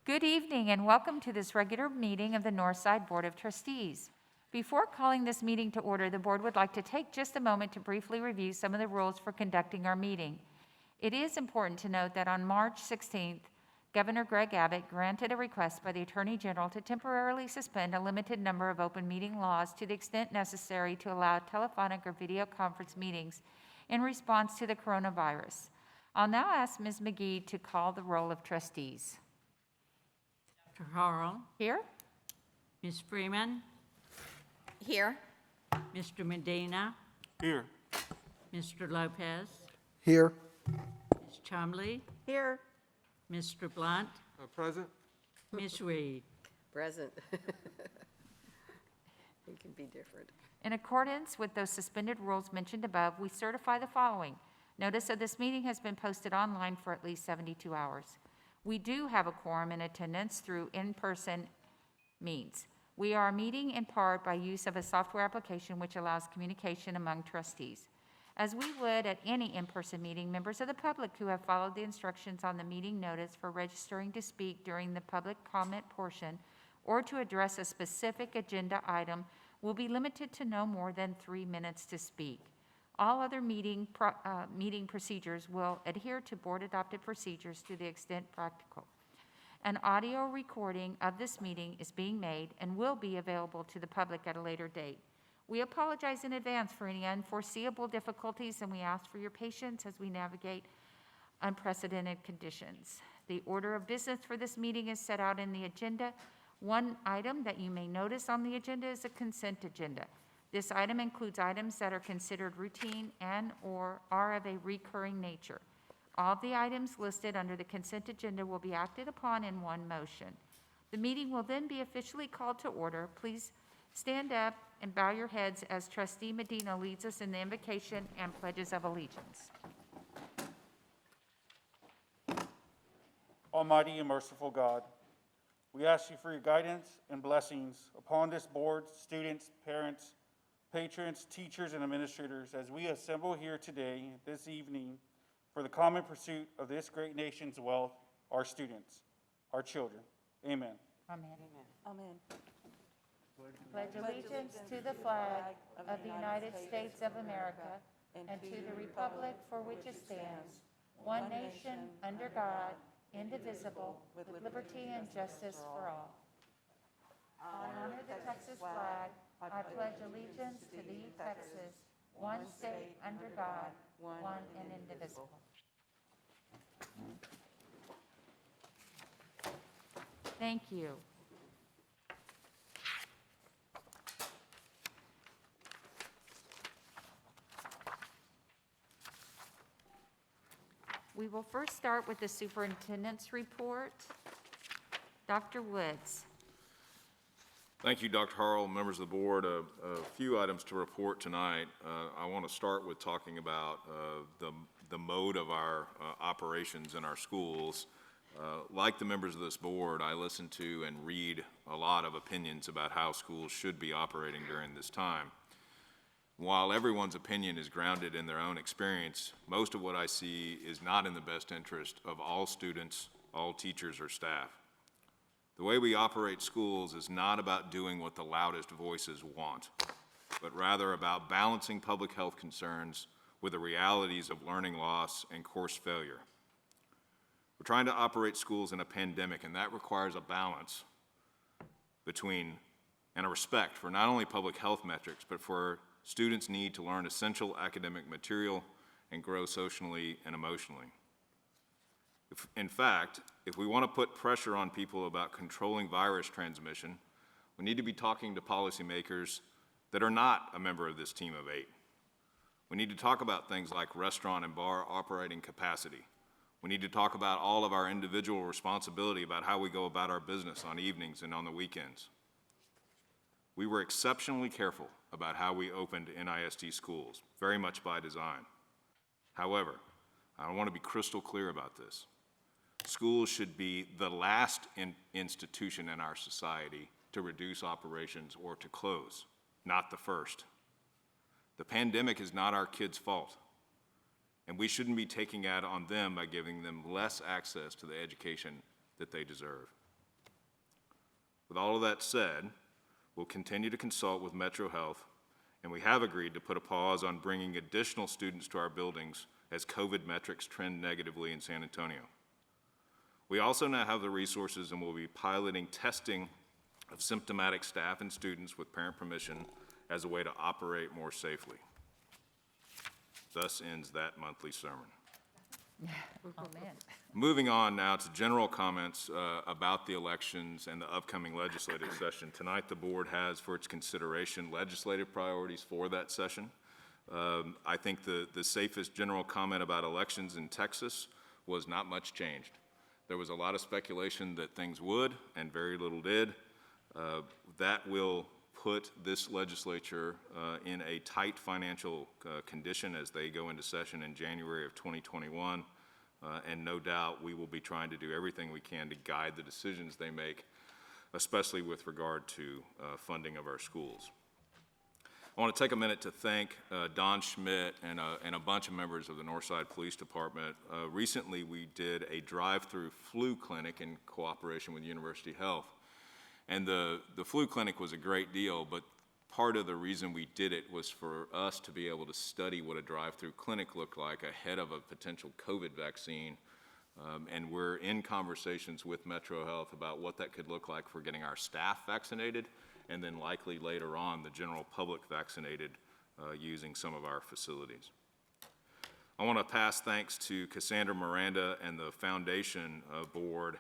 Good evening and welcome to this regular meeting of the Northside Board of Trustees. Before calling this meeting to order, the board would like to take just a moment to briefly review some of the rules for conducting our meeting. It is important to note that on March 16th, Governor Greg Abbott granted a request by the Attorney General to temporarily suspend a limited number of open meeting laws to the extent necessary to allow telephonic or video conference meetings in response to the coronavirus. I'll now ask Ms. McGee to call the roll of trustees. Dr. Harrell, Here? Ms. Freeman, Here. Mr. Medina, Here. Mr. Lopez, Here. Ms. Chumley, Here. Mr. Blunt, Present. Ms. Reed. Present. It can be different. In accordance with those suspended rules mentioned above, we certify the following. Notice of this meeting has been posted online for at least 72 hours. We do have a quorum in attendance through in-person means. We are meeting in part by use of a software application which allows communication among trustees. As we would at any in-person meeting, members of the public who have followed the instructions on the meeting notice for registering to speak during the public comment portion or to address a specific agenda item will be limited to no more than 3 minutes to speak. All other meeting procedures will adhere to board-adopted procedures to the extent practical. An audio recording of this meeting is being made and will be available to the public at a later date. We apologize in advance for any unforeseeable difficulties, and we ask for your patience as we navigate unprecedented conditions. The order of business for this meeting is set out in the agenda. One item that you may notice on the agenda is a consent agenda. This item includes items that are considered routine and/or are of a recurring nature. All of the items listed under the consent agenda will be acted upon in one motion. The meeting will then be officially called to order. Please stand up and bow your heads as Trustee Medina leads us in the invocation and pledges of allegiance. Almighty and merciful God, we ask you for your guidance and blessings upon this board, students, parents, patrons, teachers, and administrators as we assemble here today, this evening, for the common pursuit of this great nation's wealth, our students, our children. Amen. Amen. Amen. Pledge allegiance to the flag of the United States of America and to the republic for which it stands, one nation, under God, indivisible, with liberty and justice for all. I honor the Texas flag. I pledge allegiance to thee, Texas, one state under God, one and indivisible. Thank you. We will first start with the superintendent's report. Dr. Woods. Thank you, Dr. Harrell, members of the board. A few items to report tonight. I want to start with talking about the mode of our operations in our schools. Like the members of this board, I listen to and read a lot of opinions about how schools should be operating during this time. While everyone's opinion is grounded in their own experience, most of what I see is not in the best interest of all students, all teachers, or staff. The way we operate schools is not about doing what the loudest voices want, but rather about balancing public health concerns with the realities of learning loss and course failure. We're trying to operate schools in a pandemic, and that requires a balance between and a respect for not only public health metrics, but for students' need to learn essential academic material and grow socially and emotionally. In fact, if we want to put pressure on people about controlling virus transmission, we need to be talking to policymakers that are not a member of this team of 8. We need to talk about things like restaurant and bar operating capacity. We need to talk about all of our individual responsibility about how we go about our business on evenings and on the weekends. We were exceptionally careful about how we opened NISD schools, very much by design. However, I want to be crystal clear about this. Schools should be the last institution in our society to reduce operations or to close, not the first. The pandemic is not our kids' fault, and we shouldn't be taking it on them by giving them less access to the education that they deserve. With all of that said, we'll continue to consult with Metro Health, and we have agreed to put a pause on bringing additional students to our buildings as COVID metrics trend negatively in San Antonio. We also now have the resources and will be piloting testing of symptomatic staff and students with parent permission as a way to operate more safely. Thus ends that monthly sermon. Amen. Moving on now to general comments about the elections and the upcoming legislative session. Tonight, the board has for its consideration legislative priorities for that session. I think the safest general comment about elections in Texas was not much changed. There was a lot of speculation that things would, and very little did. That will put this legislature in a tight financial condition as they go into session in January of 2021. And no doubt we will be trying to do everything we can to guide the decisions they make, especially with regard to funding of our schools. I want to take a minute to thank Don Schmidt and a bunch of members of the Northside Police Department. Recently, we did a drive-through flu clinic in cooperation with University Health. And the flu clinic was a great deal, but part of the reason we did it was for us to be able to study what a drive-through clinic looked like ahead of a potential COVID vaccine. And we're in conversations with Metro Health about what that could look like for getting our staff vaccinated, and then likely later on the general public vaccinated using some of our facilities. I want to pass thanks to Cassandra Miranda and the Foundation Board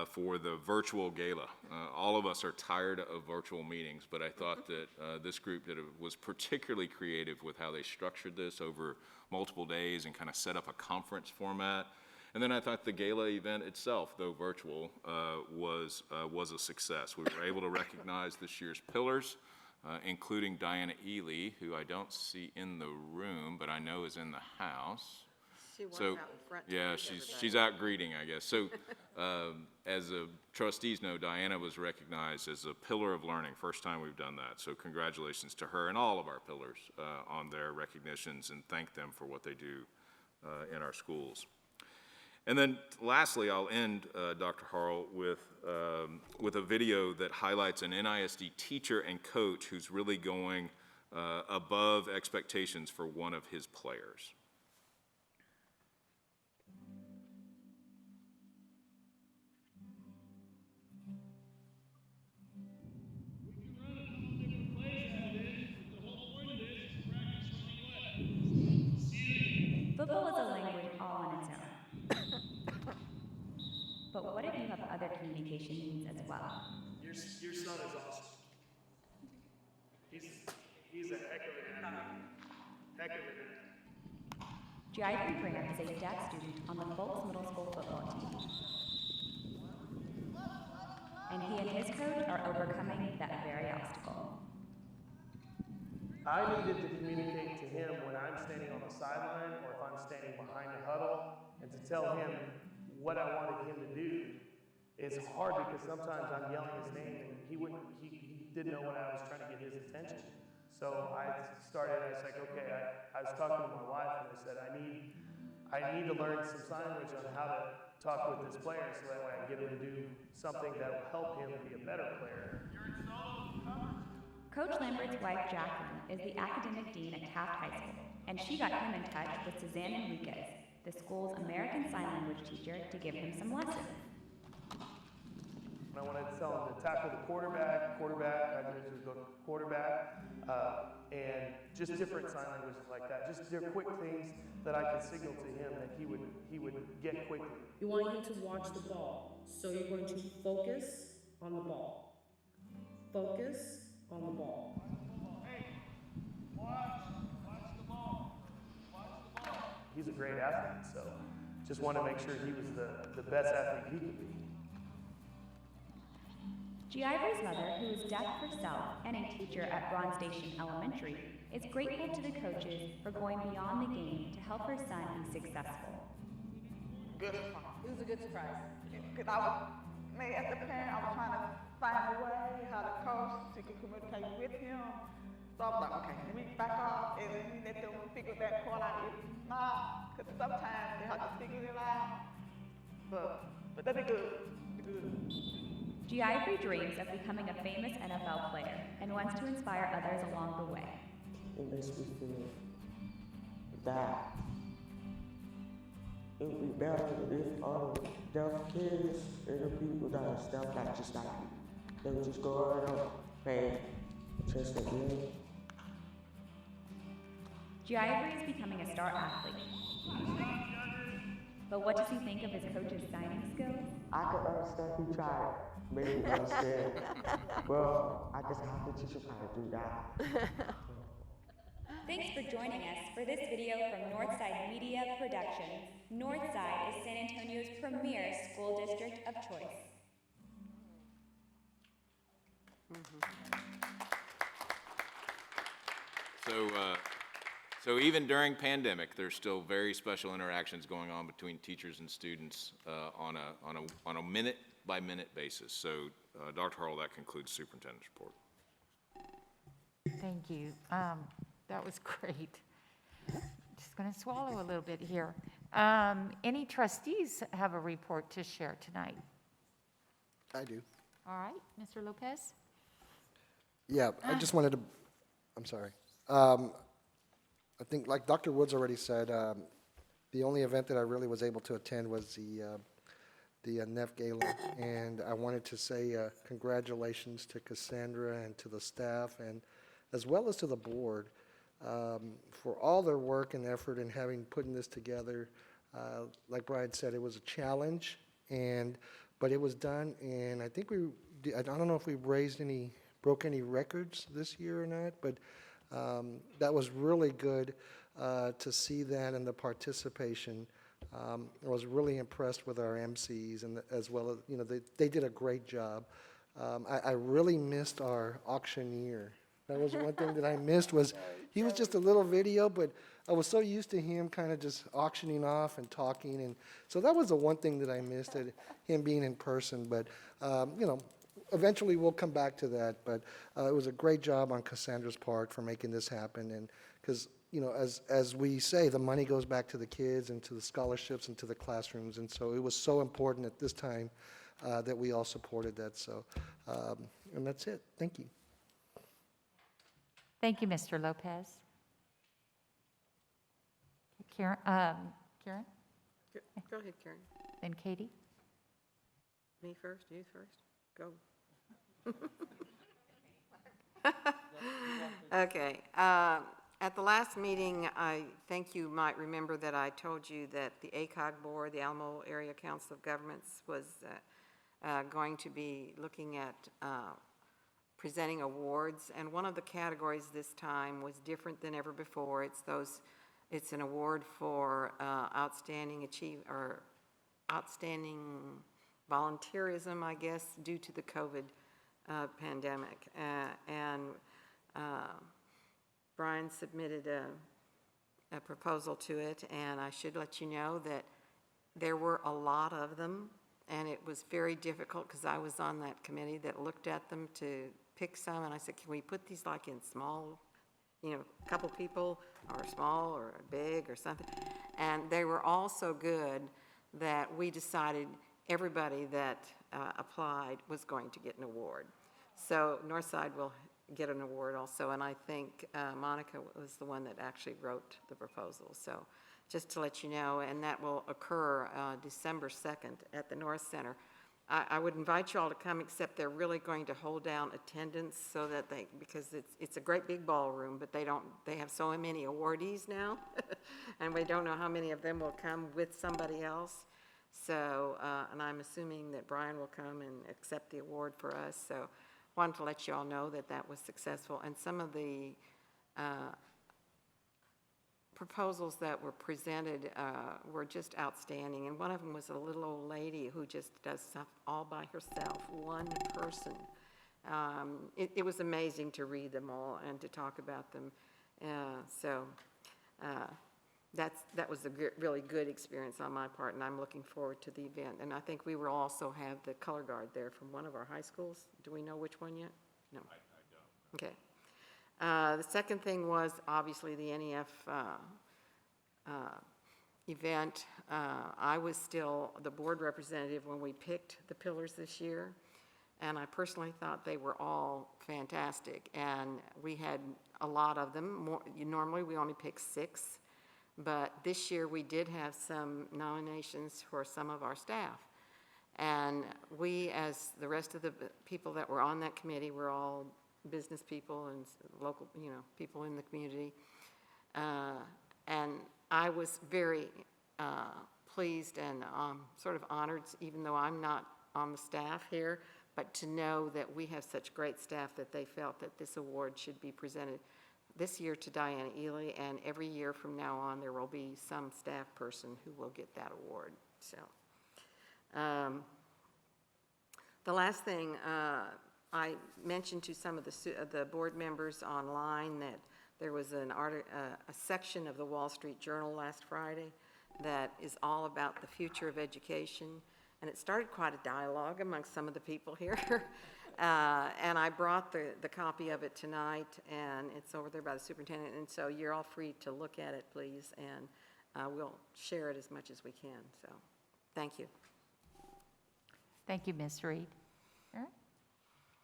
for the virtual gala. All of us are tired of virtual meetings, but I thought that this group was particularly creative with how they structured this over multiple days and kind of set up a conference format. And then I thought the gala event itself, though virtual, was a success. We were able to recognize this year's pillars, including Diana Ely, who I don't see in the room, but I know is in the house. She was So, out in front. yeah, she's out greeting, I guess. So, as the trustees know, Diana was recognized as a pillar of learning. First time we've done that. So congratulations to her and all of our pillars on their recognitions, and thank them for what they do in our schools. And then lastly, I'll end, Dr. Harrell, with a video that highlights an NISD teacher and coach who's really going above expectations for one of his players. Football is a language all on its own. But what if you have other communication needs as well? Your son is awesome. He's a heck of an athlete. Heck of an athlete. Jivan Graham is a deaf student on the Folks Middle School football team. And he and his coach are overcoming that very obstacle. I needed to communicate to him when I'm standing on the sideline or if I'm standing behind the huddle, and to tell him what I wanted him to do. It's hard because sometimes I'm yelling his name and he didn't know when I was trying to get his attention. So I was like, okay, I was talking to my wife and I said, I need to learn some sign language on how to talk with this player so that way I can get him to do something that will help him be a better player. Coach Lambert's wife, Jacqueline, is the academic dean at Taft High School, and she got him in touch with Suzanne Enriquez, the school's American Sign Language teacher, to give him some lessons. And I wanted to tell him to tackle the quarterback, I needed to go to quarterback, and just different sign languages like that. Just quick things that I could signal to him that he would get quickly. You want him to watch the ball. So you're going to focus on the ball. Focus on the ball. Hey, watch the ball. He's a great athlete, so just want to make sure he was the best athlete he could be. Giiver's mother, who is deaf herself and a teacher at Bronze Station Elementary, is grateful to the coaches for going beyond the game to help her son be successful. Good surprise. It was a good surprise. Because as a parent, I was trying to find a way how to coach to communicate with him. So I was like, okay, let me back off and let me let them figure that part out. If not, because sometimes they have to figure it out. But that'd be good. Giaifre dreams of becoming a famous NFL player and wants to inspire others along the way. It makes me feel that it would be better if all the deaf kids and the people that are stuff like just like me, they would just go around playing just again. Giaifre is becoming a star athlete. But what does he think of his coach's signing skills? I can understand who tried to make me understand. Well, I just have to teach him how to do that. Thanks for joining us for this video from Northside Media Productions. Northside is San Antonio's premier school district of choice. So even during pandemic, there's still very special interactions going on between teachers and students on a minute-by-minute basis. So, Dr. Harrell, that concludes superintendent's report. Thank you. That was great. Just going to swallow a little bit here. Any trustees have a report to share tonight? I do. All right, Mr. Lopez? Yeah, I just wanted to, I'm sorry. I think, like Dr. Woods already said, the only event that I really was able to attend was the NEF Gala, and I wanted to say congratulations to Cassandra and to the staff, and as well as to the board, for all their work and effort in putting this together. Like Brian said, it was a challenge, but it was done, and I think I don't know if we broke any records this year or not, but that was really good to see that and the participation. I was really impressed with our MCs, and as well as, they did a great job. I really missed our auctioneer. That was one thing that I missed. He was just a little video, but I was so used to him kind of just auctioning off and talking, and so that was the one thing that I missed, him being in person. But eventually we'll come back to that. But it was a great job on Cassandra's part for making this happen, and because as we say, the money goes back to the kids and to the scholarships and to the classrooms, and so it was so important at this time that we all supported that. So, and that's it. Thank you. Thank you, Mr. Lopez. Karen? Karen? Go ahead, Karen. Then Katie? Me first, you first? Go. Okay. At the last meeting, I think you might remember that I told you that the ACOG board, the Alamo Area Council of Governments, was going to be looking at presenting awards, and one of the categories this time was different than ever before. It's an award for outstanding volunteerism, I guess, due to the COVID pandemic. Brian submitted a proposal to it, and I should let you know that there were a lot of them, and it was very difficult because I was on that committee that looked at them to pick some, and I said, can we put these like in small, a couple people, or small or big or something? And they were all so good that we decided everybody that applied was going to get an award. So Northside will get an award also, and I think Monica was the one that actually wrote the proposal. So just to let you know, and that will occur December 2nd at the North Center. I would invite you all to come, except they're really going to hold down attendance so that because it's a great big ballroom, but they have so many awardees now, and we don't know how many of them will come with somebody else. So, and I'm assuming that Brian will come and accept the award for us. So wanted to let you all know that that was successful. And some of the proposals that were presented were just outstanding. And one of them was a little old lady who just does stuff all by herself, one person. It was amazing to read them all and to talk about them. That was a really good experience on my part, and I'm looking forward to the event. And I think we will also have the color guard there from one of our high schools. Do we know which one yet? No. I don't. Okay. The second thing was obviously the NEF event. I was still the board representative when we picked the pillars this year. and I personally thought they were all fantastic. And we had a lot of them. Normally, we only pick 6, but this year we did have some nominations for some of our staff. And we, as the rest of the people that were on that committee, were all business people and local, people in the community. And I was very pleased and sort of honored, even though I'm not on the staff here, but to know that we have such great staff that they felt that this award should be presented this year to Diana Ely, and every year from now on there will be some staff person who will get that award. So the last thing, I mentioned to some of the board members online that there was a section of the Wall Street Journal last Friday that is all about the future of education, and it started quite a dialogue amongst some of the people here. And I brought the copy of it tonight, and it's over there by the superintendent, and so you're all free to look at it, please, and we'll share it as much as we can. So thank you. Thank you, Ms. Reed. All right.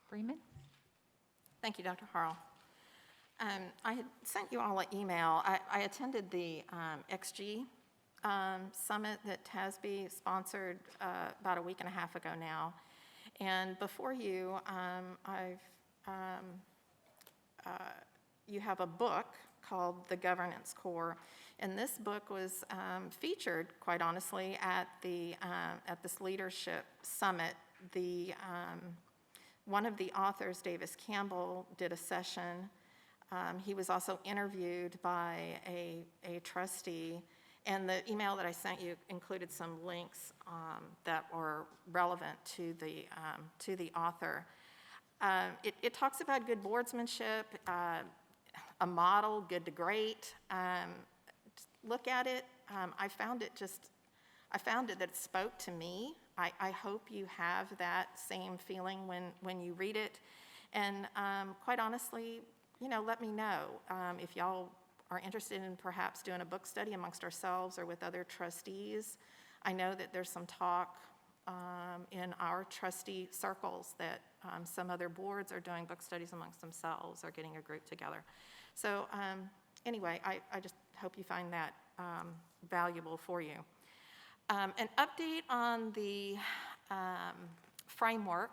Freeman? Thank you, Dr. Harrell. I had sent you all an email. I attended the XG summit that TASB sponsored about a week and a half ago now. And before you, you have a book called The Governance Core. And this book was featured, quite honestly, at this leadership summit. One of the authors, Davis Campbell, did a session. He was also interviewed by a trustee, and the email that I sent you included some links that were relevant to the author. It talks about good boardsmanship, a model, good to great. Look at it. I found it that it spoke to me. I hope you have that same feeling when you read it. And quite honestly, let me know if y'all are interested in perhaps doing a book study amongst ourselves or with other trustees. I know that there's some talk in our trustee circles that some other boards are doing book studies amongst themselves or getting a group together. So anyway, I just hope you find that valuable for you. An update on the framework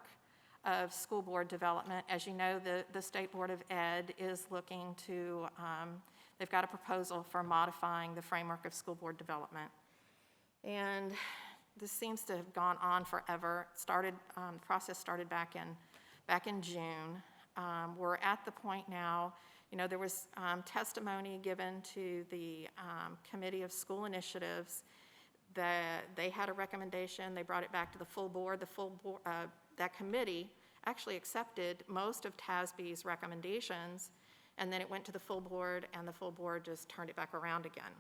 of school board development. As you know, the State Board of Ed is looking to, they've got a proposal for modifying the framework of school board development. And this seems to have gone on forever. The process started back in June. We're at the point now, there was testimony given to the Committee of School Initiatives that they had a recommendation. They brought it back to the full board. That committee actually accepted most of TASB's recommendations, and then it went to the full board, and the full board just turned it back around again.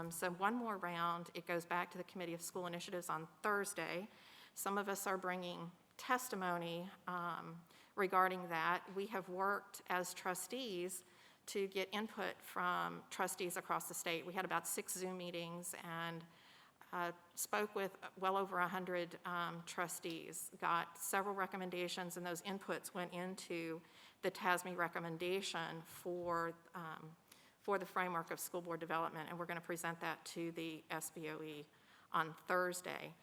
So one more round, it goes back to the Committee of School Initiatives on Thursday. Some of us are bringing testimony regarding that. We have worked as trustees to get input from trustees across the state. We had about 6 Zoom meetings and spoke with well over 100 trustees, got several recommendations, and those inputs went into the TASB recommendation for the framework of school board development, and we're going to present that to the SBOE on Thursday.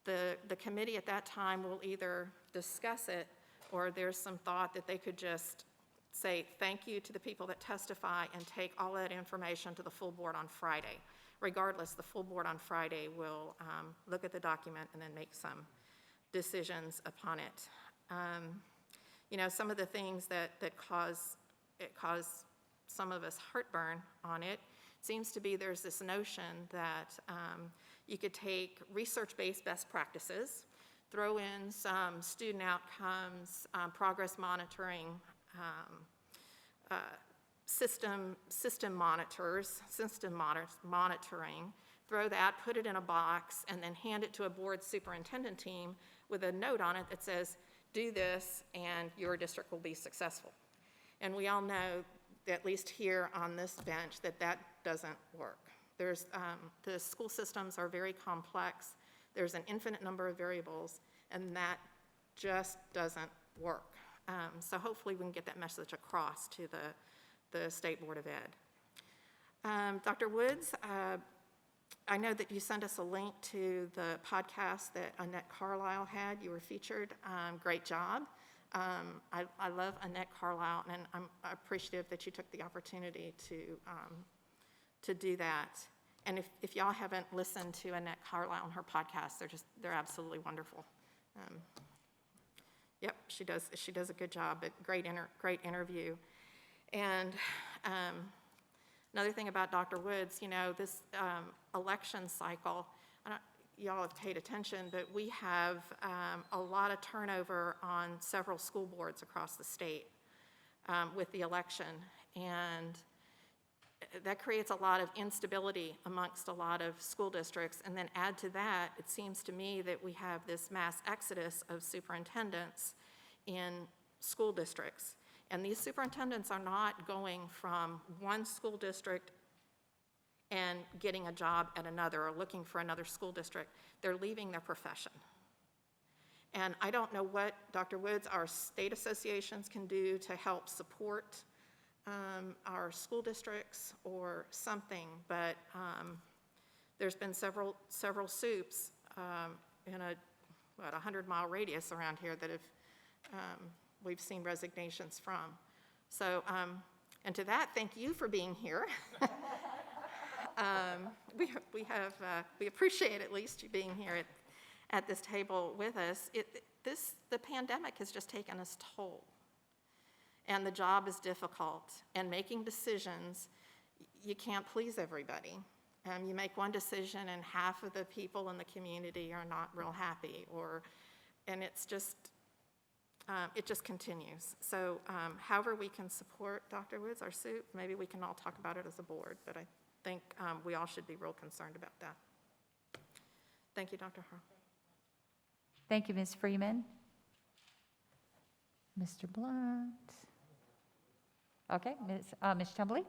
The committee at that time will either discuss it, or there's some thought that they could just say thank you to the people that testify and take all that information to the full board on Friday. Regardless, the full board on Friday will look at the document and then make some decisions upon it. Some of the things that cause some of us heartburn on it seems to be there's this notion that you could take research-based best practices, throw in some student outcomes, progress monitoring, system monitoring, throw that, put it in a box, and then hand it to a board superintendent team with a note on it that says, do this and your district will be successful. And we all know, at least here on this bench, that doesn't work. The school systems are very complex. There's an infinite number of variables, and that just doesn't work. So hopefully we can get that message across to the State Board of Ed. Dr. Woods, I know that you sent us a link to the podcast that Annette Carlisle had. You were featured. Great job. I love Annette Carlisle, and I'm appreciative that you took the opportunity to do that. And if y'all haven't listened to Annette Carlisle and her podcast, they're absolutely wonderful. Yep, she does a good job, but great interview. And another thing about Dr. Woods, this election cycle, y'all have paid attention, but we have a lot of turnover on several school boards across the state with the election. And that creates a lot of instability amongst a lot of school districts. And then add to that, it seems to me that we have this mass exodus of superintendents in school districts. And these superintendents are not going from one school district and getting a job at another or looking for another school district. They're leaving their profession. And I don't know what, Dr. Woods, our state associations can do to help support our school districts or something, but there's been several soups in a 100-mile radius around here that we've seen resignations from. So, and to that, thank you for being here. We appreciate at least you being here at this table with us. The pandemic has just taken its toll. And the job is difficult, and making decisions, you can't please everybody. You make one decision and half of the people in the community are not real happy, and it just continues. So however we can support Dr. Woods, our soup, maybe we can all talk about it as a board, but I think we all should be real concerned about that. Thank you, Dr. Harrell. Thank you, Ms. Freeman. Mr. Blunt. Okay, Ms. Chumley?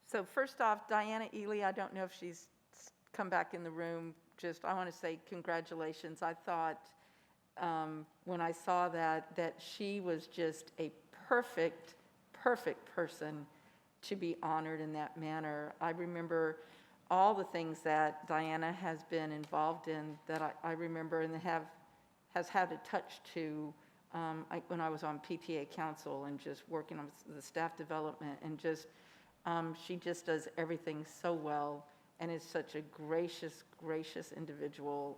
So first off, Diana Ely, I don't know if she's come back in the room. I want to say congratulations. I thought when I saw that she was just a perfect person to be honored in that manner. I remember all the things that Diana has been involved in that I remember and has had a touch to when I was on PTA council and just working on the staff development, and she just does everything so well and is such a gracious individual.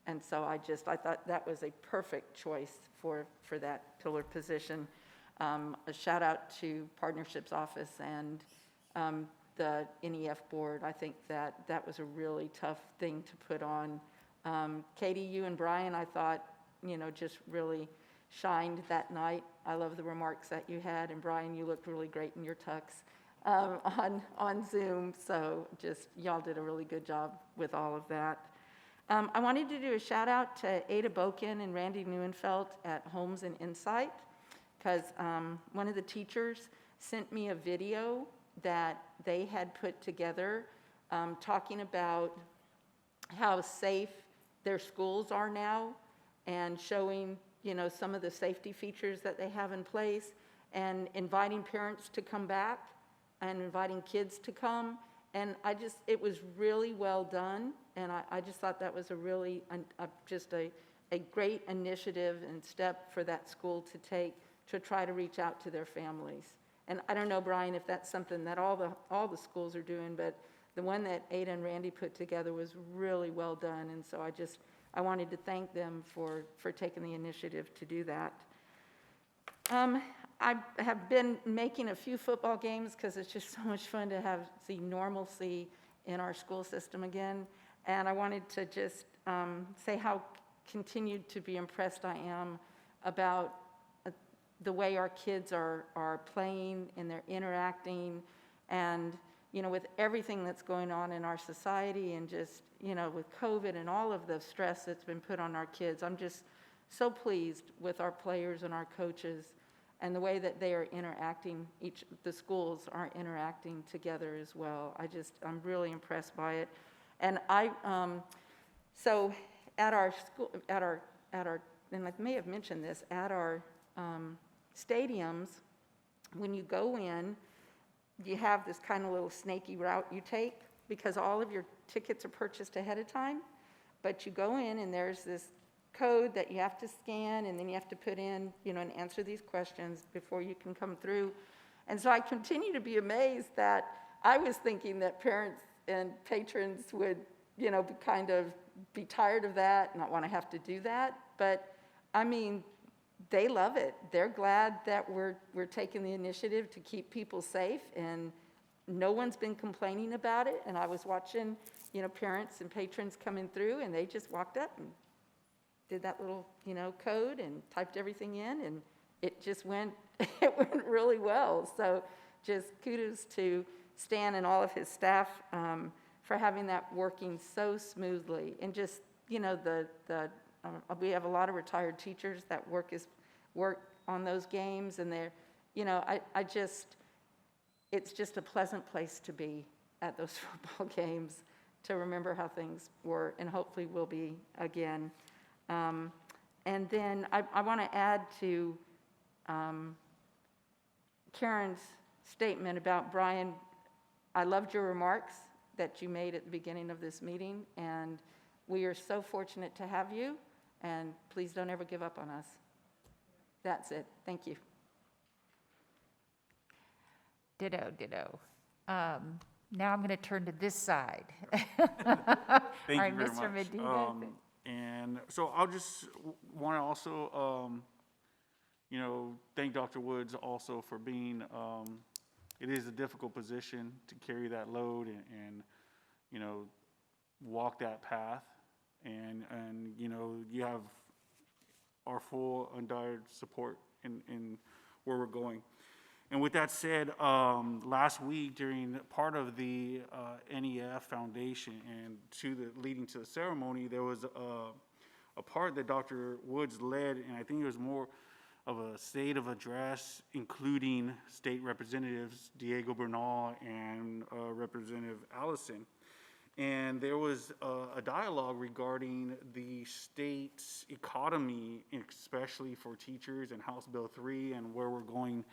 And so I thought that was a perfect choice for that pillar position. A shout out to Partnerships Office and the NEF board. I think that was a really tough thing to put on. Katie, you and Brian, I thought, just really shined that night. I love the remarks that you had, and Brian, you looked really great in your tux on Zoom. So just y'all did a really good job with all of that. I wanted to do a shout out to Ada Boken and Randy Neuenfeld at Holmes and Insight, because one of the teachers sent me a video that they had put together talking about how safe their schools are now, and showing, some of the safety features that they have in place, and inviting parents to come back and inviting kids to come. And it was really well done. And I just thought that was a really, a great initiative and step for that school to take to try to reach out to their families. And I don't know, Brian, if that's something that all the schools are doing, but the one that Ada and Randy put together was really well done. And so I wanted to thank them for taking the initiative to do that. I have been making a few football games because it's just so much fun to see normalcy in our school system again. And I wanted to just say how continued to be impressed I am about the way our kids are playing and they're interacting, and with everything that's going on in our society, and just with COVID and all of the stress that's been put on our kids, I'm just so pleased with our players and our coaches and the way that they are interacting. The schools are interacting together as well. I'm really impressed by it. And so at our school, and I may have mentioned this, at our stadiums, when you go in, you have this kind of little snaky route you take because all of your tickets are purchased ahead of time. But you go in and there's this code that you have to scan, and then you have to put in, and answer these questions before you can come through. And so I continue to be amazed that I was thinking that parents and patrons would, be tired of that, not want to have to do that. But I mean, they love it. They're glad that we're taking the initiative to keep people safe, and no one's been complaining about it. And I was watching, parents and patrons coming through, and they just walked up and did that little, code and typed everything in, and it just went, it went really well. So just kudos to Stan and all of his staff for having that working so smoothly. And just, we have a lot of retired teachers that work on those games, and they're, it's just a pleasant place to be at those football games, to remember how things were, and hopefully will be again. And then I want to add to Karen's statement about Brian. I loved your remarks that you made at the beginning of this meeting, and we are so fortunate to have you, and please don't ever give up on us. That's it. Thank you. Ditto, ditto. Now I'm going to turn to this side. Thank you very much. Mr. Medina. And so I'll just want to also, thank Dr. Woods also for being, it is a difficult position to carry that load and walk that path. And you have our full, undying support in where we're going. And with that said, last week during part of the NEF Foundation and leading to the ceremony, there was a part that Dr. Woods led, and I think it was more of a state of address, including state representatives Diego Bernal and Representative Allison. And there was a dialogue regarding the state's economy, especially for teachers, and House Bill 3 and where we're going.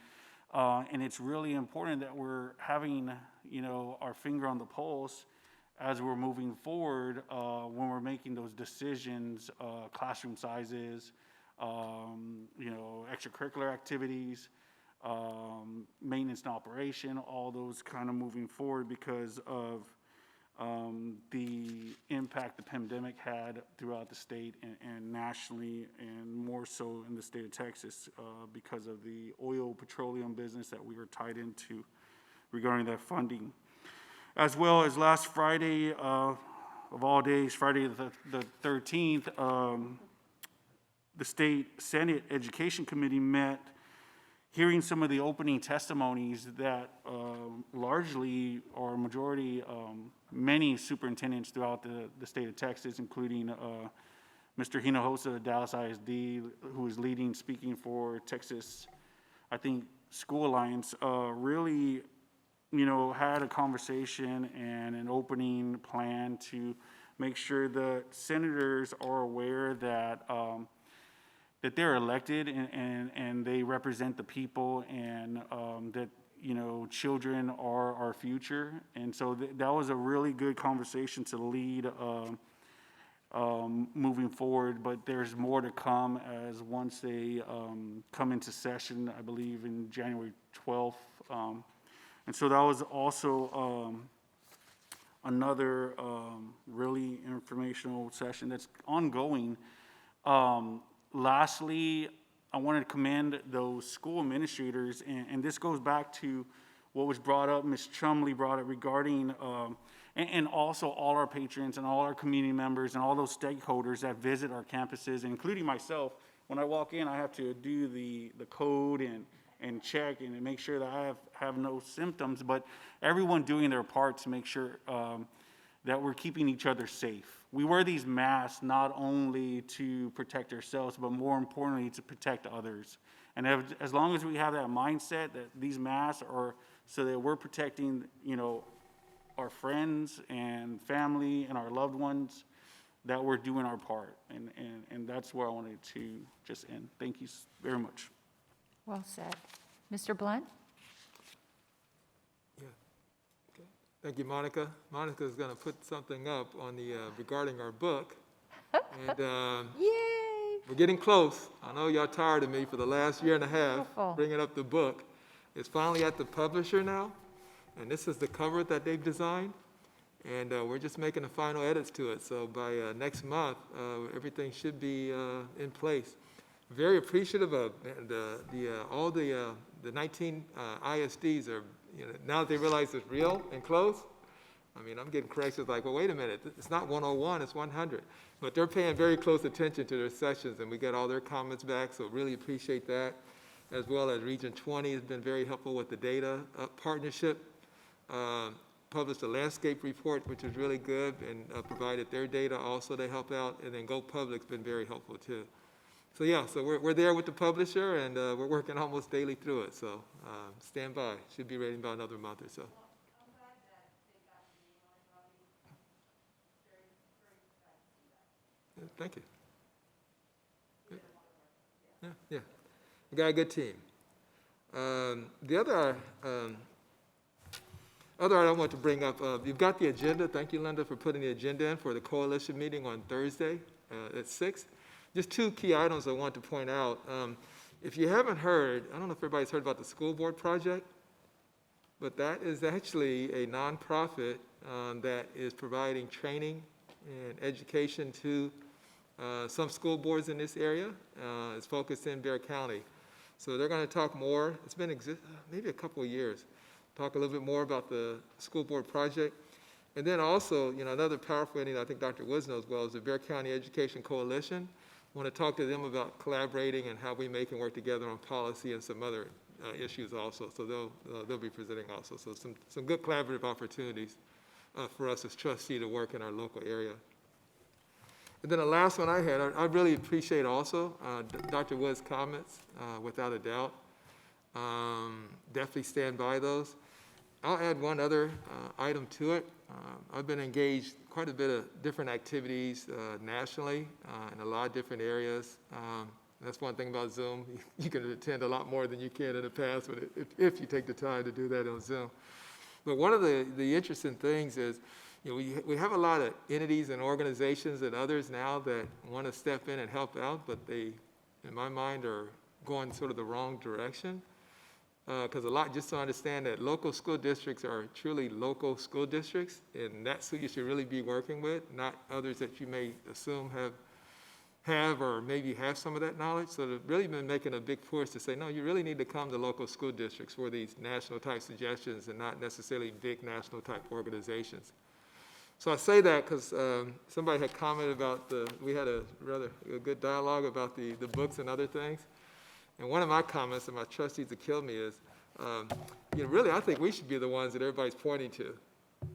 And it's really important that we're having, our finger on the pulse as we're moving forward when we're making those decisions, classroom sizes, extracurricular activities, maintenance and operation, all those kind of moving forward because of the impact the pandemic had throughout the state and nationally, and more so in the state of Texas because of the oil petroleum business that we were tied into regarding that funding. As well as last Friday, of all days, Friday the 13th, the State Senate Education Committee met, hearing some of the opening testimonies that largely or majority, many superintendents throughout the state of Texas, including Mr. Hinojosa of Dallas ISD, who is leading, speaking for Texas, I think, School Alliance, really, had a conversation and an opening plan to make sure the senators are aware that that they're elected and they represent the people, and that children are our future. And so that was a really good conversation to lead moving forward, but there's more to come as once they come into session, I believe in January 12th. And so that was also another really informational session that's ongoing. Lastly, I wanted to commend those school administrators, and this goes back to what was brought up, Ms. Chumley brought it regarding, and also all our patrons and all our community members and all those stakeholders that visit our campuses, including myself. When I walk in, I have to do the code and check and make sure that I have no symptoms, but everyone doing their part to make sure that we're keeping each other safe. We wear these masks not only to protect ourselves, but more importantly, to protect others. And as long as we have that mindset that these masks are so that we're protecting, our friends and family and our loved ones, that we're doing our part. And that's where I wanted to just end. Thank you very much. Well said. Mr. Blunt? Thank you, Monica. Monica is going to put something up on the, regarding our book. And Yay! we're getting close. I know y'all tired of me for the last year and a half Beautiful. bringing up the book. It's finally at the publisher now, and this is the cover that they've designed. And we're just making the final edits to it. So by next month, everything should be in place. Very appreciative of all the 19 ISDs are, now that they realize it's real and close. I mean, I'm getting corrections like, well, wait a minute, it's not 101, it's 100. But they're paying very close attention to their sessions, and we get all their comments back, so really appreciate that. As well as Region 20 has been very helpful with the data partnership. Published a landscape report, which is really good, and provided their data also to help out. And then Go Public's been very helpful too. So yeah, so we're there with the publisher, and we're working almost daily through it. So stand by. Should be ready in about another month or so. Thank you. Yeah. We got a good team. The other item I want to bring up, you've got the agenda. Thank you, Linda, for putting the agenda in for the coalition meeting on Thursday at 6. Just 2 key items I want to point out. If you haven't heard, I don't know if everybody's heard about the school board project, but that is actually a nonprofit that is providing training and education to some school boards in this area. It's focused in Bexar County. So they're going to talk more. It's been maybe a couple of years. Talk a little bit more about the school board project. And then also, another powerful entity I think Dr. Woods knows well is the Bexar County Education Coalition. I want to talk to them about collaborating and how we make and work together on policy and some other issues also. So they'll be presenting also. So some good collaborative opportunities for us as trustee to work in our local area. And then the last one I had, I really appreciate also Dr. Wood's comments, without a doubt. Definitely stand by those. I'll add one other item to it. I've been engaged quite a bit of different activities nationally in a lot of different areas. That's one thing about Zoom. You can attend a lot more than you can in the past if you take the time to do that on Zoom. But one of the interesting things is, we have a lot of entities and organizations and others now that want to step in and help out, but they, in my mind, are going sort of the wrong direction. Because just to understand that local school districts are truly local school districts, and that's who you should really be working with, not others that you may assume have or maybe have some of that knowledge. So they've really been making a big push to say, no, you really need to come to local school districts for these national type suggestions and not necessarily big national type organizations. So I say that because somebody had commented about we had a good dialogue about the books and other things. And one of my comments, and my trustees that killed me, is, really, I think we should be the ones that everybody's pointing to.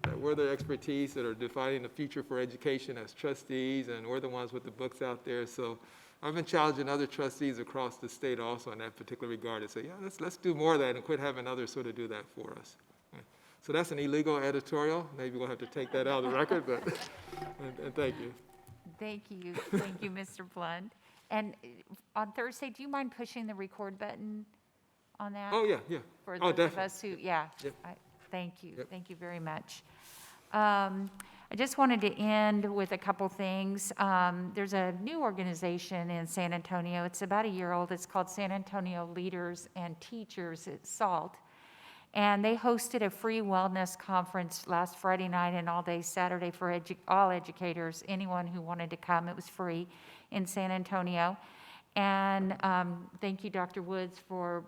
That we're the expertise that are defining the future for education as trustees, and we're the ones with the books out there. So I've been challenging other trustees across the state also in that particular regard to say, yeah, let's do more of that and quit having others sort of do that for us. So that's an illegal editorial. Maybe we'll have to take that out of the record, but and thank you. Thank you, Mr. Blunt. And on Thursday, do you mind pushing the record button on that? Oh, yeah. For Oh, those of us who, Yep. Thank you. Yep. Thank you very much. I just wanted to end with a couple things. There's a new organization in San Antonio. It's about a year old. It's called San Antonio Leaders and Teachers at SALT. And they hosted a free wellness conference last Friday night and all day Saturday for all educators, anyone who wanted to come. It was free in San Antonio. And thank you, Dr. Woods, for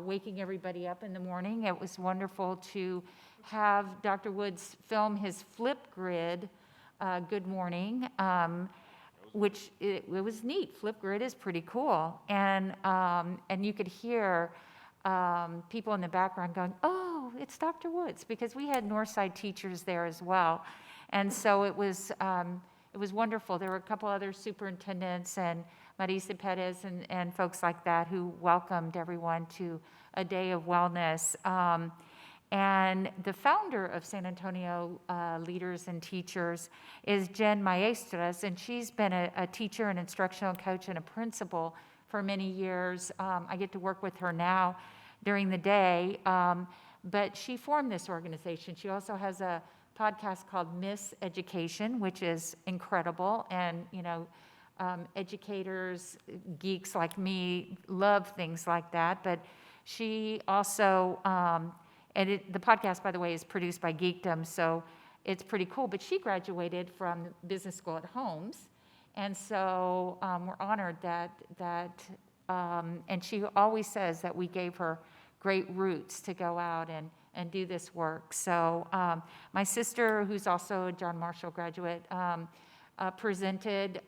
waking everybody up in the morning. It was wonderful to have Dr. Woods film his Flipgrid Good Morning, which it was neat. Flipgrid is pretty cool. And you could hear people in the background going, oh, it's Dr. Woods, because we had Northside teachers there as well. And so it was wonderful. There were a couple other superintendents and Marisa Perez and folks like that who welcomed everyone to a day of wellness. And the founder of San Antonio Leaders and Teachers is Jen Maestras, and she's been a teacher, an instructional coach, and a principal for many years. I get to work with her now during the day, but she formed this organization. She also has a podcast called Miss Education, which is incredible, and educators, geeks like me, love things like that. But she also, the podcast, by the way, is produced by Geekdom, so it's pretty cool. But she graduated from business school at Holmes, and so we're honored that and she always says that we gave her great roots to go out and do this work. So my sister, who's also a John Marshall graduate, presented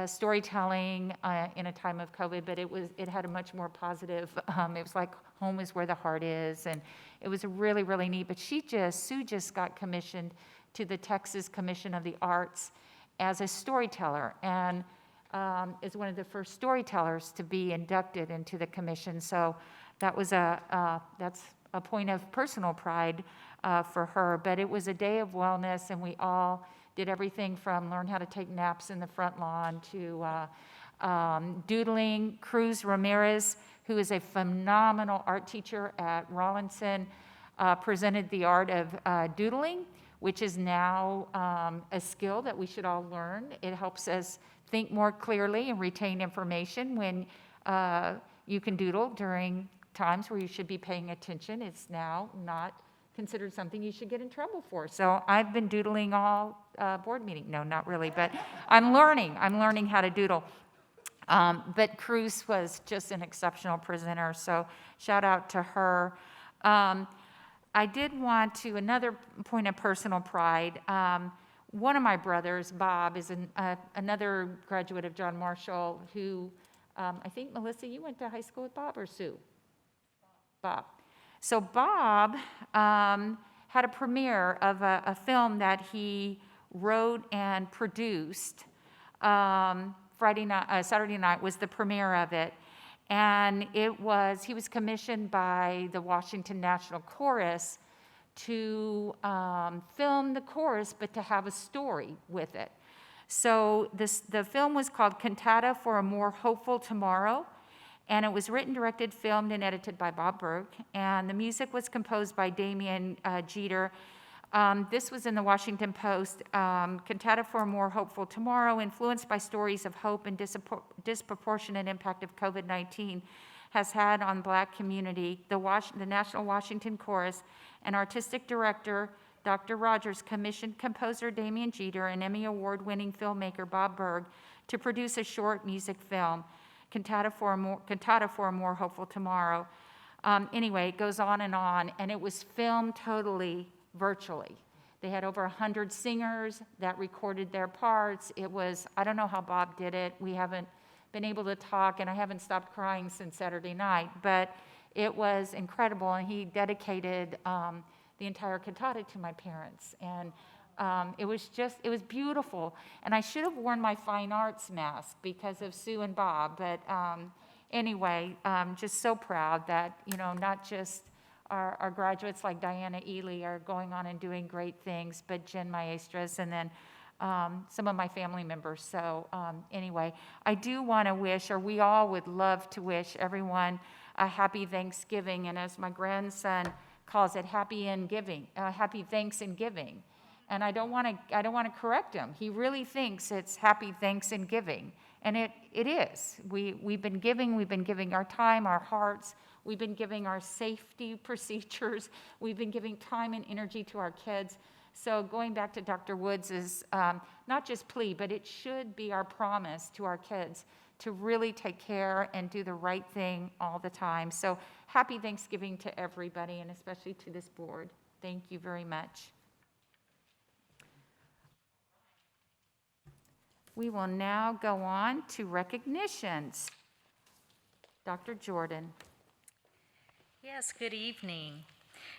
storytelling in a time of COVID, but it had a much more positive, it was like home is where the heart is, and it was really, really neat. But Sue just got commissioned to the Texas Commission of the Arts as a storyteller, and is one of the first storytellers to be inducted into the commission. So that was that's a point of personal pride for her. But it was a day of wellness, and we all did everything from learn how to take naps in the front lawn to doodling. Cruz Ramirez, who is a phenomenal art teacher at Rawlinson, presented the art of doodling, which is now a skill that we should all learn. It helps us think more clearly and retain information when you can doodle during times where you should be paying attention. It's now not considered something you should get in trouble for. So I've been doodling all board meeting. No, not really, but I'm learning how to doodle. But Cruz was just an exceptional presenter, so shout out to her. I did want to, another point of personal pride, one of my brothers, Bob, is another graduate of John Marshall who, I think, Melissa, you went to high school with Bob or Sue? Bob. So Bob had a premiere of a film that he wrote and produced. Saturday night was the premiere of it. And he was commissioned by the Washington National Chorus to film the chorus, but to have a story with it. So the film was called Cantata for a More Hopeful Tomorrow, and it was written, directed, filmed, and edited by Bob Berg, and the music was composed by Damian Jeter. This was in the Washington Post. Cantata for a More Hopeful Tomorrow, influenced by stories of hope and disproportionate impact of COVID-19, has had on Black community. The National Washington Chorus and artistic director Dr. Rogers commissioned composer Damian Jeter and Emmy Award-winning filmmaker Bob Berg to produce a short music film, Cantata for a More Hopeful Tomorrow. Anyway, it goes on, and it was filmed totally virtually. They had over 100 singers that recorded their parts. I don't know how Bob did it. We haven't been able to talk, and I haven't stopped crying since Saturday night, but it was incredible, and he dedicated the entire cantata to my parents, and it was beautiful. And I should have worn my fine arts mask because of Sue and Bob, but anyway, just so proud that, not just our graduates like Diana Ely are going on and doing great things, but Jen Maestras, and then some of my family members. So anyway, I do want to wish, or we all would love to wish everyone a happy Thanksgiving, and as my grandson calls it, happy thanks and giving. And I don't want to correct him. He really thinks it's happy thanks and giving, and it is. We've been giving our time, our hearts. We've been giving our safety procedures. We've been giving time and energy to our kids. So going back to Dr. Woods' not just plea, but it should be our promise to our kids to really take care and do the right thing all the time. So happy Thanksgiving to everybody, and especially to this board. Thank you very much. We will now go on to recognitions. Dr. Jordan. Yes, good evening.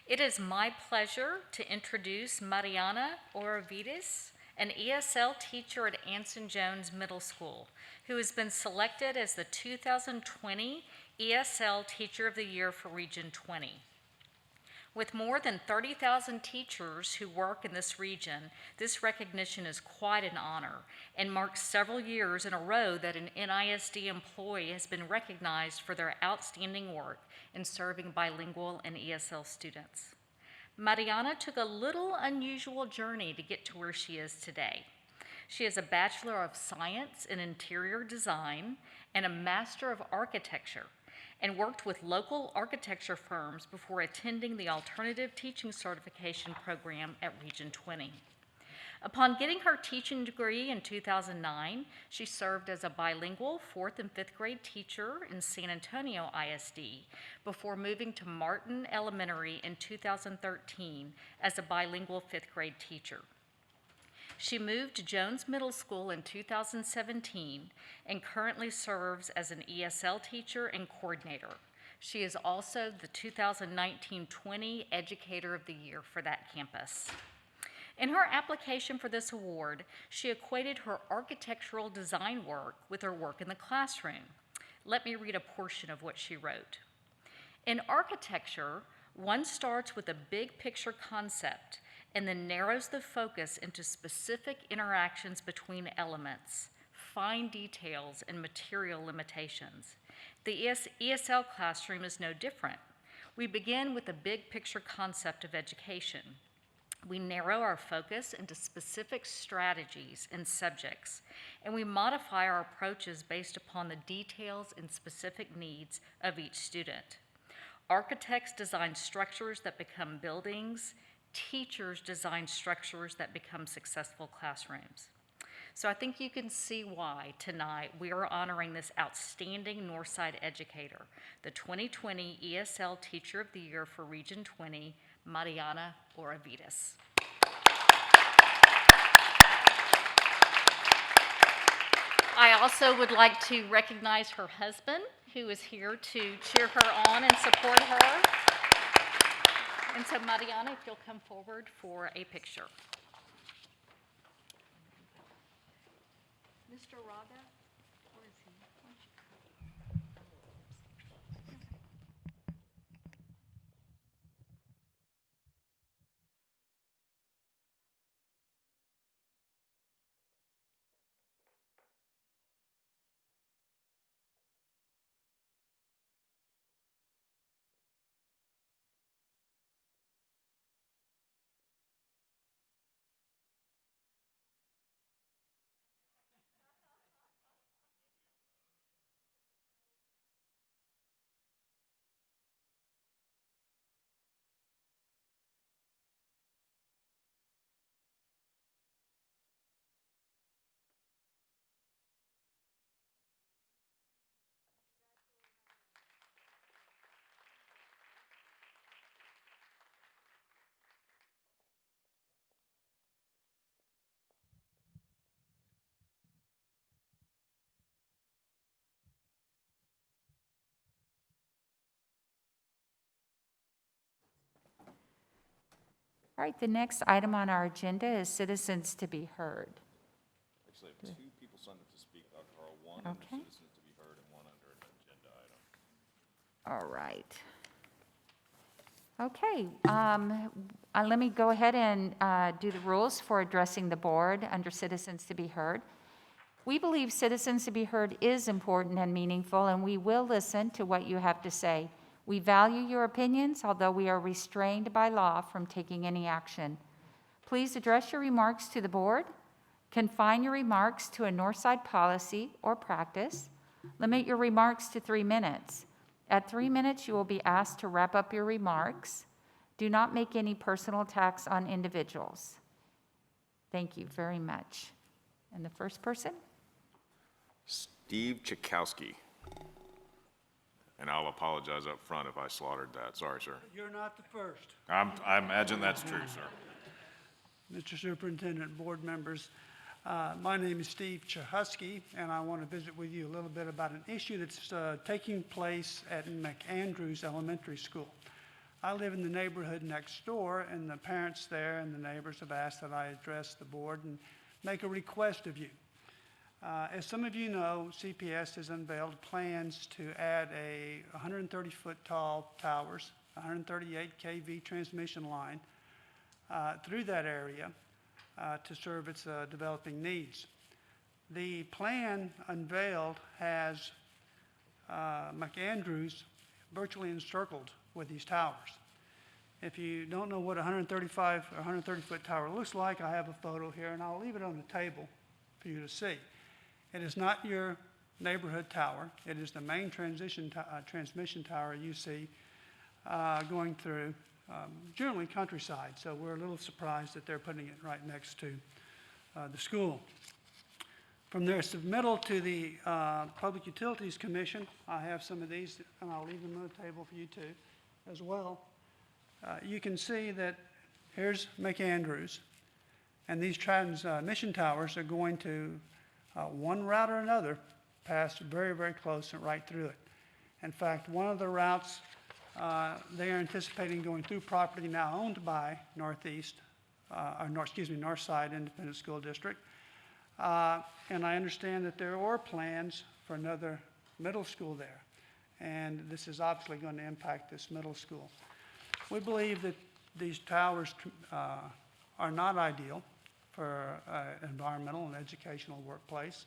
It is my pleasure to introduce Mariana Oravides, an ESL teacher at Anson Jones Middle School, who has been selected as the 2020 ESL Teacher of the Year for Region 20. With more than 30,000 teachers who work in this region, this recognition is quite an honor and marks several years in a row that an NISD employee has been recognized for their outstanding work in serving bilingual and ESL students. Mariana took a little unusual journey to get to where she is today. She has a Bachelor of Science in Interior Design and a Master of Architecture, and worked with local architecture firms before attending the Alternative Teaching Certification Program at Region 20. Upon getting her teaching degree in 2009, she served as a bilingual 4th and 5th grade teacher in San Antonio ISD before moving to Martin Elementary in 2013 as a bilingual 5th grade teacher. She moved to Jones Middle School in 2017 and currently serves as an ESL teacher and coordinator. She is also the 2019-20 Educator of the Year for that campus. In her application for this award, she equated her architectural design work with her work in the classroom. Let me read a portion of what she wrote. In architecture, one starts with a big picture concept and then narrows the focus into specific interactions between elements, fine details, and material limitations. The ESL classroom is no different. We begin with the big picture concept of education. We narrow our focus into specific strategies and subjects, and we modify our approaches based upon the details and specific needs of each student. Architects design structures that become buildings. Teachers design structures that become successful classrooms. So I think you can see why tonight we are honoring this outstanding Northside educator, the 2020 ESL Teacher of the Year for Region 20, Mariana Oravides. I also would like to recognize her husband, who is here to cheer her on and support her. And so, Mariana, if you'll come forward for a picture. Mr. Raga, where is he? All right, the next item on our agenda is citizens to be heard. Actually, I have two people signed up to speak, Dr. Harrell, one under Okay. citizens to be heard and one under an agenda item. All right. Okay, let me go ahead and do the rules for addressing the board under citizens to be heard. We believe citizens to be heard is important and meaningful, and we will listen to what you have to say. We value your opinions, although we are restrained by law from taking any action. Please address your remarks to the board. Confine your remarks to a Northside policy or practice. Limit your remarks to 3 minutes. At 3 minutes, you will be asked to wrap up your remarks. Do not make any personal attacks on individuals. Thank you very much. And the first person? Steve Chakowski. And I'll apologize up front if I slaughtered that. Sorry, sir. You're not the first. I imagine that's true, sir. Mr. Superintendent, board members, my name is Steve Chahusky, and I want to visit with you a little bit about an issue that's taking place at McAndrews Elementary School. I live in the neighborhood next door, and the parents there and the neighbors have asked that I address the board and make a request of you. As some of you know, CPS has unveiled plans to add 130-foot tall towers 138 kV transmission line through that area to serve its developing needs. The plan unveiled has McAndrews virtually encircled with these towers. If you don't know what a 135 or 130-foot tower looks like, I have a photo here, and I'll leave it on the table for you to see. It is not your neighborhood tower. It is the main transmission tower you see going through generally countryside. So we're a little surprised that they're putting it right next to the school. From their submittal to the Public Utilities Commission, I have some of these, and I'll leave them on the table for you too, as well. You can see that here's McAndrews, and these transmission towers are going to, one route or another, pass very, very close and right through it. In fact, one of the routes, they are anticipating going through property now owned by North Side Independent School District. And I understand that there are plans for another middle school there. And this is obviously going to impact this middle school. We believe that these towers are not ideal for an environmental and educational workplace.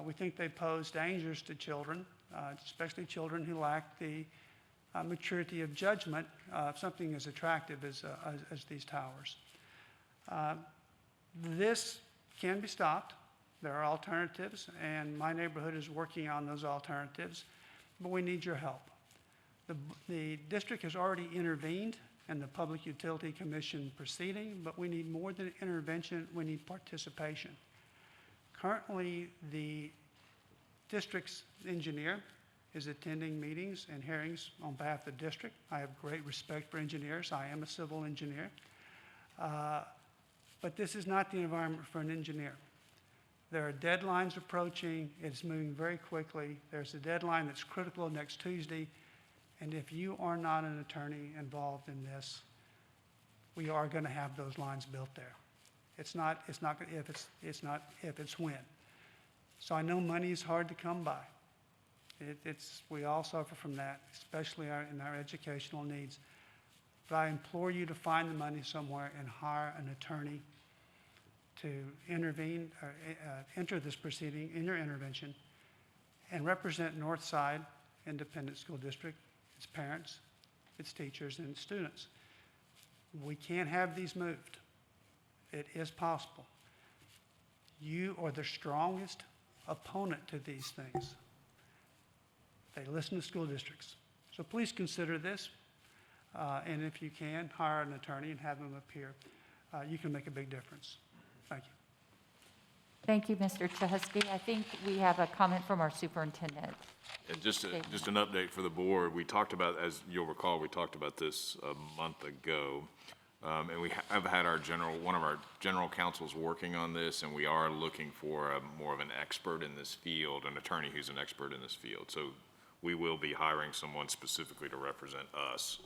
We think they pose dangers to children, especially children who lack the maturity of judgment of something as attractive as these towers. This can be stopped. There are alternatives, and my neighborhood is working on those alternatives, but we need your help. The district has already intervened in the Public Utility Commission proceeding, but we need more than intervention, we need participation. Currently, the district's engineer is attending meetings and hearings on behalf of the district. I have great respect for engineers. I am a civil engineer. But this is not the environment for an engineer. There are deadlines approaching. It's moving very quickly. There's a deadline that's critical next Tuesday. And if you are not an attorney involved in this, we are going to have those lines built there. It's not if, it's when. So I know money is hard to come by. We all suffer from that, especially in our educational needs. But I implore you to find the money somewhere and hire an attorney to intervene or enter this proceeding in your intervention and represent Northside Independent School District, its parents, its teachers, and its students. We can't have these moved. It is possible. You are the strongest opponent to these things. They listen to school districts. So please consider this. And if you can, hire an attorney and have them appear. You can make a big difference. Thank you. Thank you, Mr. Chahusky. I think we have a comment from our superintendent. And just an update for the board. We talked about, as you'll recall, we talked about this a month ago. And we have had one of our general counsels working on this, and we are looking for more of an expert in this field, an attorney who's an expert in this field. So we will be hiring someone specifically to represent us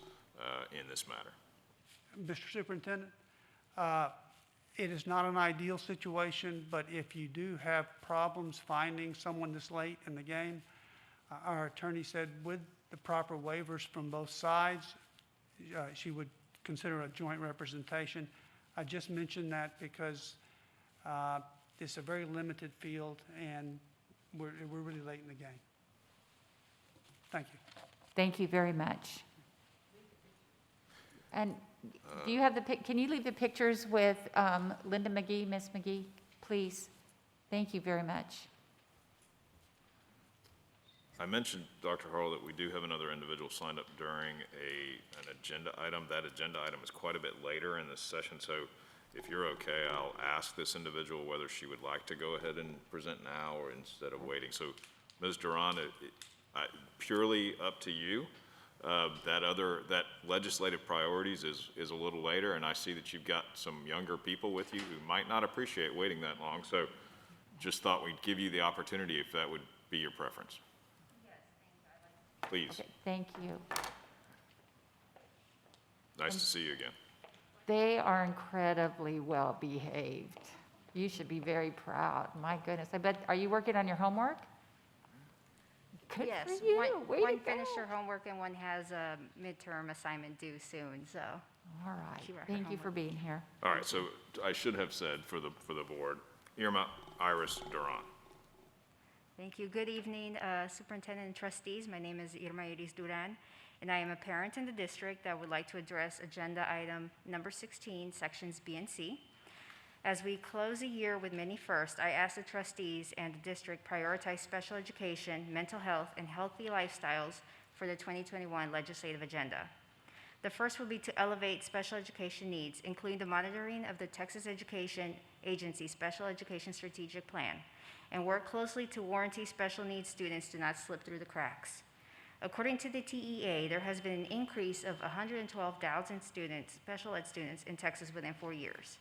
in this matter. Mr. Superintendent, it is not an ideal situation, but if you do have problems finding someone this late in the game, our attorney said with the proper waivers from both sides, she would consider a joint representation. I just mentioned that because it's a very limited field and we're really late in the game. Thank you. Thank you very much. And do you have can you leave the pictures with Linda McGee, Ms. McGee, please? Thank you very much. I mentioned, Dr. Harrell, that we do have another individual signed up during an agenda item. That agenda item is quite a bit later in this session, so if you're okay, I'll ask this individual whether she would like to go ahead and present now or instead of waiting. So, Ms. Duran, purely up to you. That legislative priorities is a little later, and I see that you've got some younger people with you who might not appreciate waiting that long, so just thought we'd give you the opportunity if that would be your preference. Please. Okay, thank you. Nice to see you again. They are incredibly well behaved. You should be very proud. My goodness. I bet, are you working on your homework? Good Yes, for you. Way to one finished go. her homework and one has a midterm assignment due soon, so. All right. She wrote her Thank you for homework. being here. All right, so I should have said for the board, Irma Iris Duran. Thank you. Good evening, Superintendent and trustees. My name is Irma Iris Duran, and I am a parent in the district that would like to address agenda item number 16, sections B and C. As we close a year with many firsts, I ask the trustees and the district prioritize special education, mental health, and healthy lifestyles for the 2021 legislative agenda. The first will be to elevate special education needs, including the monitoring of the Texas Education Agency Special Education Strategic Plan, and work closely to warranty special needs students do not slip through the cracks. According to the TEA, there has been an increase of 112,000 students, special ed students in Texas within 4 years.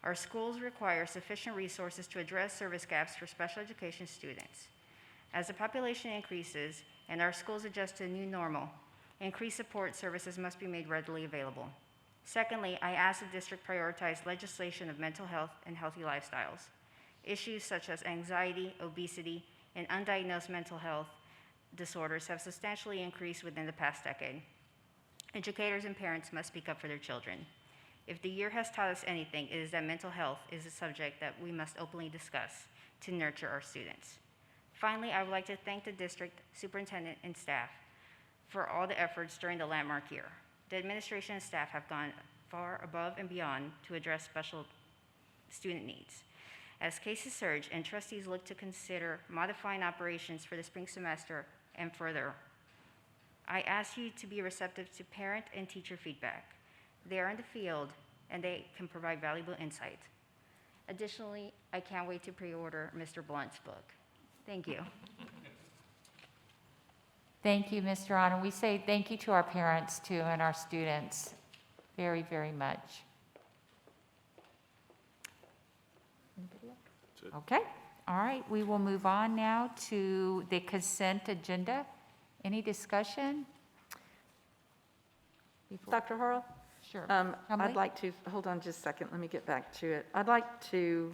Our schools require sufficient resources to address service gaps for special education students. As the population increases and our schools adjust to a new normal, increased support services must be made readily available. Secondly, I ask the district prioritize legislation of mental health and healthy lifestyles. Issues such as anxiety, obesity, and undiagnosed mental health disorders have substantially increased within the past decade. Educators and parents must speak up for their children. If the year has taught us anything, it is that mental health is a subject that we must openly discuss to nurture our students. Finally, I would like to thank the district superintendent and staff for all the efforts during the landmark year. The administration and staff have gone far above and beyond to address special student needs. As cases surge and trustees look to consider modifying operations for the spring semester and further, I ask you to be receptive to parent and teacher feedback. They are in the field and they can provide valuable insight. Additionally, I can't wait to pre-order Mr. Blunt's book. Thank you. Thank you, Ms. Duran. And we say thank you to our parents, too, and our students very, very much. Anybody else? That's it. Okay, all right. We will move on now to the consent agenda. Any discussion? Dr. Harrell? Sure. I'd like to, hold on just a second, let me get back to it. I'd like to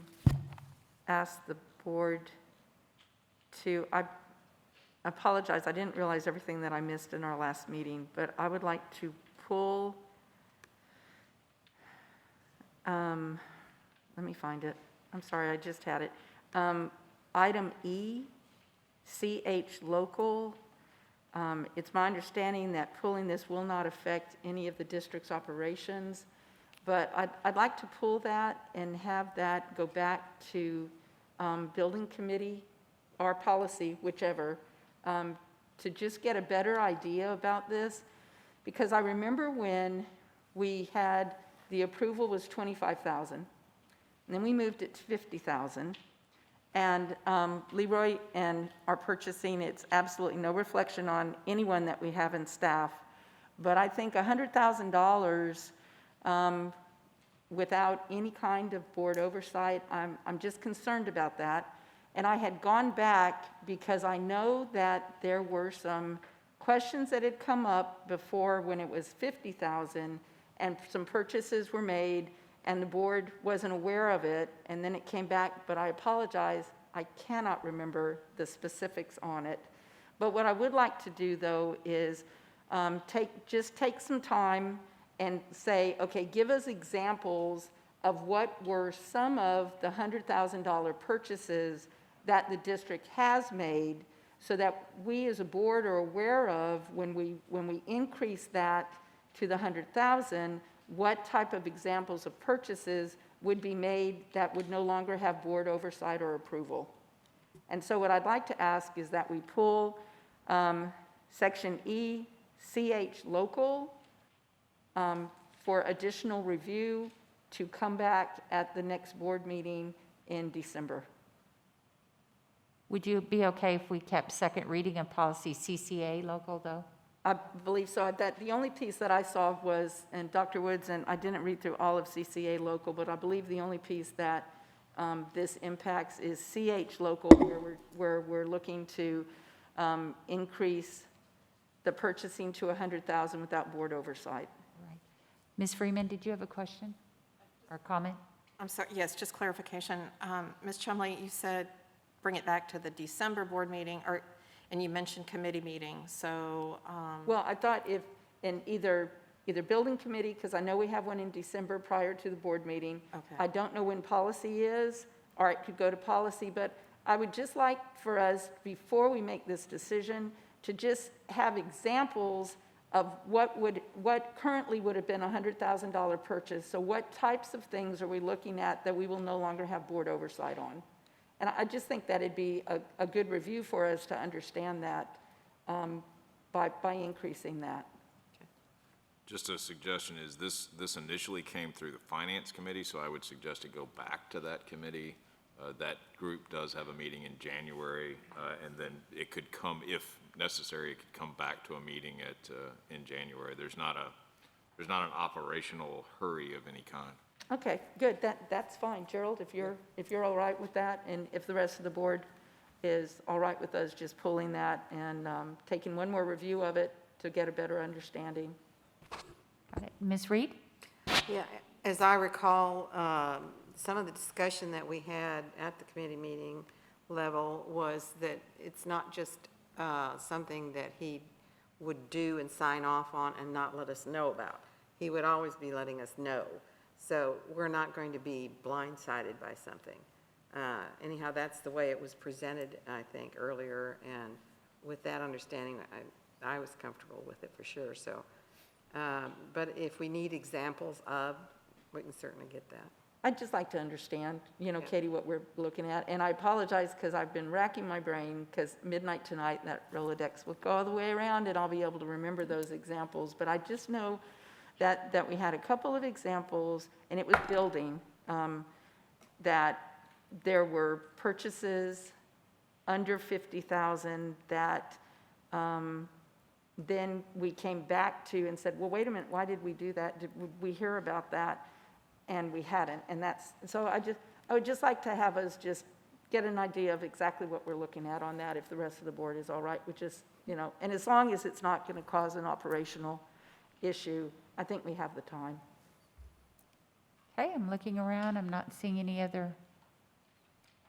ask the board to, I apologize, I didn't realize everything that I missed in our last meeting, but I would like to pull, let me find it. I'm sorry, I just had it. Item E, CH local. It's my understanding that pulling this will not affect any of the district's operations, but I'd like to pull that and have that go back to building committee or policy, whichever, to just get a better idea about this. Because I remember when we had, the approval was $25,000, and then we moved it to $50,000. And Leroy and our purchasing, it's absolutely no reflection on anyone that we have in staff. But I think $100,000 without any kind of board oversight, I'm just concerned about that. And I had gone back because I know that there were some questions that had come up before when it was $50,000 and some purchases were made and the board wasn't aware of it, and then it came back, but I apologize, I cannot remember the specifics on it. But what I would like to do, though, is take some time and say, okay, give us examples of what were some of the $100,000 purchases that the district has made, so that we as a board are aware of when we increase that to the $100,000, what type of examples of purchases would be made that would no longer have board oversight or approval. And so what I'd like to ask is that we pull section E, CH local, for additional review to come back at the next board meeting in December. Would you be okay if we kept second reading of policy CCA local, though? I believe so. That the only piece that I saw was, and Dr. Woods, and I didn't read through all of CCA local, but I believe the only piece that this impacts is CH local, where we're looking to increase the purchasing to $100,000 without board oversight. Right. Ms. Freeman, did you have a question or comment? I'm sorry, yes, just clarification. Ms. Chumley, you said bring it back to the December board meeting, or And you mentioned committee meetings, so, Well, I thought if, in either building committee, because I know we have one in December prior to the board meeting. Okay. I don't know when policy is, or it could go to policy, but I would just like for us, before we make this decision, to just have examples of what currently would have been a $100,000 purchase. So what types of things are we looking at that we will no longer have board oversight on? And I just think that'd be a good review for us to understand that by increasing that. Just a suggestion is this initially came through the Finance Committee, so I would suggest it go back to that committee. That group does have a meeting in January, and then it could come, if necessary, it could come back to a meeting in January. There's not an operational hurry of any kind. Okay, good, that's fine. Gerald, if you're all right with that, and if the rest of the board is all right with us just pulling that and taking one more review of it to get a better understanding. Got it. Ms. Reed? Yeah, as I recall, some of the discussion that we had at the committee meeting level was that it's not just something that he would do and sign off on and not let us know about. He would always be letting us know. So we're not going to be blindsided by something. Anyhow, that's the way it was presented, I think, earlier, and with that understanding, I was comfortable with it for sure. So, but if we need examples of, we can certainly get that. I'd just like to understand, Katie, what we're looking at. And I apologize because I've been racking my brain because midnight tonight, that Rolodex will go all the way around and I'll be able to remember those examples. But I just know that we had a couple of examples, and it was building, that there were purchases under $50,000 that then we came back to and said, well, wait a minute, why did we do that? Did we hear about that? And we hadn't, and so I would just like to have us just get an idea of exactly what we're looking at on that, if the rest of the board is all right, which is, and as long as it's not going to cause an operational issue, I think we have the time. Okay, I'm looking around, I'm not seeing any other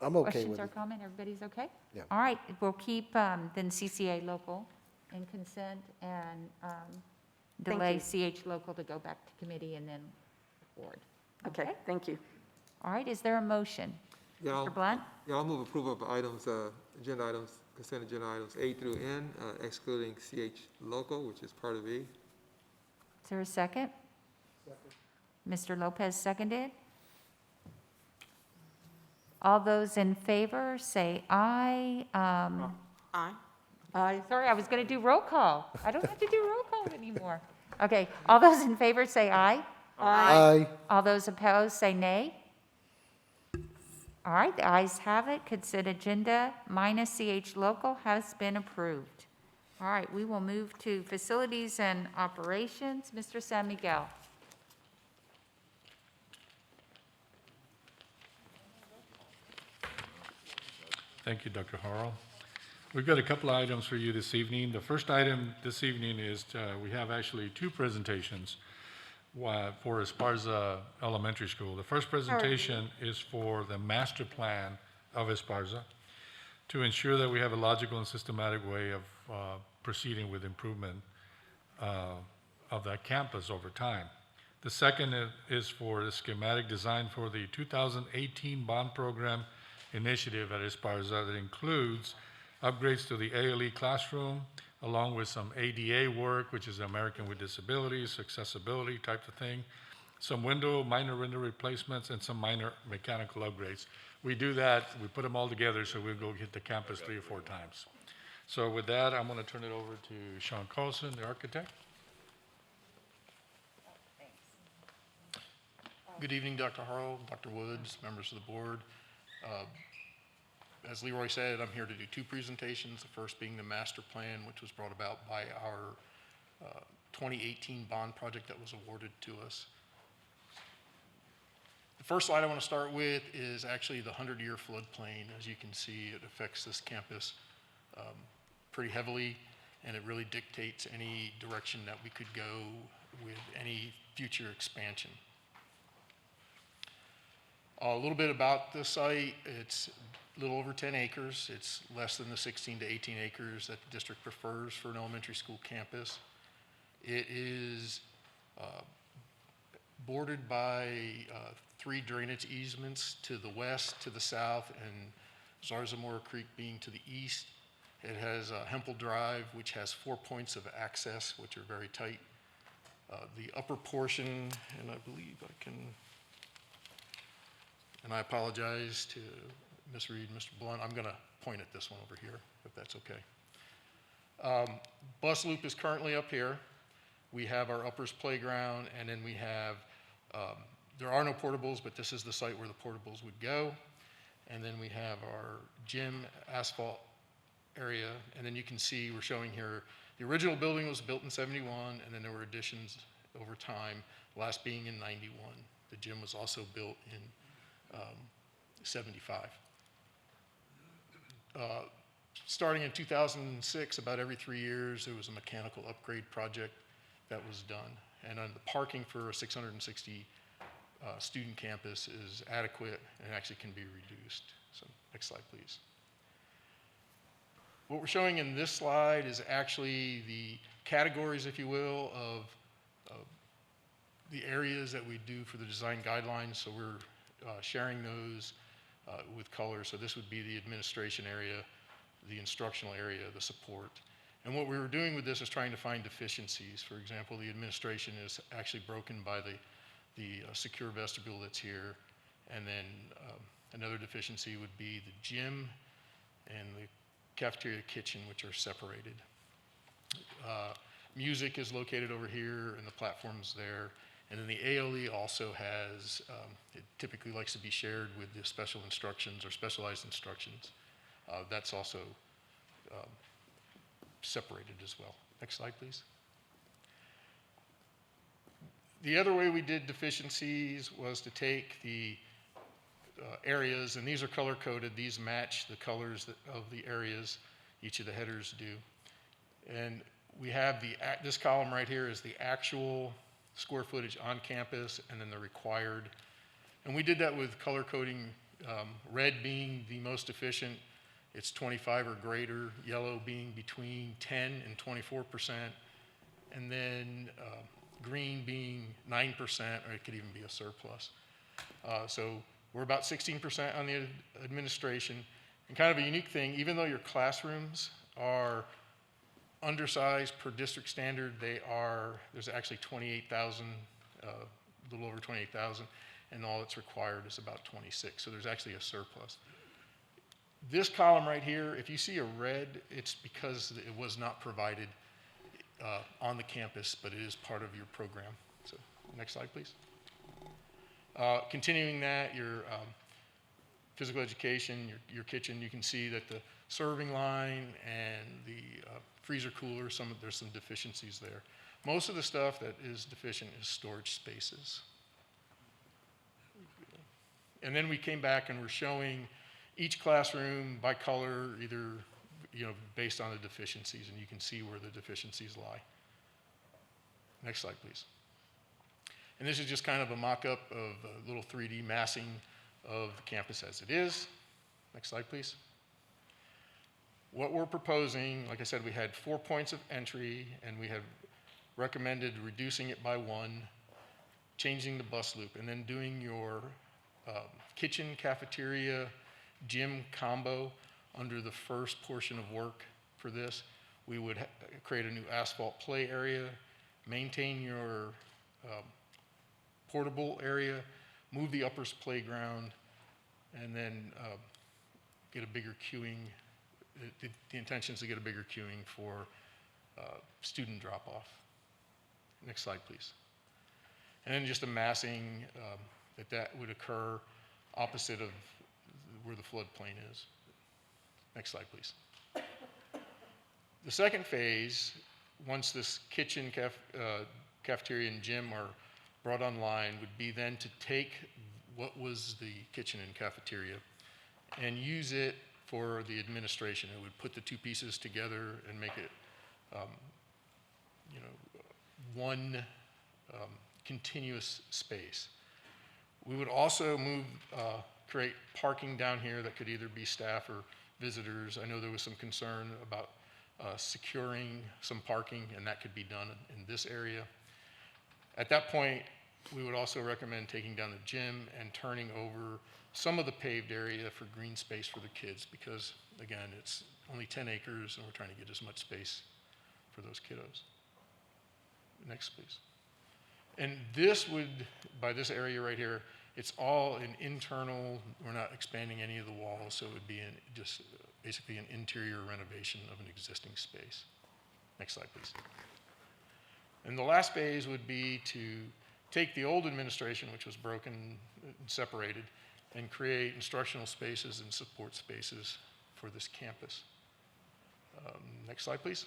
I'm okay questions with or it. comment. Everybody's okay? Yeah. All right, we'll keep then CCA local and consent and delay CH local to go back to committee and then board. Okay, thank you. All right, is there a motion? Yeah, Mr. Blunt? Yeah, I'll move approval of items, agenda items, consent agenda items A through N, excluding CH local, which is part of E. Is there a second? Mr. Lopez seconded. All those in favor, say aye. Aye. Aye. Sorry, I was going to do roll call. I don't have to do roll call anymore. Okay, all those in favor, say aye. Aye. All those opposed, say nay. All right, the ayes have it. Consent agenda minus CH local has been approved. All right, we will move to facilities and operations. Mr. San Miguel. Thank you, Dr. Harrell. We've got a couple of items for you this evening. The first item this evening is we have actually two presentations for Esparza Elementary School. The first presentation is for the master plan of Esparza to ensure that we have a logical and systematic way of proceeding with improvement of that campus over time. The second is for the schematic design for the 2018 bond program initiative at Esparza that includes upgrades to the ALE classroom, along with some ADA work, which is American with Disabilities, accessibility type of thing, some minor window replacements, and some minor mechanical upgrades. We do that, we put them all together, so we'll go hit the campus 3 or 4 times. So with that, I'm going to turn it over to Sean Carlson, the architect. Good evening, Dr. Harrell, Dr. Woods, members of the board. As Leroy said, I'm here to do 2 presentations, the first being the master plan, which was brought about by our 2018 bond project that was awarded to us. The first slide I want to start with is actually the 100-year floodplain. As you can see, it affects this campus pretty heavily, and it really dictates any direction that we could go with any future expansion. A little bit about the site, it's a little over 10 acres. It's less than the 16 to 18 acres that the district prefers for an elementary school campus. It is bordered by 3 drainage easements to the west, to the south, and Zarzamora Creek being to the east. It has Hempel Drive, which has 4 points of access, which are very tight. The upper portion, and I believe I can, and I apologize to Ms. Reed, Mr. Blunt, I'm going to point at this one over here, if that's okay. Bus loop is currently up here. We have our uppers playground, and then we have, there are no portables, but this is the site where the portables would go. And then we have our gym asphalt area, and then you can see we're showing here, the original building was built in 71, and then there were additions over time, last being in 91. The gym was also built in 75. Starting in 2006, about every 3 years, there was a mechanical upgrade project that was done. And the parking for a 660 student campus is adequate and actually can be reduced. So next slide, please. What we're showing in this slide is actually the categories, if you will, of the areas that we do for the design guidelines. So we're sharing those with color. So this would be the administration area, the instructional area, the support. And what we were doing with this is trying to find deficiencies. For example, the administration is actually broken by the secure vestibule that's here. And then another deficiency would be the gym and the cafeteria kitchen, which are separated. Music is located over here and the platform's there. And then the ALE also has, it typically likes to be shared with the special instructions or specialized instructions. That's also separated as well. Next slide, please. The other way we did deficiencies was to take the areas, and these are color-coded. These match the colors of the areas each of the headers do. And we have this column right here is the actual square footage on campus and then the required. And we did that with color coding, red being the most efficient. It's 25 or greater, yellow being between 10 and 24%, and then green being 9%, or it could even be a surplus. So we're about 16% on the administration. And kind of a unique thing, even though your classrooms are undersized per district standard, there's actually 28,000, a little over 28,000, and all that's required is about 26. So there's actually a surplus. This column right here, if you see a red, it's because it was not provided on the campus, but it is part of your program. So next slide, please. Continuing that, your physical education, your kitchen, you can see that the serving line and the freezer cooler, there's some deficiencies there. Most of the stuff that is deficient is storage spaces. And then we came back and we're showing each classroom by color, either based on the deficiencies, and you can see where the deficiencies lie. Next slide, please. And this is just kind of a mock-up of a little 3D massing of the campus as it is. Next slide, please. What we're proposing, like I said, we had 4 points of entry, and we had recommended reducing it by 1, changing the bus loop, and then doing your kitchen, cafeteria, gym combo under the first portion of work for this. We would create a new asphalt play area, maintain your portable area, move the uppers playground, and then get a bigger queuing. The intention is to get a bigger queuing for student drop-off. Next slide, please. And then just a massing that would occur opposite of where the floodplain is. Next slide, please. The second phase, once this kitchen, cafeteria, and gym are brought online, would be then to take what was the kitchen and cafeteria and use it for the administration. It would put the two pieces together and make it, one continuous space. We would also create parking down here that could either be staff or visitors. I know there was some concern about securing some parking, and that could be done in this area. At that point, we would also recommend taking down the gym and turning over some of the paved area for green space for the kids, because again, it's only 10 acres and we're trying to get as much space for those kiddos. Next, please. And this would, by this area right here, it's all an internal, we're not expanding any of the walls, so it would be just basically an interior renovation of an existing space. Next slide, please. And the last phase would be to take the old administration, which was broken and separated, and create instructional spaces and support spaces for this campus. Next slide, please.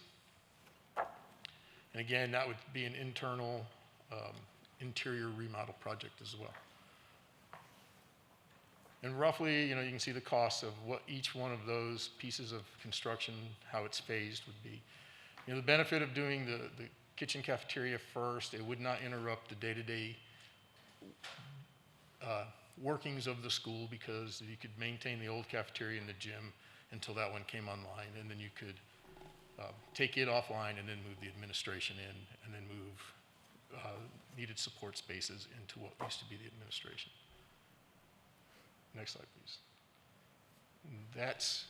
And again, that would be an internal interior remodel project as well. And roughly, you can see the cost of what each one of those pieces of construction, how it's phased would be. The benefit of doing the kitchen cafeteria first, it would not interrupt the day-to-day workings of the school, because you could maintain the old cafeteria and the gym until that one came online, and then you could take it offline and then move the administration in, and then move needed support spaces into what used to be the administration. Next slide, please. That's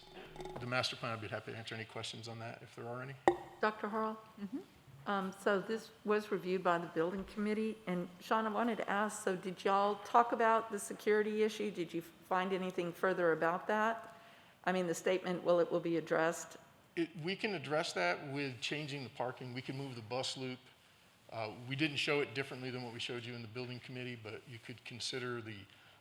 the master plan. I'd be happy to answer any questions on that if there are any. Dr. Harrell? So this was reviewed by the building committee, and Sean, I wanted to ask, so did y'all talk about the security issue? Did you find anything further about that? I mean, the statement, well, it will be addressed. We can address that with changing the parking. We can move the bus loop. We didn't show it differently than what we showed you in the building committee, but you could consider the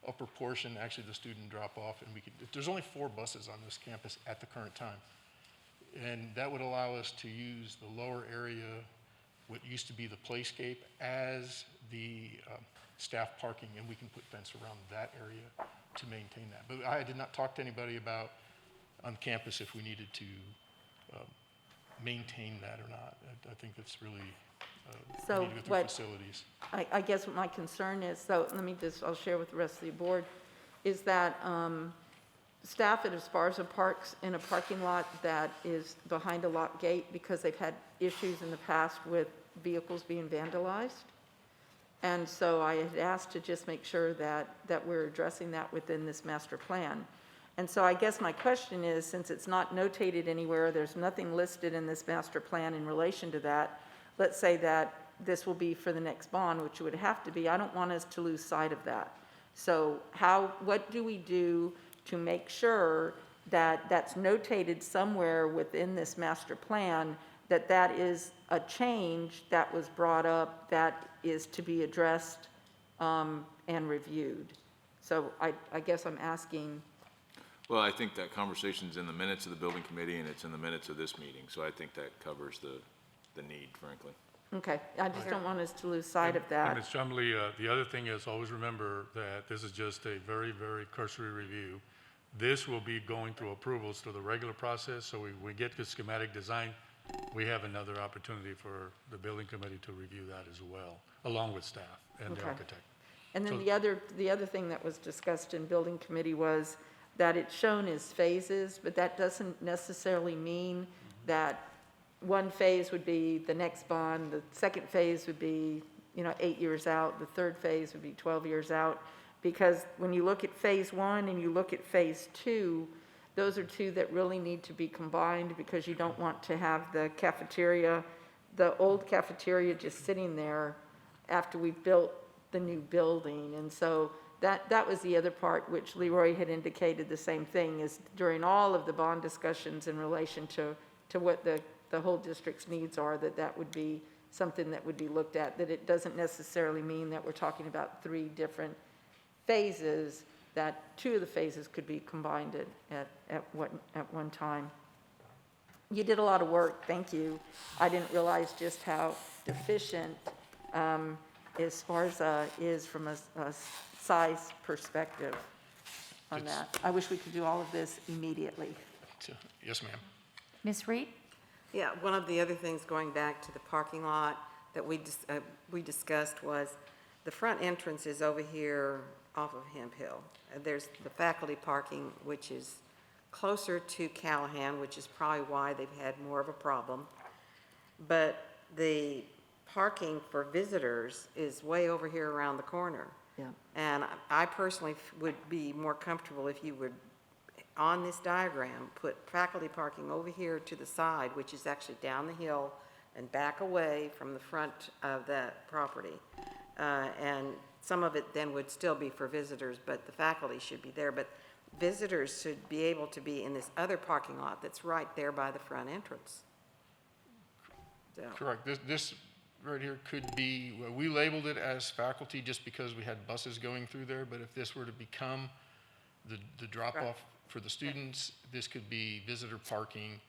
upper portion, actually the student drop off, and there's only 4 buses on this campus at the current time. And that would allow us to use the lower area, what used to be the playscape, as the staff parking, and we can put fence around that area to maintain that. But I did not talk to anybody about on campus if we needed to maintain that or not. I think that's really So need to go through facilities. I guess what my concern is, so I'll share with the rest of the board, is that staff at Esparza parks in a parking lot that is behind a locked gate because they've had issues in the past with vehicles being vandalized. And so I had asked to just make sure that we're addressing that within this master plan. And so I guess my question is, since it's not notated anywhere, there's nothing listed in this master plan in relation to that, let's say that this will be for the next bond, which would have to be, I don't want us to lose sight of that. So what do we do to make sure that that's notated somewhere within this master plan, that is a change that was brought up that is to be addressed and reviewed? So I guess I'm asking. Well, I think that conversation's in the minutes of the building committee, and it's in the minutes of this meeting, so I think that covers the need, frankly. Okay, I just don't want us to lose sight of And that. Ms. Chumley, the other thing is, always remember that this is just a very, very cursory review. This will be going through approvals through the regular process, so we get the schematic design, we have another opportunity for the building committee to review that as well, along with staff and the Okay. architect. And then So- the other thing that was discussed in building committee was that it's shown as phases, but that doesn't necessarily mean that one phase would be the next bond, the second phase would be, 8 years out, the third phase would be 12 years out. Because when you look at phase 1 and you look at phase 2, those are 2 that really need to be combined, because you don't want to have the cafeteria, the old cafeteria just sitting there after we've built the new building. And so that was the other part, which Leroy had indicated the same thing, is during all of the bond discussions in relation to what the whole district's needs are, that would be something that would be looked at, that it doesn't necessarily mean that we're talking about 3 different phases, that 2 of the phases could be combined at one time. You did a lot of work, thank you. I didn't realize just how deficient Esparza is from a size perspective on that. I wish we could do all of this immediately. Yes, ma'am. Ms. Reed? Yeah, one of the other things, going back to the parking lot that we discussed, was the front entrance is over here off of Hemp Hill. There's the faculty parking, which is closer to Callahan, which is probably why they've had more of a problem. But the parking for visitors is way over here around the corner. Yeah. And I personally would be more comfortable if you would, on this diagram, put faculty parking over here to the side, which is actually down the hill and back away from the front of that property. And some of it then would still be for visitors, but the faculty should be there. But visitors should be able to be in this other parking lot that's right there by the front entrance. So, Correct. This right here could be, well, we labeled it as faculty just because we had buses going through there, but if this were to become the drop-off for the students, this could be visitor parking,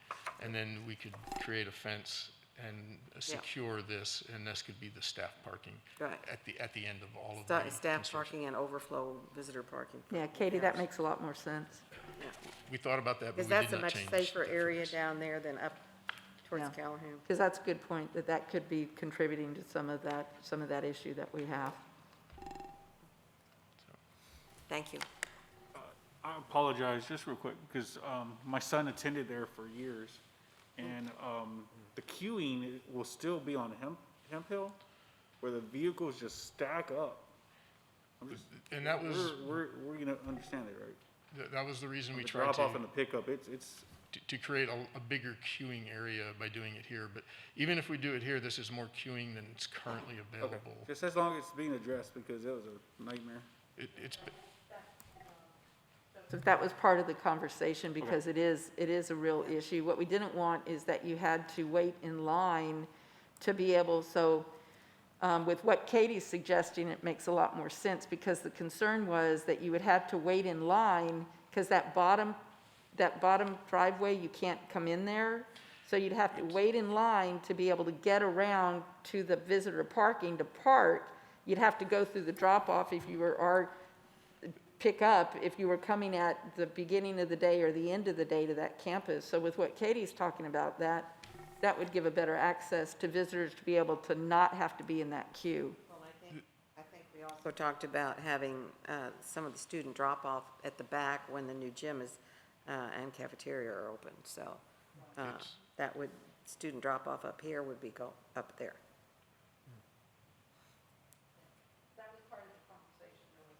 and then we could create a fence and secure this, and this could be the staff parking right. at the end of all of the Staff parking and overflow visitor parking. Yeah, Katie, that makes a lot more sense. Yeah. We thought about that, but Because we did that's a not much change. safer area down there than up towards Yeah. Callahan. Because that's a good point, that could be contributing to some of that issue that we have. Thank you. I apologize, just real quick, because my son attended there for years, and the queuing will still be on Hemp Hill, where the vehicles just stack up. And that was, we're gonna understand it, right? that was the reason we The tried drop to. off and the pickup, it's To create a bigger queuing area by doing it here. But even if we do it here, this is more queuing than it's currently available. just as long as it's being addressed, because it was a nightmare. It's So that was part of the conversation, because it is a real issue. What we didn't want is that you had to wait in line to be able, so with what Katie's suggesting, it makes a lot more sense, because the concern was that you would have to wait in line, because that bottom driveway, you can't come in there. So you'd have to wait in line to be able to get around to the visitor parking to park. You'd have to go through the drop-off if you were, or pick up if you were coming at the beginning of the day or the end of the day to that campus. So with what Katie's talking about, that would give a better access to visitors to be able to not have to be in that queue. Well, I think we also talked about having some of the student drop-off at the back when the new gym is, and cafeteria are open. So that would, student drop-off up here would be go up there.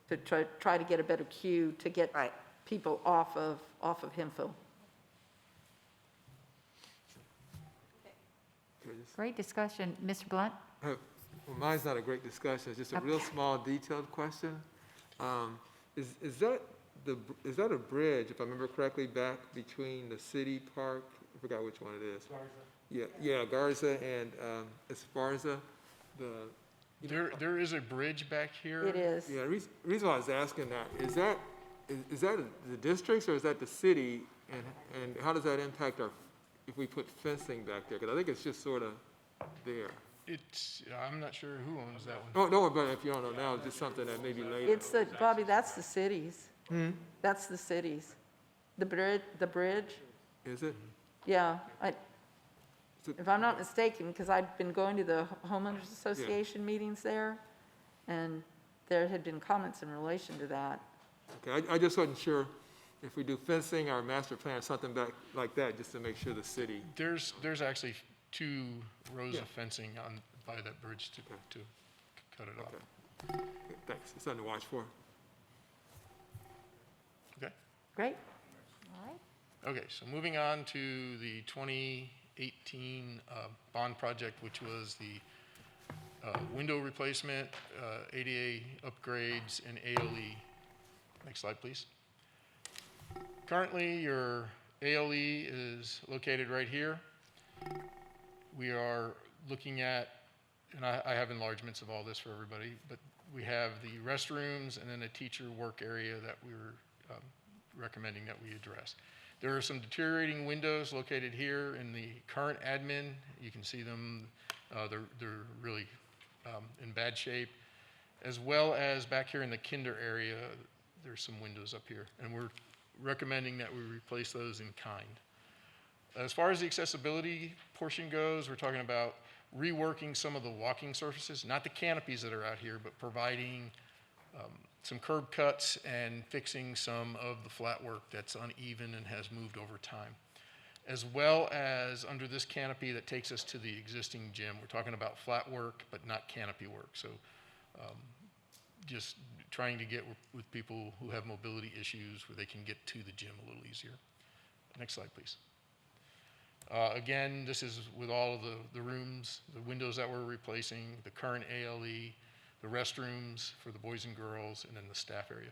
To try to get a better queue to get people off of Hemphill. Great discussion. Mr. Blunt? Well, mine's not a great discussion, it's just a real small detailed question. Is that a bridge, if I remember correctly, back between the city park, I forgot which one it is. Garza. Yeah, Garza and Esparza, there is a bridge back here. It is. Yeah, the reason why I was asking that, is that the districts or is that the city? And how does that impact if we put fencing back there? Because I think it's just sort of there. I'm not sure who owns that one. No, don't worry about it if you don't know now, it's just something that maybe later. It's Bobby, that's the cities. That's the cities. The bridge. Is it? Yeah, if I'm not mistaken, because I've been going to the homeowners association meetings there, and there had been comments in relation to that. Okay, I just wasn't sure if we do fencing or master plan or something back like that, just to make sure the city. There's actually 2 rows of fencing by that bridge to cut it off. Okay. Thanks, it's something to watch for. Okay. Great. All right. Okay, so moving on to the 2018 bond project, which was the window replacement, ADA upgrades, and ALE. Next slide, please. Currently, your ALE is located right here. We are looking at, and I have enlargements of all this for everybody, but we have the restrooms and then a teacher work area that we were recommending that we address. There are some deteriorating windows located here in the current admin. You can see them, they're really in bad shape, as well as back here in the kinder area, there's some windows up here, and we're recommending that we replace those in kind. As far as the accessibility portion goes, we're talking about reworking some of the walking surfaces, not the canopies that are out here, but providing some curb cuts and fixing some of the flat work that's uneven and has moved over time, as well as under this canopy that takes us to the existing gym. We're talking about flat work, but not canopy work. So just trying to get with people who have mobility issues where they can get to the gym a little easier. Next slide, please. Again, this is with all of the rooms, the windows that we're replacing, the current ALE, the restrooms for the boys and girls, and then the staff area.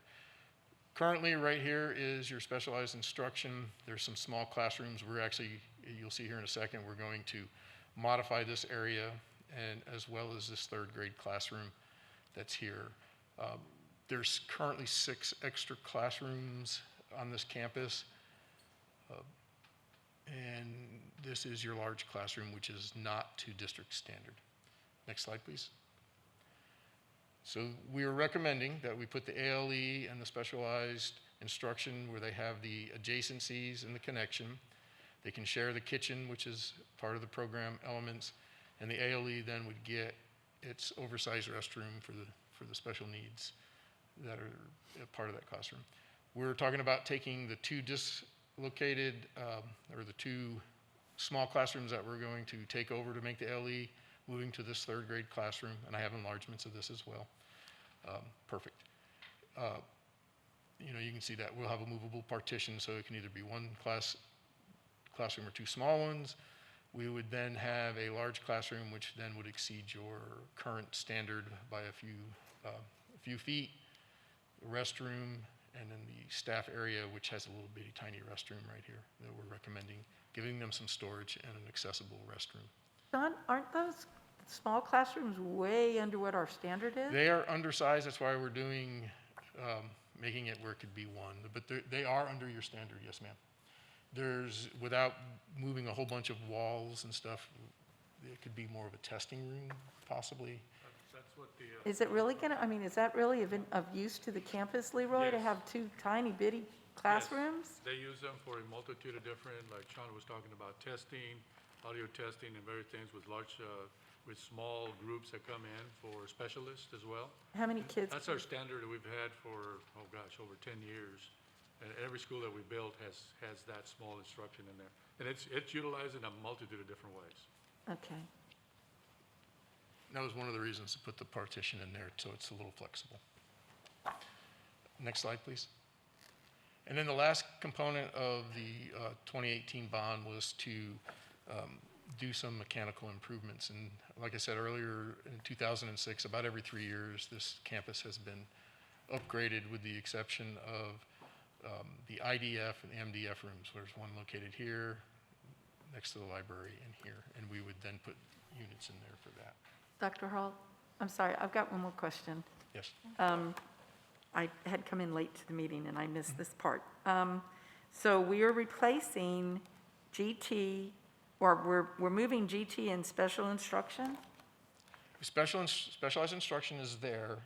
Currently, right here is your specialized instruction. There's some small classrooms. We're actually, you'll see here in a second, we're going to modify this area, and as well as this third grade classroom that's here. There's currently 6 extra classrooms on this campus. And this is your large classroom, which is not to district standard. Next slide, please. So we are recommending that we put the ALE and the specialized instruction where they have the adjacencies and the connection. They can share the kitchen, which is part of the program elements, and the ALE then would get its oversized restroom for the special needs that are a part of that classroom. We're talking about taking the 2 dislocated, or the 2 small classrooms that we're going to take over to make the LE, moving to this third grade classroom, and I have enlargements of this as well. Perfect. You know, you can see that we'll have a movable partition, so it can either be 1 classroom or 2 small ones. We would then have a large classroom, which then would exceed your current standard by a few feet, the restroom, and then the staff area, which has a little bitty tiny restroom right here that we're recommending, giving them some storage and an accessible restroom. Don, aren't those small classrooms way under what our standard is? They are undersized, that's why we're doing, making it where it could be 1, but they are under your standard, yes ma'am. There's, without moving a whole bunch of walls and stuff, it could be more of a testing room, possibly. That's what the... Is it really gonna, I mean, is that really of use to the campus, Leroy, to Yes. have 2 tiny bitty classrooms? Yes, they use them for a multitude of different, like Sean was talking about, testing, audio testing, and various things with with small groups that come in for specialists as well. How many kids? That's our standard that we've had for, oh gosh, over 10 years. And every school that we built has that small instruction in there. And it's utilized in a multitude of different ways. Okay. That was one of the reasons to put the partition in there, so it's a little flexible. Next slide, please. And then the last component of the 2018 bond was to do some mechanical improvements. And like I said earlier, in 2006, about every 3 years, this campus has been upgraded with the exception of the IDF and the MDF rooms. There's one located here, next to the library, and here. And we would then put units in there for that. Dr. Hall, I'm sorry, I've got one more question. Yes. I had come in late to the meeting and I missed this part. So we are replacing GT, or we're moving GT in special instruction? Specialized instruction is there.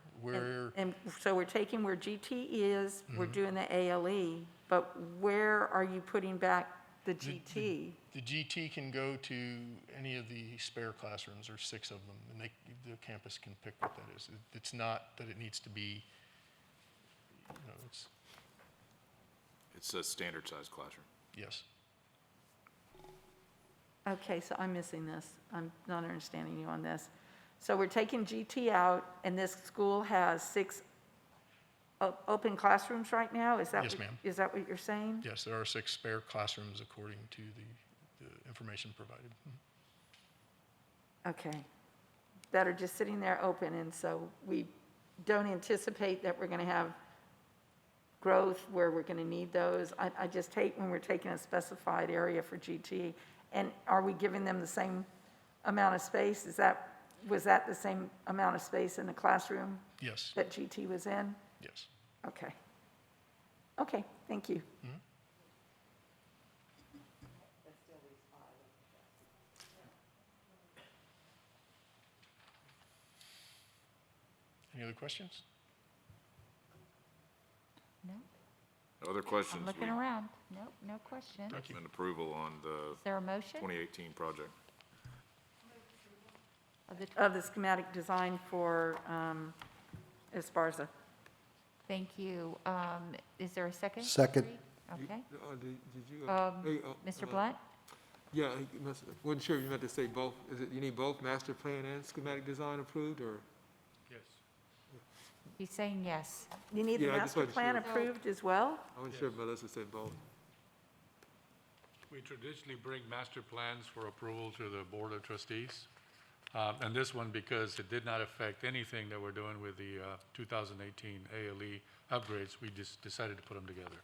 And so we're taking where GT is, we're doing the ALE, but where are you putting back the GT? The GT can go to any of the spare classrooms, or 6 of them, and the campus can pick what that is. It's not that it needs to be, you know, It's a standard size classroom. yes. Okay, so I'm missing this. I'm not understanding you on this. So we're taking GT out, and this school has 6 open classrooms right now? Is that Yes, what- ma'am. Is that what you're saying? Yes, there are 6 spare classrooms according to the information provided. Okay. That are just sitting there open, and so we don't anticipate that we're going to have growth where we're going to need those. I just hate when we're taking a specified area for GT. And are we giving them the same amount of space? Was that the same amount of space in the classroom Yes, that GT was in? yes. Okay. Okay, thank you. Any other questions? No, Other questions? I'm looking around. Nope, no question. Recommend approval on the Is there a motion? 2018 project. Of the schematic design for Esparza. Thank you. Is there a second? Second. Okay. Did you? Mr. Blunt? Yeah, wasn't sure if you meant to say both. Is it, you need both master plan and schematic design approved, or? Yes. He's saying yes. You need the Yeah, I just master wasn't plan sure. approved as well? I wasn't sure if Melissa said both. We traditionally bring master plans for approval to the Board of Trustees. And this one, because it did not affect anything that we're doing with the 2018 ALE upgrades, we just decided to put them together.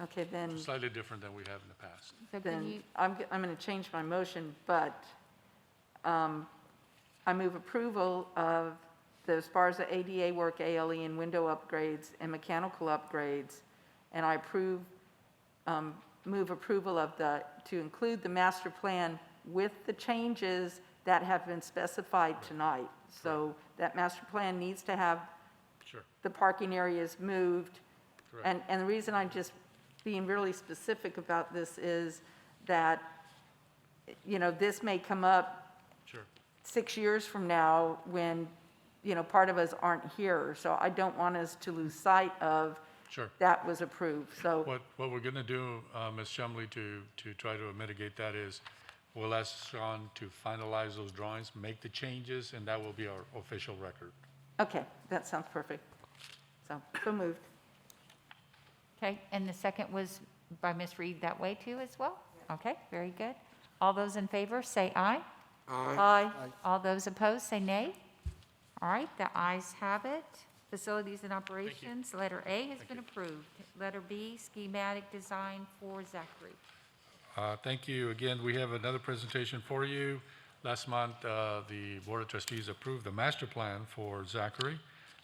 Okay, then, Slightly different than we have in the past. So can then you, I'm going to change my motion, but I move approval of the Esparza ADA work, ALE, and window upgrades and mechanical upgrades. And I move approval of to include the master plan with the changes that have been specified tonight. So that master plan needs to have Sure. the parking areas moved. Correct. And the reason I'm just being really specific about this is that, you know, this may come up Sure. 6 years from now when, you know, part of us aren't here. So I don't want us to lose sight of Sure. that was approved. So, What we're going to do, Ms. Chumley, to try to mitigate that is, we'll ask Sean to finalize those drawings, make the changes, and that will be our official record. okay, that sounds perfect. So moved. okay, and the second was by Ms. Reed that way too as well? Okay, very good. All those in favor, say aye. Aye. All those opposed, say nay. All right, the ayes have it. Facilities and operations, letter A has been approved. Letter B, schematic design for Zachary. Thank you. Again, we have another presentation for you. Last month, the Board of Trustees approved the master plan for Zachary,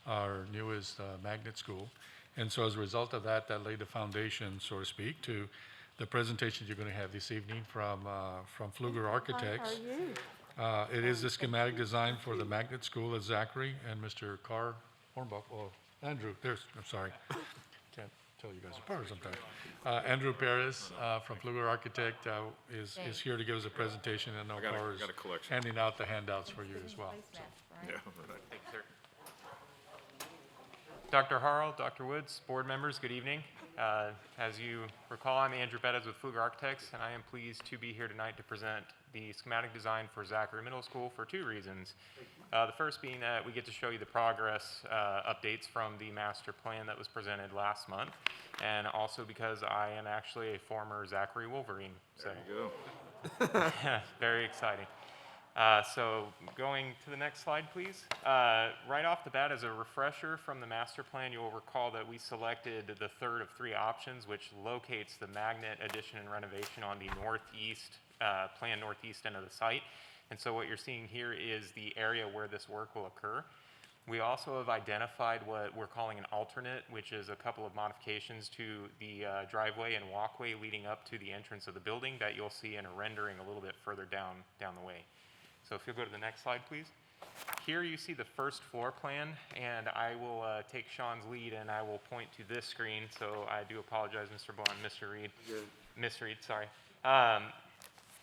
our newest magnet school. And so as a result of that, that laid the foundation, so to speak, to the presentation you're going to have this evening from Pfluger Architects. How are you? It is the schematic design for the magnet school at Zachary, and Mr. Carr Hornbuck, Andrew, I'm sorry. Can't tell you guys apart sometimes. Andrew Perez from Pfluger Architect is here to give us a presentation, and I got Carr is a collection. handing out the handouts for you as well. So, Yeah. Thank you, sir. Dr. Harrell, Dr. Woods, board members, good evening. As you recall, I'm Andrew Bettis with Pfluger Architects, and I am pleased to be here tonight to present the schematic design for Zachary Middle School for 2 reasons. The first being that we get to show you the progress updates from the master plan that was presented last month, and also because I am actually a former Zachary Wolverine. There you go. Very exciting. So going to the next slide, please. Right off the bat, as a refresher from the master plan, you'll recall that we selected the third of 3 options, which locates the magnet addition and renovation on the northeast, planned northeast end of the site. And so what you're seeing here is the area where this work will occur. We also have identified what we're calling an alternate, which is a couple of modifications to the driveway and walkway leading up to the entrance of the building that you'll see in a rendering a little bit further down the way. So if you'll go to the next slide, please. Here you see the first floor plan, and I will take Sean's lead and I will point to this screen. So I do apologize, Mr. Bond, Mr. Reed. Miss Reed, sorry.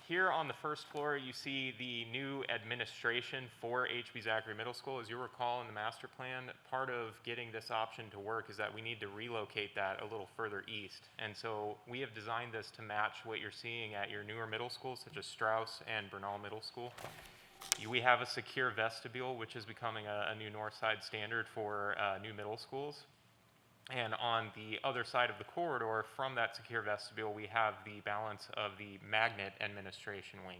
Here on the first floor, you see the new administration for HB Zachary Middle School. As you recall in the master plan, part of getting this option to work is that we need to relocate that a little further east. And so we have designed this to match what you're seeing at your newer middle schools, such as Strauss and Bernal Middle School. We have a secure vestibule, which is becoming a new north side standard for new middle schools. And on the other side of the corridor from that secure vestibule, we have the balance of the magnet administration wing.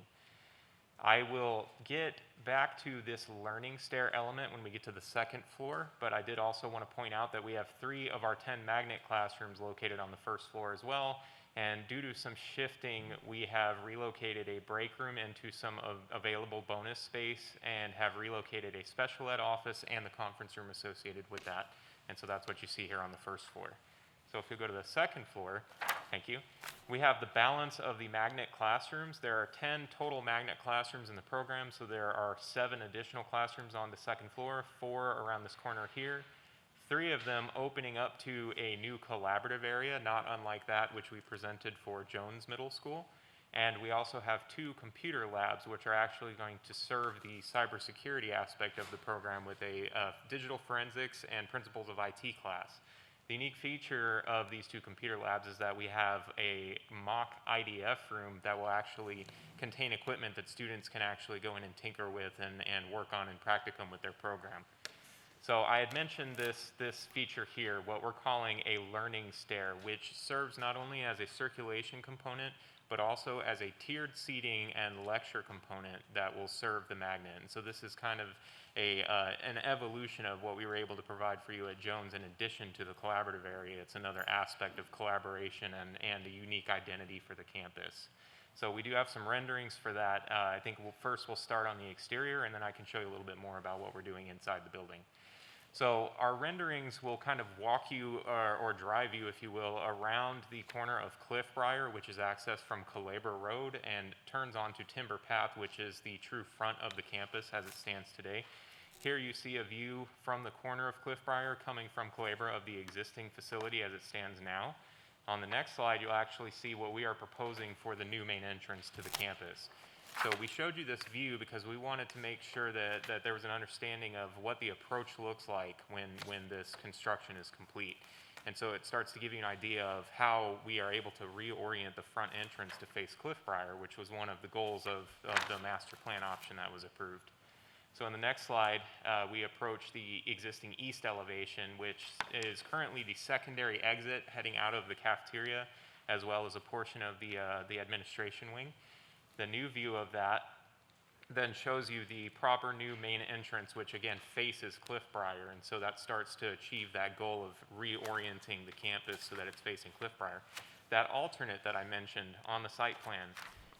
I will get back to this learning stair element when we get to the second floor, but I did also want to point out that we have 3 of our 10 magnet classrooms located on the first floor as well. And due to some shifting, we have relocated a break room into some available bonus space and have relocated a special ed office and the conference room associated with that. And so that's what you see here on the first floor. So if you go to the second floor, thank you, we have the balance of the magnet classrooms. There are 10 total magnet classrooms in the program, so there are 7 additional classrooms on the second floor, 4 around this corner here, 3 of them opening up to a new collaborative area, not unlike that which we presented for Jones Middle School. And we also have 2 computer labs, which are actually going to serve the cybersecurity aspect of the program with a digital forensics and principles of IT class. The unique feature of these two computer labs is that we have a mock IDF room that will actually contain equipment that students can actually go in and tinker with and work on in practicum with their program. So I had mentioned this feature here, what we're calling a learning stair, which serves not only as a circulation component, but also as a tiered seating and lecture component that will serve the magnet. And so this is kind of an evolution of what we were able to provide for you at Jones in addition to the collaborative area. It's another aspect of collaboration and a unique identity for the campus. So we do have some renderings for that. I think first we'll start on the exterior, and then I can show you a little bit more about what we're doing inside the building. So our renderings will kind of walk you or drive you, if you will, around the corner of Cliffbriar, which is accessed from Calabra Road, and turns onto Timber Path, which is the true front of the campus as it stands today. Here you see a view from the corner of Cliffbriar coming from Calabra of the existing facility as it stands now. On the next slide, you'll actually see what we are proposing for the new main entrance to the campus. So we showed you this view because we wanted to make sure that there was an understanding of what the approach looks like when this construction is complete. And so it starts to give you an idea of how we are able to reorient the front entrance to face Cliffbriar, which was one of the goals of the master plan option that was approved. So in the next slide, we approach the existing east elevation, which is currently the secondary exit heading out of the cafeteria, as well as a portion of the administration wing. The new view of that then shows you the proper new main entrance, which again faces Cliffbriar, and so that starts to achieve that goal of reorienting the campus so that it's facing Cliffbriar. That alternate that I mentioned on the site plan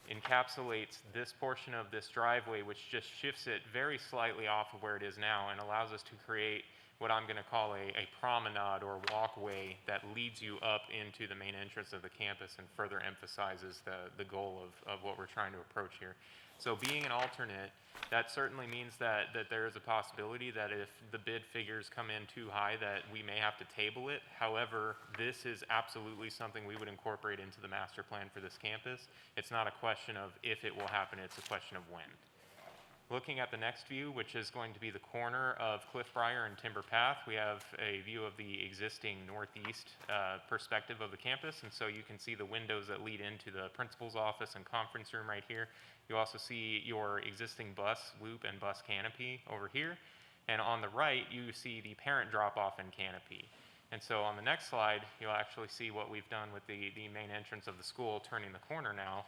encapsulates this portion of this driveway, which just shifts it very slightly off of where it is now and allows us to create what I'm going to call a promenade or walkway that leads you up into the main entrance of the campus and further emphasizes the goal of what we're trying to approach here. So being an alternate, that certainly means that there is a possibility that if the bid figures come in too high that we may have to table it. However, this is absolutely something we would incorporate into the master plan for this campus. It's not a question of if it will happen, it's a question of when. Looking at the next view, which is going to be the corner of Cliffbriar and Timber Path, we have a view of the existing northeast perspective of the campus, and so you can see the windows that lead into the principal's office and conference room right here. You also see your existing bus loop and bus canopy over here, and on the right you see the parent drop-off and canopy. And so on the next slide, you'll actually see what we've done with the main entrance of the school, turning the corner now.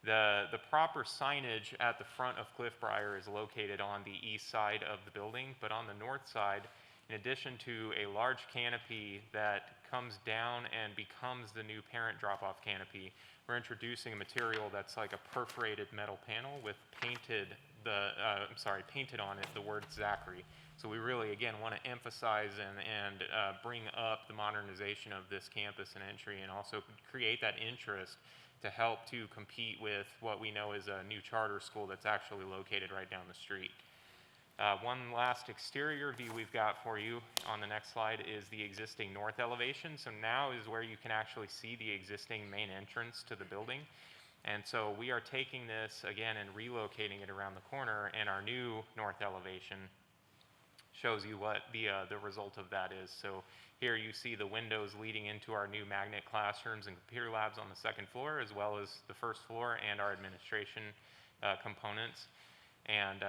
The proper signage at the front of Cliffbriar is located on the east side of the building, but on the north side, in addition to a large canopy that comes down and becomes the new parent drop-off canopy, we're introducing a material that's like a perforated metal panel with painted on it the word Zachary. So we really, again, want to emphasize and bring up the modernization of this campus and entry, and also create that interest to help to compete with what we know is a new charter school that's actually located right down the street. One last exterior view we've got for you on the next slide is the existing north elevation. So now is where you can actually see the existing main entrance to the building. And so we are taking this again and relocating it around the corner, and our new north elevation shows you what the result of that is. So here you see the windows leading into our new magnet classrooms and computer labs on the second floor, as well as the first floor and our administration components. And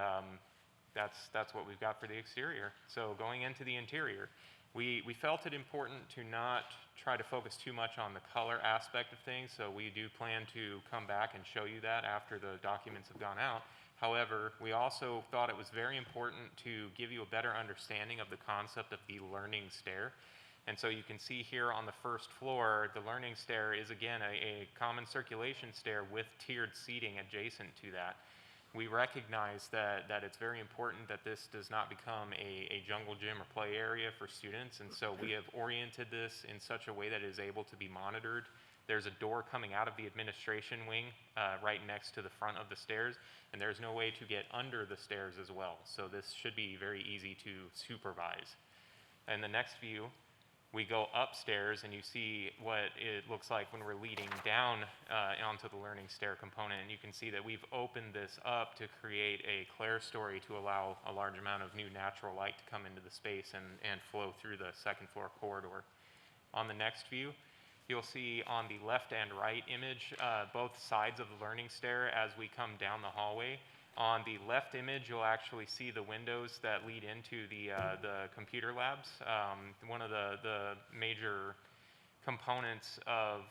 that's what we've got for the exterior. So going into the interior, we felt it important to not try to focus too much on the color aspect of things, so we do plan to come back and show you that after the documents have gone out. However, we also thought it was very important to give you a better understanding of the concept of the learning stair. And so you can see here on the first floor, the learning stair is again a common circulation stair with tiered seating adjacent to that. We recognize that it's very important that this does not become a jungle gym or play area for students, and so we have oriented this in such a way that it is able to be monitored. There's a door coming out of the administration wing right next to the front of the stairs, and there's no way to get under the stairs as well. So this should be very easy to supervise. In the next view, we go upstairs and you see what it looks like when we're leading down onto the learning stair component. And you can see that we've opened this up to create a clerestory to allow a large amount of new natural light to come into the space and flow through the second floor corridor. On the next view, you'll see on the left and right image, both sides of the learning stair as we come down the hallway. On the left image, you'll actually see the windows that lead into the computer labs. One of the major components of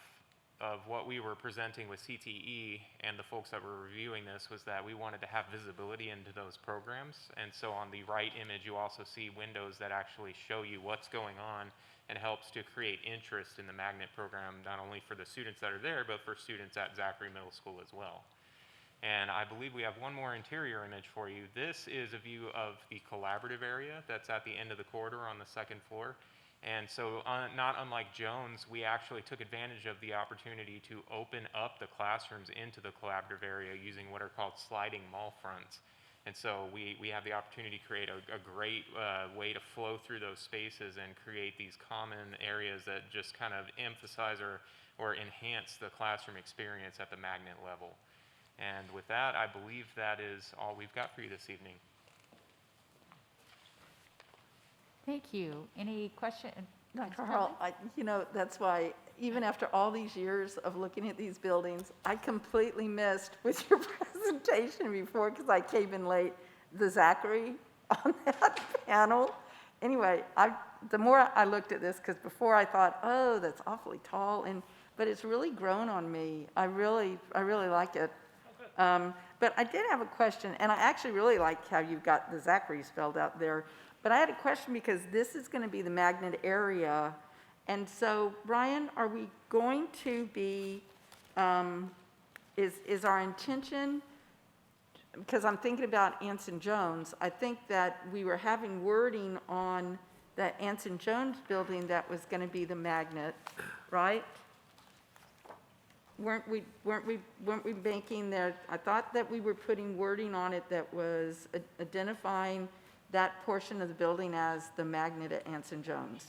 what we were presenting with CTE and the folks that were reviewing this was that we wanted to have visibility into those programs. And so on the right image, you also see windows that actually show you what's going on and helps to create interest in the magnet program, not only for the students that are there, but for students at Zachary Middle School as well. And I believe we have one more interior image for you. This is a view of the collaborative area that's at the end of the corridor on the second floor. And so not unlike Jones, we actually took advantage of the opportunity to open up the classrooms into the collaborative area using what are called sliding mall fronts. And so we have the opportunity to create a great way to flow through those spaces and create these common areas that just kind of emphasize or enhance the classroom experience at the magnet level. And with that, I believe that is all we've got for you this evening. Thank you. Any question? Dr. Harrell, that's why, even after all these years of looking at these buildings, I completely missed with your presentation before, because I came in late, the Zachary on that panel. Anyway, the more I looked at this, because before I thought, oh, that's awfully tall, but it's really grown on me. I really like it. But I did have a question, and I actually really like how you've got the Zachary spelled out there. But I had a question because this is going to be the magnet area. And so, Brian, are we going to be, is our intention, because I'm thinking about Anson Jones, I think that we were having wording on that Anson Jones building that was going to be the magnet, right? Weren't we making there, I thought that we were putting wording on it that was identifying that portion of the building as the magnet at Anson Jones.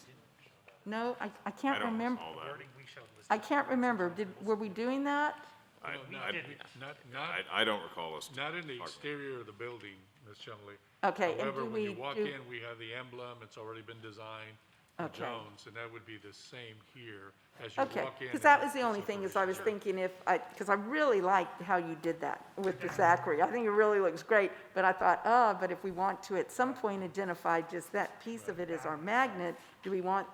No, I can't remember. I can't remember. Were we doing that? I don't recall us. Not in the exterior of the building, Ms. Chumley. Okay. And However, do when you we walk do- in, we have the emblem, it's already been designed for Okay. Jones, and that would be the same here as you Okay, walk in. because that was the only thing, is I was thinking because I really liked how you did that with the Zachary. I think it really looks great, but I thought, but if we want to at some point identify just that piece of it as our magnet, do we want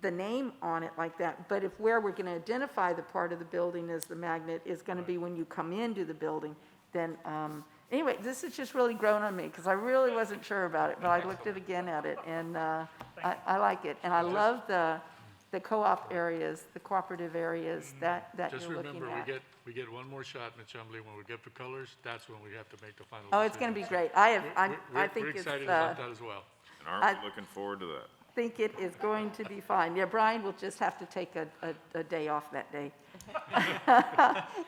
the name on it like that? But if where we're going to identify the part of the building as the magnet is going to be when you come into the building, then, anyway, this has just really grown on me, because I really wasn't sure about it, but I looked again at it, and I like it. And I love the co-op areas, the cooperative areas that Just you're looking remember, at. we get one more shot, Ms. Chumley, when we get the colors, that's when we have to make the final Oh, it's going to be decision. great. I think We're it's, excited about that as well. And aren't we looking forward to that? think it is going to be fine. Yeah, Brian will just have to take a day off that day.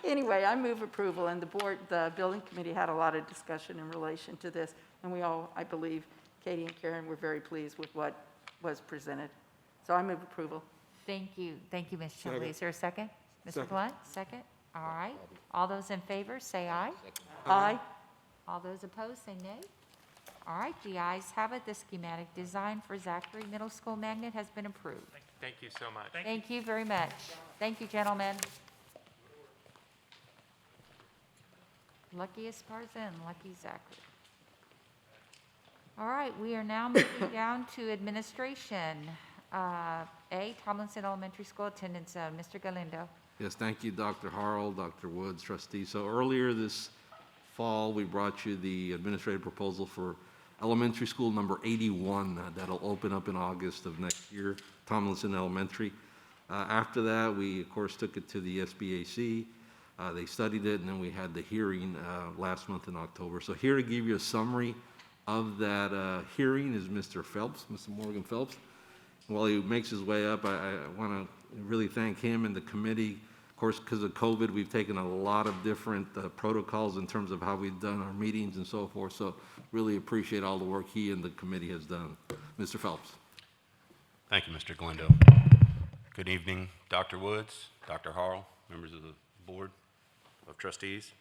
Anyway, I move approval, and the building committee had a lot of discussion in relation to this, and we all, I believe, Katie and Karen were very pleased with what was presented. So I move approval. Thank you, Ms. Chumley. Second. Is there a second? Mr. Second. Blunt, second? All right. All those in favor, say aye. Aye. All those opposed, say nay. All right, the ayes have it. The schematic design for Zachary Middle School magnet has been approved. Thank you so much. Thank you very much. Thank you, gentlemen. Lucky Esparza, lucky Zachary. All right, we are now moving down to administration. A, Tomlinson Elementary School attendance, Mr. Galindo. Yes, thank you, Dr. Harrell, Dr. Woods, trustees. So earlier this fall, we brought you the administrative proposal for elementary school number 81. That'll open up in August of next year, Tomlinson Elementary. After that, we, of course, took it to the SBAC. They studied it, and then we had the hearing last month in October. So here to give you a summary of that hearing is Mr. Phelps, Mr. Morgan Phelps. While he makes his way up, I want to really thank him and the committee. Of course, because of COVID, we've taken a lot of different protocols in terms of how we've done our meetings and so forth. So really appreciate all the work he and the committee has done. Mr. Phelps. Thank you, Mr. Galindo. Good evening, Dr. Woods, Dr. Harrell, members of the Board of Trustees.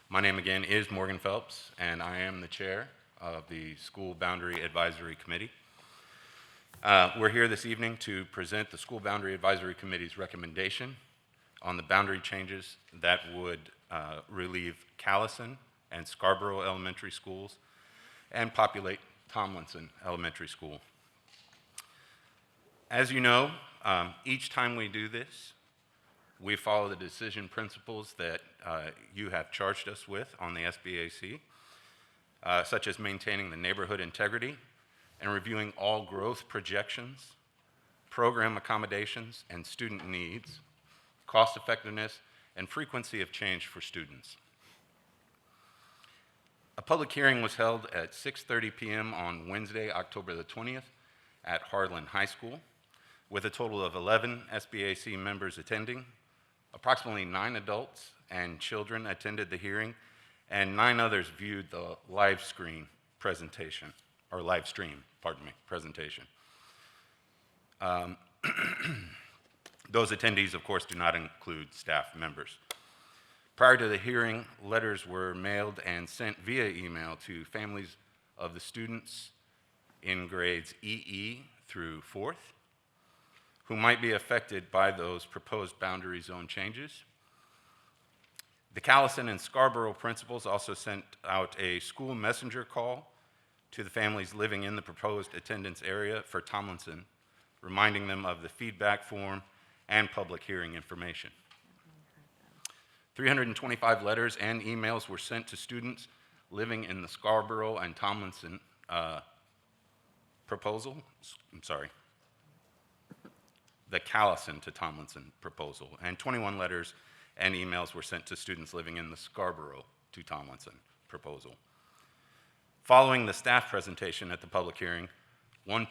My name again is Morgan Phelps, and I am the chair of the School Boundary Advisory Committee. We're here this evening to present the School Boundary Advisory Committee's recommendation on the boundary changes that would relieve Callison and Scarborough Elementary Schools and populate Tomlinson Elementary School. As you know, each time we do this, we follow the decision principles that you have charged us with on the SBAC, such as maintaining the neighborhood integrity and reviewing all growth projections, program accommodations, and student needs, cost effectiveness, and frequency of change for students. A public hearing was held at 6:30 p.m. on Wednesday, October the 20th at Harlan High School, with a total of 11 SBAC members attending. Approximately 9 adults and children attended the hearing, and 9 others viewed the live stream presentation. Those attendees, of course, do not include staff members. Prior to the hearing, letters were mailed and sent via email to families of the students in grades EE through 4th who might be affected by those proposed boundary zone changes. The Callison and Scarborough principals also sent out a school messenger call to the families living in the proposed attendance area for Tomlinson, reminding them of the feedback form and public hearing information. 325 letters and emails were sent to students living in the Scarborough and Tomlinson the Callison to Tomlinson proposal, and 21 letters and emails were sent to students living in the Scarborough to Tomlinson proposal. Following the staff presentation at the public hearing, one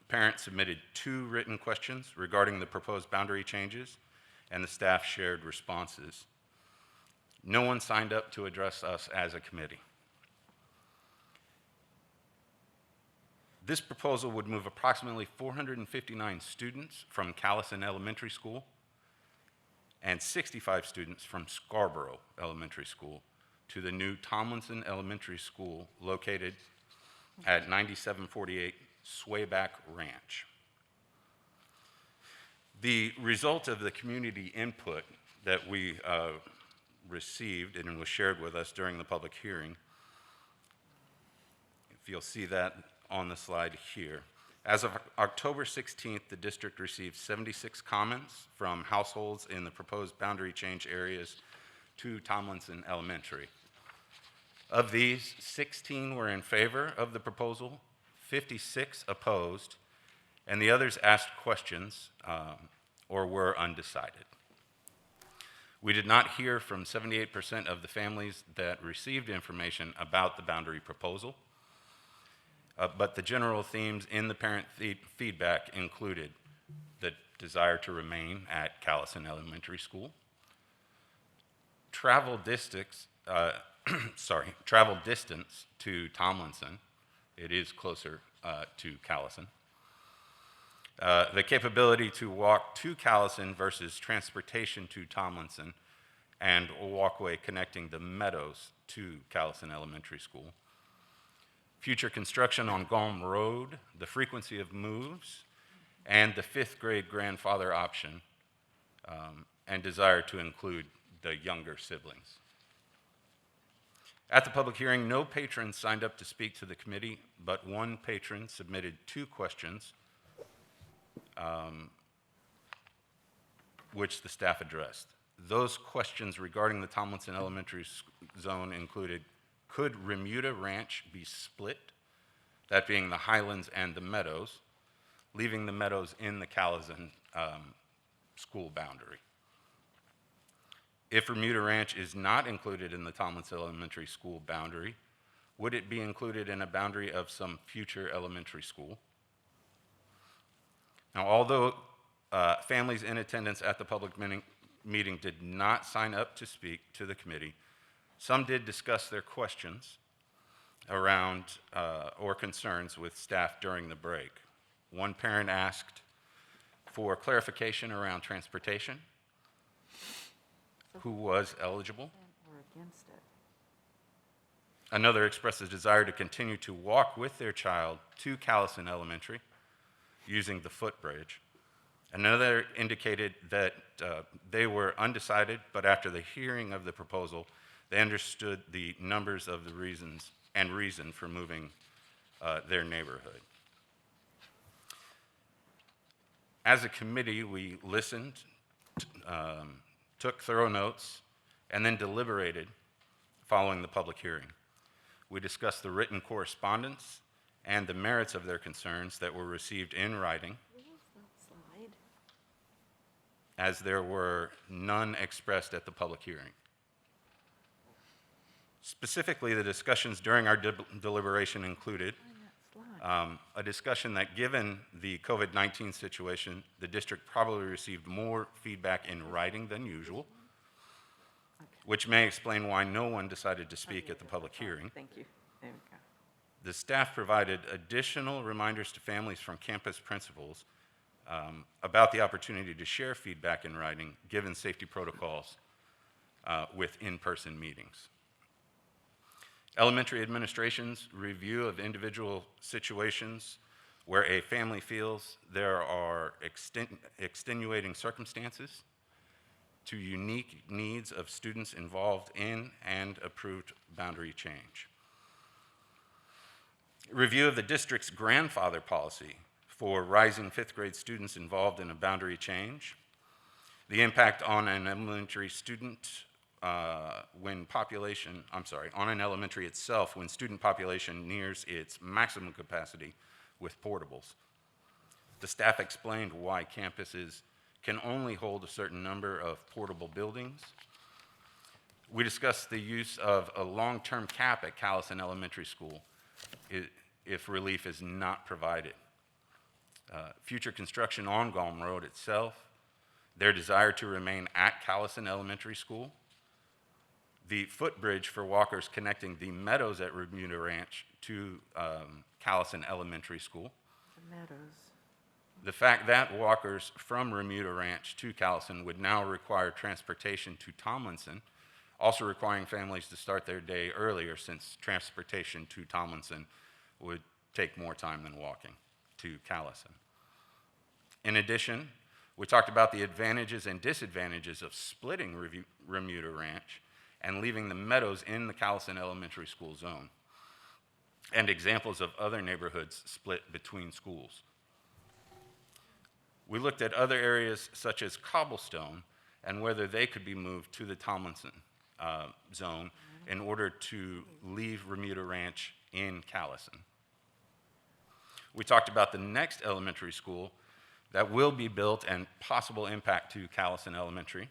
parent submitted 2 written questions regarding the proposed boundary changes, and the staff shared responses. No one signed up to address us as a committee. This proposal would move approximately 459 students from Callison Elementary School and 65 students from Scarborough Elementary School to the new Tomlinson Elementary School located at 9748 Swayback Ranch. The result of the community input that we received and was shared with us during the public hearing, if you'll see that on the slide here. As of October 16th, the district received 76 comments from households in the proposed boundary change areas to Tomlinson Elementary. Of these, 16 were in favor of the proposal, 56 opposed, and the others asked questions or were undecided. We did not hear from 78% of the families that received information about the boundary proposal. But the general themes in the parent feedback included the desire to remain at Callison Elementary School, travel distance to Tomlinson. It is closer to Callison. The capability to walk to Callison versus transportation to Tomlinson, and a walkway connecting the Meadows to Callison Elementary School. Future construction on Gulm Road, the frequency of moves, and the 5th grade grandfather option, and desire to include the younger siblings. At the public hearing, no patrons signed up to speak to the committee, but one patron submitted 2 questions, which the staff addressed. Those questions regarding the Tomlinson Elementary Zone included, could Remuda Ranch be split, that being the Highlands and the Meadows, leaving the Meadows in the Callison school boundary? If Remuda Ranch is not included in the Tomlinson Elementary School boundary, would it be included in a boundary of some future elementary school? Now, although families in attendance at the public meeting did not sign up to speak to the committee, some did discuss their questions around or concerns with staff during the break. One parent asked for clarification around transportation, who was eligible. We're against it. Another expressed a desire to continue to walk with their child to Callison Elementary, using the footbridge. Another indicated that they were undecided, but after the hearing of the proposal, they understood the numbers of the reason for moving their neighborhood. As a committee, we listened, took thorough notes, and then deliberated following the public hearing. We discussed the written correspondence and the merits of their concerns that were received in writing, as there were none expressed at the public hearing. Specifically, the discussions during our deliberation included a discussion that given the COVID-19 situation, the district probably received more feedback in writing than usual, which may explain why no one decided to speak at the public hearing. Thank you. There we go. The staff provided additional reminders to families from campus principals about the opportunity to share feedback in writing, given safety protocols with in-person meetings. Elementary administration's review of individual situations where a family feels there are extenuating circumstances to unique needs of students involved in and approved boundary change. Review of the district's grandfather policy for rising fifth grade students involved in a boundary change. The impact on an elementary student on an elementary itself when student population nears its maximum capacity with portables. The staff explained why campuses can only hold a certain number of portable buildings. We discussed the use of a long-term cap at Callison Elementary School if relief is not provided. Future construction on Gulm Road itself, their desire to remain at Callison Elementary School, the footbridge for walkers connecting the meadows at Remuda Ranch to Callison Elementary School. The Meadows. The fact that walkers from Remuda Ranch to Callison would now require transportation to Tomlinson, also requiring families to start their day earlier since transportation to Tomlinson would take more time than walking to Callison. In addition, we talked about the advantages and disadvantages of splitting Remuda Ranch and leaving the meadows in the Callison Elementary School zone, and examples of other neighborhoods split between schools. We looked at other areas such as Cobblestone and whether they could be moved to the Tomlinson zone in order to leave Remuda Ranch in Callison. We talked about the next elementary school that will be built and possible impact to Callison Elementary.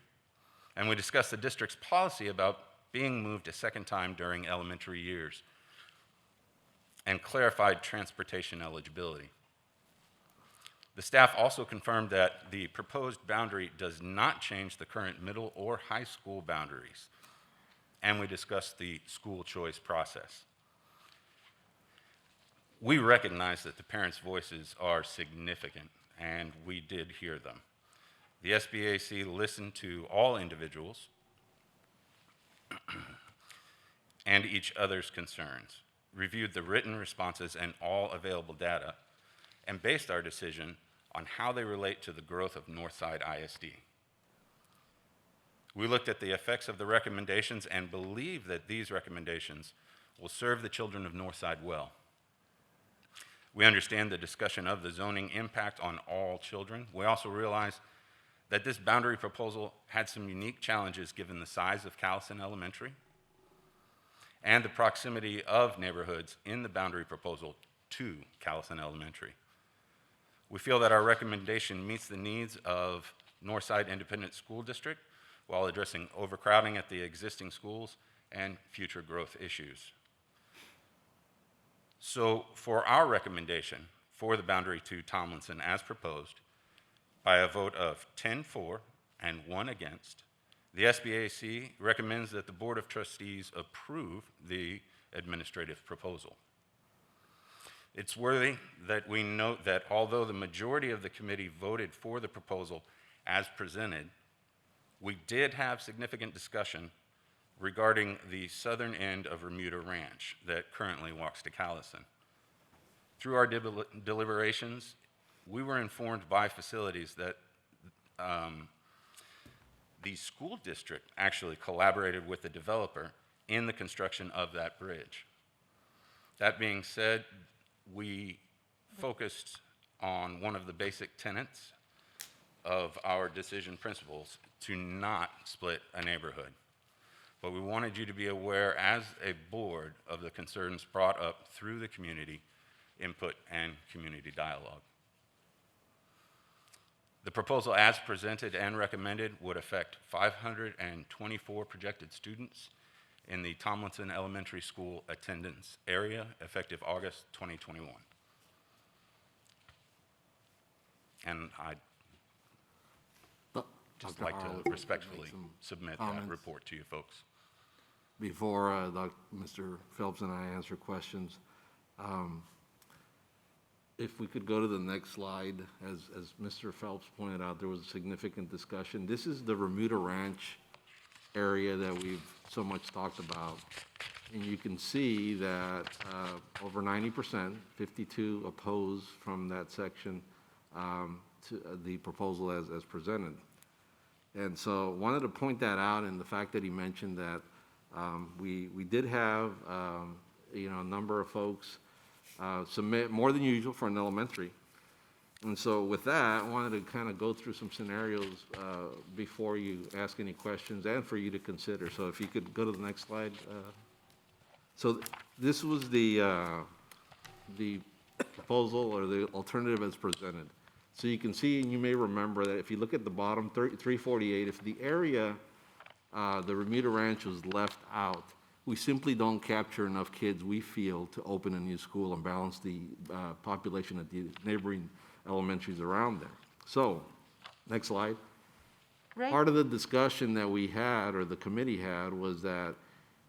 And we discussed the district's policy about being moved a second time during elementary years and clarified transportation eligibility. The staff also confirmed that the proposed boundary does not change the current middle or high school boundaries. And we discussed the school choice process. We recognize that the parents' voices are significant, and we did hear them. The SBAC listened to all individuals and each other's concerns, reviewed the written responses and all available data, and based our decision on how they relate to the growth of Northside ISD. We looked at the effects of the recommendations and believe that these recommendations will serve the children of Northside well. We understand the discussion of the zoning impact on all children. We also realize that this boundary proposal had some unique challenges given the size of Callison Elementary and the proximity of neighborhoods in the boundary proposal to Callison Elementary. We feel that our recommendation meets the needs of Northside Independent School District while addressing overcrowding at the existing schools and future growth issues. So for our recommendation for the boundary to Tomlinson as proposed, by a vote of 10 for and 1 against, the SBAC recommends that the Board of Trustees approve the administrative proposal. It's worthy that we note that although the majority of the committee voted for the proposal as presented, we did have significant discussion regarding the southern end of Remuda Ranch that currently walks to Callison. Through our deliberations, we were informed by facilities that the school district actually collaborated with the developer in the construction of that bridge. That being said, we focused on one of the basic tenets of our decision principles to not split a neighborhood. But we wanted you to be aware as a board of the concerns brought up through the community input and community dialogue. The proposal as presented and recommended would affect 524 projected students in the Tomlinson Elementary School attendance area effective August 2021. And I'd just Dr. like Harrell, to respectfully submit that comments? report to you folks. Before Mr. Phelps and I answer questions, if we could go to the next slide, as Mr. Phelps pointed out, there was a significant discussion. This is the Remuda Ranch area that we've so much talked about. And you can see that over 90%, 52 oppose from that section to the proposal as presented. And so wanted to point that out, and the fact that he mentioned that we did have a number of folks submit more than usual for an elementary. And so with that, I wanted to kind of go through some scenarios before you ask any questions and for you to consider. So if you could go to the next slide. So this was the proposal or the alternative as presented. So you can see, and you may remember that if you look at the bottom, 348, if the area, the Remuda Ranch was left out, we simply don't capture enough kids, we feel, to open a new school and balance the population at the neighboring elementaries around there. So, next slide. Right. Part of the discussion that we had, or the committee had, was that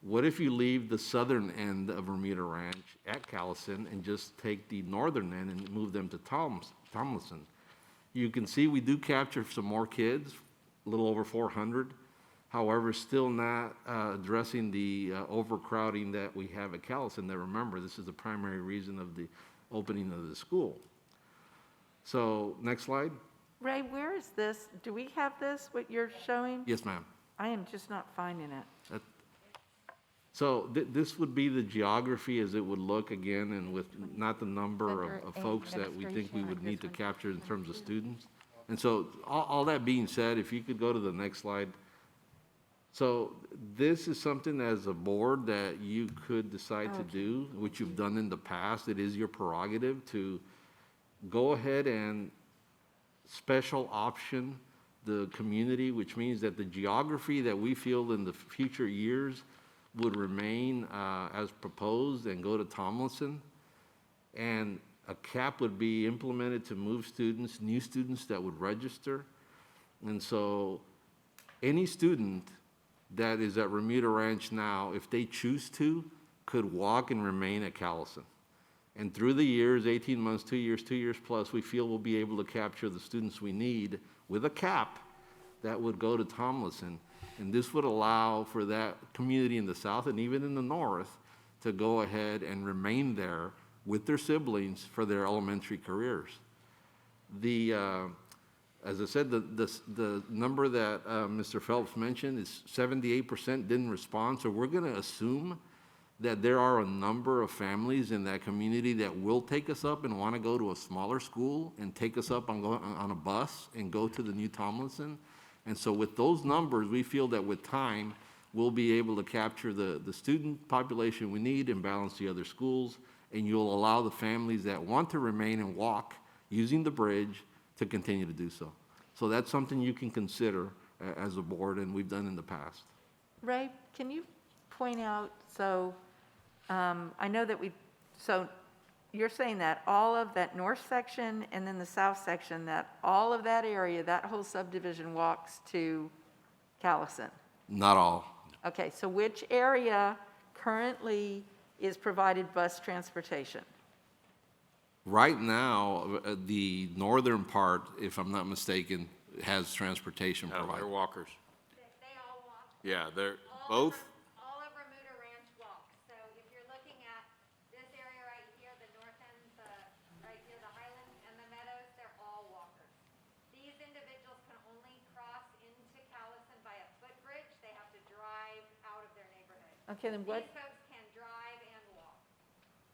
what if you leave the southern end of Remuda Ranch at Callison and just take the northern end and move them to Tomlinson? You can see we do capture some more kids, a little over 400. However, still not addressing the overcrowding that we have at Callison. That, remember, this is the primary reason of the opening of the school. So, next slide. Ray, where is this? Do we have this, what you're showing? Yes, ma'am. I am just not finding it. So this would be the geography as it would look again, and with not the number of folks that we think we would need to capture in terms of students. And so all that being said, if you could go to the next slide. So this is something as a board that you could decide to do, which you've done in the past. It is your prerogative to go ahead and special option the community, which means that the geography that we feel in the future years would remain as proposed and go to Tomlinson. And a cap would be implemented to move students, new students that would register. And so any student that is at Remuda Ranch now, if they choose to, could walk and remain at Callison. And through the years, 18 months, 2 years plus, we feel we'll be able to capture the students we need with a cap that would go to Tomlinson. And this would allow for that community in the south and even in the north to go ahead and remain there with their siblings for their elementary careers. As I said, the number that Mr. Phelps mentioned is 78% didn't respond. So we're going to assume that there are a number of families in that community that will take us up and want to go to a smaller school and take us up on a bus and go to the new Tomlinson. And so with those numbers, we feel that with time, we'll be able to capture the student population we need and balance the other schools. And you'll allow the families that want to remain and walk using the bridge to continue to do so. So that's something you can consider as a board, and we've done in the past. Ray, can you point out, so I know that so you're saying that all of that north section and then the south section, that all of that area, that whole subdivision walks to Callison? Not all. Okay, so which area currently is provided bus transportation? Right now, the northern part, if I'm not mistaken, has transportation provided. They're walkers. They all walk? Yeah, they're both. All of Remuda Ranch walks. So if you're looking at this area right here, the north end, right near the Highlands and the Meadows, they're Okay, then what, These folks can drive and walk.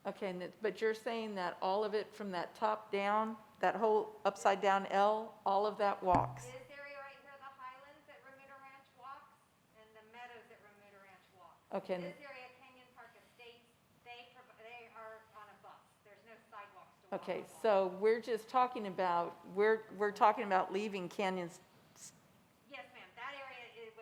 okay, but you're saying that all of it from that top down, that whole upside down L, all of that walks? This area right here, the highlands at Remuda Ranch walks, and the meadows at Remuda Ranch walks. Okay, and- This area, Canyon Park Estates, they are on a bus. There's no sidewalks to walk. Okay, so we're just talking about, we're talking about leaving Canyons, Yes, ma'am, that area is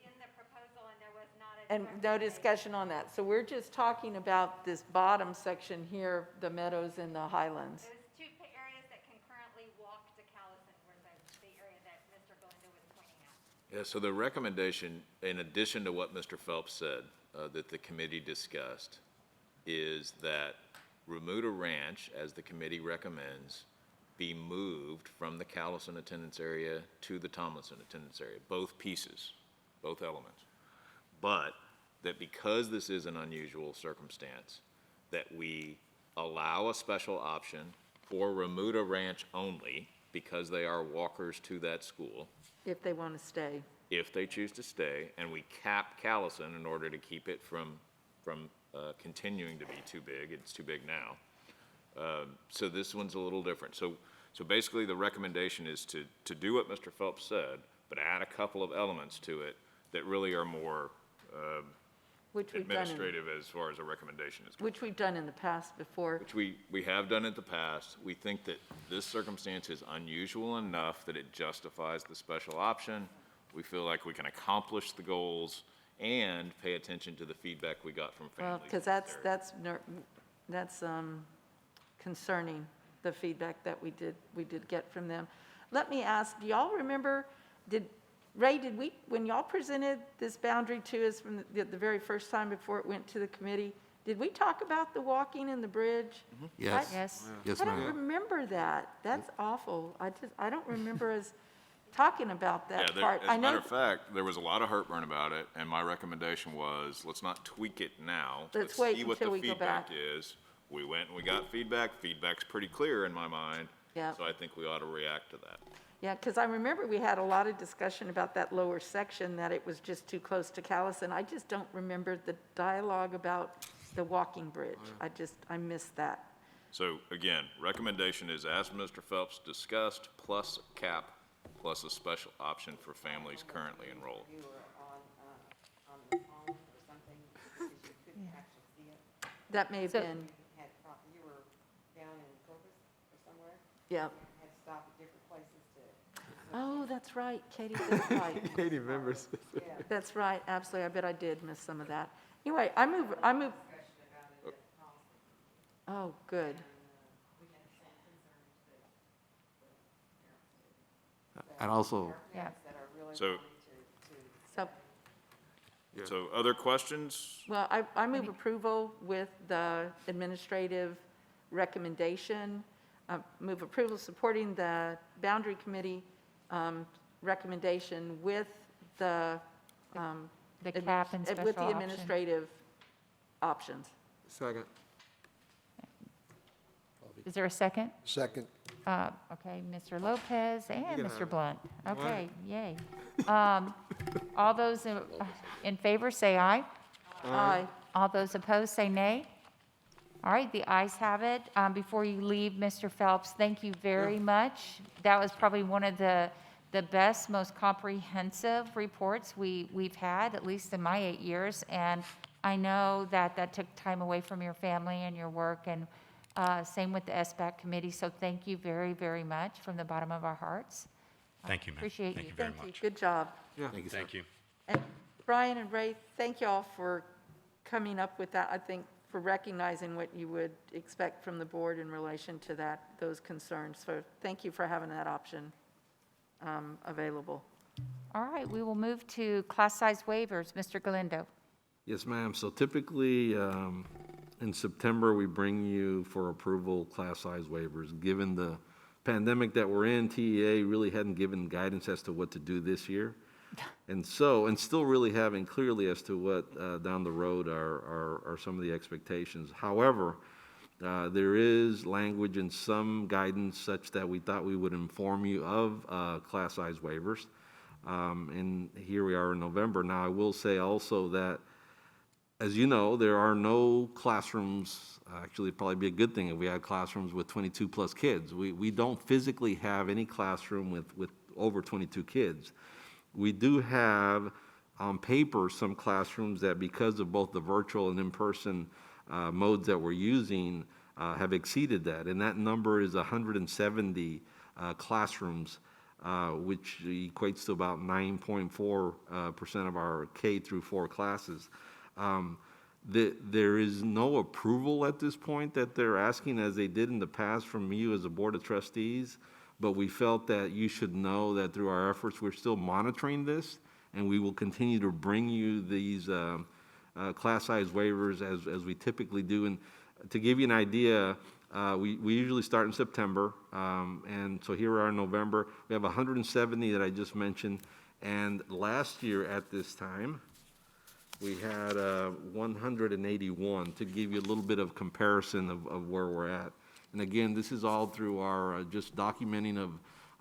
in the proposal, and there was not a. and no discussion on that. So we're just talking about this bottom section here, the meadows and the highlands. Those two areas that can currently walk to Callison were the area that Mr. Galindo was pointing out. Yeah, so the recommendation, in addition to what Mr. Phelps said, that the committee discussed, is that Remuda Ranch, as the committee recommends, be moved from the Callison attendance area to the Tomlinson attendance area, both pieces, both elements. But that because this is an unusual circumstance, that we allow a special option for Remuda Ranch only, because they are walkers to that school, If they want to stay. if they choose to stay, and we cap Callison in order to keep it from continuing to be too big. It's too big now. So this one's a little different. So basically, the recommendation is to do what Mr. Phelps said, but add a couple of elements to it that really are more Which we've done in- administrative as far as a recommendation is concerned. Which we've done in the past before. Which we have done in the past. We think that this circumstance is unusual enough that it justifies the special option. We feel like we can accomplish the goals and pay attention to the feedback we got from Well, families. because that's concerning, the feedback that we did get from them. Let me ask, do y'all remember, Ray, did we, when y'all presented this boundary to us from the very first time before it went to the committee, did we talk about the walking and the bridge? Yes. Yes. Yes, I don't ma'am. remember that. That's awful. I don't remember us talking about that Yeah, part. as I a know. matter of fact, there was a lot of heartburn about it, and my recommendation was, let's not tweak it now. Let's wait see what until the we go back. feedback is. We went and we got feedback. Feedback's pretty clear in my mind. Yeah. So I think we ought to react to that. Yeah, because I remember we had a lot of discussion about that lower section, that it was just too close to Callison. I just don't remember the dialogue about the walking bridge. I missed that. So again, recommendation is as Mr. Phelps discussed, plus a cap, plus a special option for families currently enrolled. You were on the phone or something, because you couldn't actually see it. That may have So- been, You were down in Corpus or somewhere, yeah. had to stop at different places to. Oh, that's right, Katie, that's right. Katie remembers. That's right, absolutely. I bet I did miss some of that. Anyway, I move, oh, good. And also, Yeah. So, So, so other questions? well, I move approval with the administrative recommendation. Move approval supporting the boundary committee recommendation with the. The cap and with special the option. administrative options. Second. Is there a second? Second. Okay, Mr. Lopez and can have Mr. it. Blunt. Blunt. Okay, yay. All those in favor, say aye. Aye. All those opposed, say nay. All right, the ayes have it. Before you leave, Mr. Phelps, thank you very much. That was probably one of the best, most comprehensive reports we've had, at least in my 8 years. And I know that took time away from your family and your work, and same with the SBAC committee. So thank you very, very much from the bottom of our hearts. Thank you, ma'am. Appreciate Thank you. you very Thank you. much. Good job. thank you, sir. Thank you. And Brian and Ray, thank you all for coming up with that, I think, for recognizing what you would expect from the board in relation to those concerns. So thank you for having that option available. All right, we will move to class size waivers. Mr. Galindo. Yes, ma'am. So typically, in September, we bring you for approval class size waivers. Given the pandemic that we're in, TEA really hadn't given guidance as to what to do this year. And still really having clearly as to what down the road are some of the expectations. However, there is language in some guidance such that we thought we would inform you of class size waivers. And here we are in November. Now, I will say also that As you know, there are no classrooms, actually, it'd probably be a good thing if we had classrooms with 22-plus kids. We don't physically have any classroom with over 22 kids. We do have, on paper, some classrooms that, because of both the virtual and in-person modes that we're using, have exceeded that. And that number is 170 classrooms, which equates to about 9.4% of our K through 4 classes. There is no approval at this point that they're asking, as they did in the past, from you as a Board of Trustees, but we felt that you should know that through our efforts, we're still monitoring this, and we will continue to bring you these class size waivers as we typically do. And to give you an idea, we usually start in September, and so here we are in November. We have 170 that I just mentioned, and last year at this time, we had 181, to give you a little bit of comparison of where we're at. And again, this is all through our just documenting of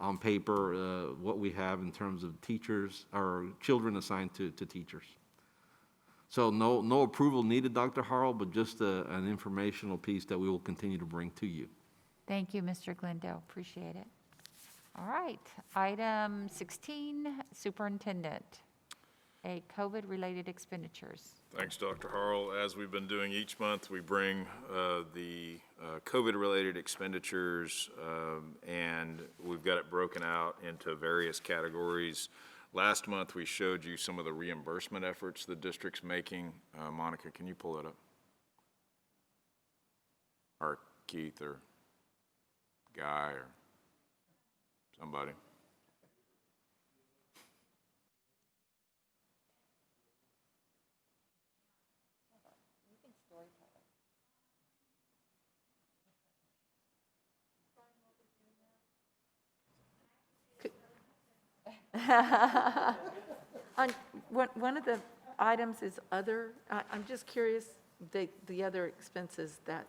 on paper what we have in terms of teachers or children assigned to teachers. So no approval needed, Dr. Harrell, but just an informational piece that we will continue to bring to you. Thank you, Mr. Glendale. Appreciate it. All right. Item 16, Superintendent. COVID-related expenditures. Thanks, Dr. Harrell. As we've been doing each month, we bring the COVID-related expenditures, and we've got it broken out into various categories. Last month, we showed you some of the reimbursement efforts the district's making. Monica, can you pull that up? Or Keith or Guy or somebody. One of the items is other. I'm just curious, the other expenses that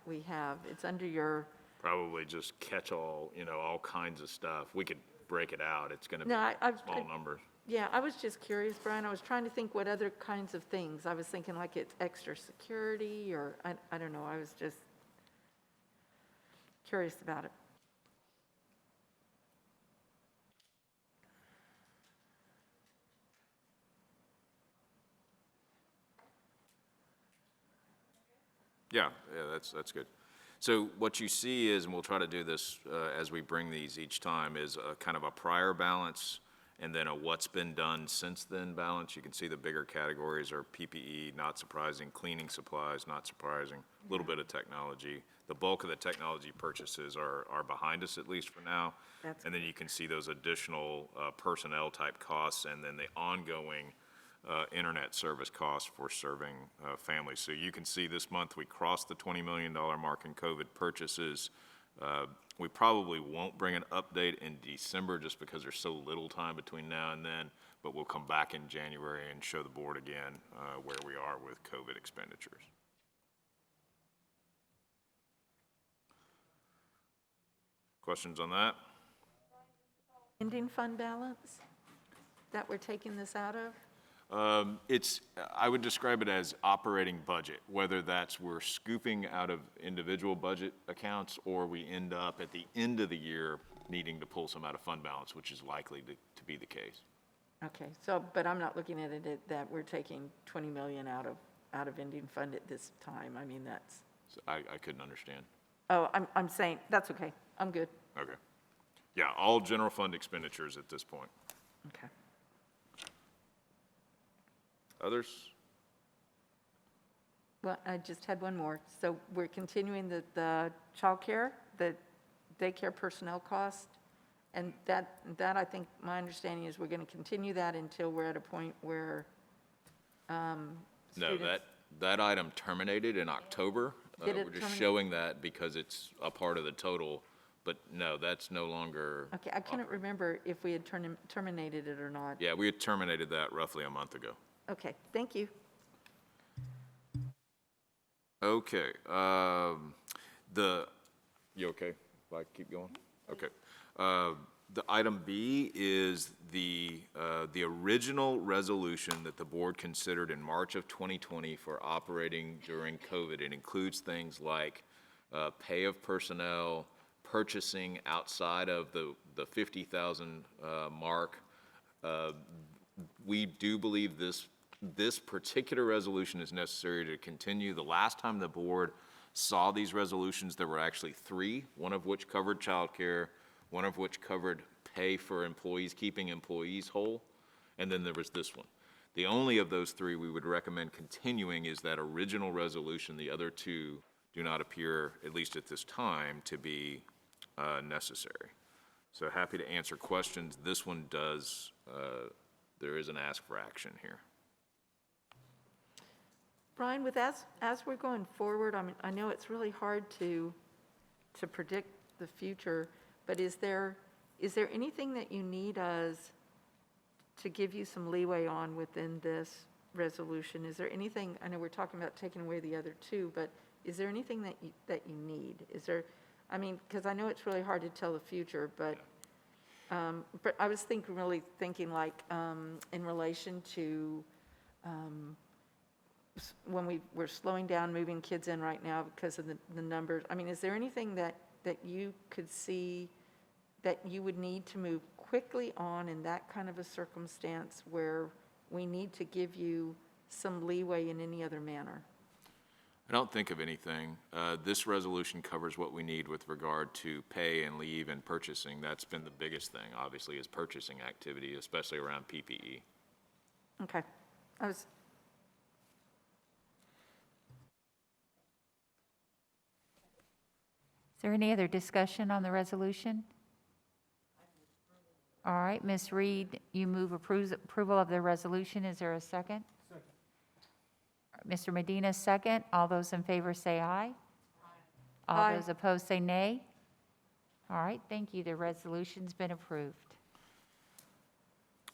we have. It's under your. Probably just catch all, all kinds of stuff. We could break it out. It's going to be small numbers. Yeah, I was just curious, Brian. I was trying to think what other kinds of things. I was thinking like it's extra security or I don't know. I was just curious about it. Yeah, that's good. So what you see is, and we'll try to do this as we bring these each time, is a kind of a prior balance and then a what's been done since then balance. You can see the bigger categories are PPE, not surprising, cleaning supplies, not surprising, a little bit of technology. The bulk of the technology purchases are behind us, at least for now. And then you can see those additional personnel type costs and then the ongoing internet service costs for serving families. So you can see this month we crossed the $20 million mark in COVID purchases. We probably won't bring an update in December just because there's so little time between now and then, but we'll come back in January and show the board again where we are with COVID expenditures. Questions on that? Ending fund balance that we're taking this out of? I would describe it as operating budget, whether that's we're scooping out of individual budget accounts or we end up at the end of the year needing to pull some out of fund balance, which is likely to be the case. Okay, so, but I'm not looking at it that we're taking 20 million out of ending fund at this time. I mean, that's. So I couldn't understand. Oh, I'm saying, that's okay. I'm good. Okay. Yeah, all general fund expenditures at this point. Okay. Others? Well, I just had one more. So we're continuing the childcare, the daycare personnel cost, and that I think my understanding is we're going to continue that until we're at a point where No, that item terminated in October. Did it We're just terminate? showing that because it's a part of the total, but no, that's no longer. Okay, I couldn't remember if we had terminated it or not. Yeah, we had terminated that roughly a month ago. Okay, thank you. Okay, you okay if I keep going? Okay. The item B is the original resolution that the board considered in March of 2020 for operating during COVID. It includes things like pay of personnel, purchasing outside of the 50,000 mark. We do believe this particular resolution is necessary to continue. The last time the board saw these resolutions, there were actually 3, one of which covered childcare, one of which covered pay for employees, keeping employees whole, and then there was this one. The only of those 3 we would recommend continuing is that original resolution. The other 2 do not appear, at least at this time, to be necessary. So happy to answer questions. This one does, there is an ask for action here. Brian, with as we're going forward, I mean, I know it's really hard to predict the future, but is there anything that you need us to give you some leeway on within this resolution? Is there anything, I know we're talking about taking away the other 2, but is there anything that you need? Is there, I mean, because I know it's really hard to tell the future, but I was really thinking like in relation to when we're slowing down moving kids in right now because of the numbers. I mean, is there anything that you could see that you would need to move quickly on in that kind of a circumstance where we need to give you some leeway in any other manner? I don't think of anything. This resolution covers what we need with regard to pay and leave and purchasing. That's been the biggest thing, obviously, is purchasing activity, especially around PPE. Okay. Is there any other discussion on the resolution? All right, Ms. Reed, you move approval of the resolution. Is there a second? Second. Mr. Medina, second. All those in favor say aye. All Aye. those opposed say nay. All right, thank you. The resolution's been approved.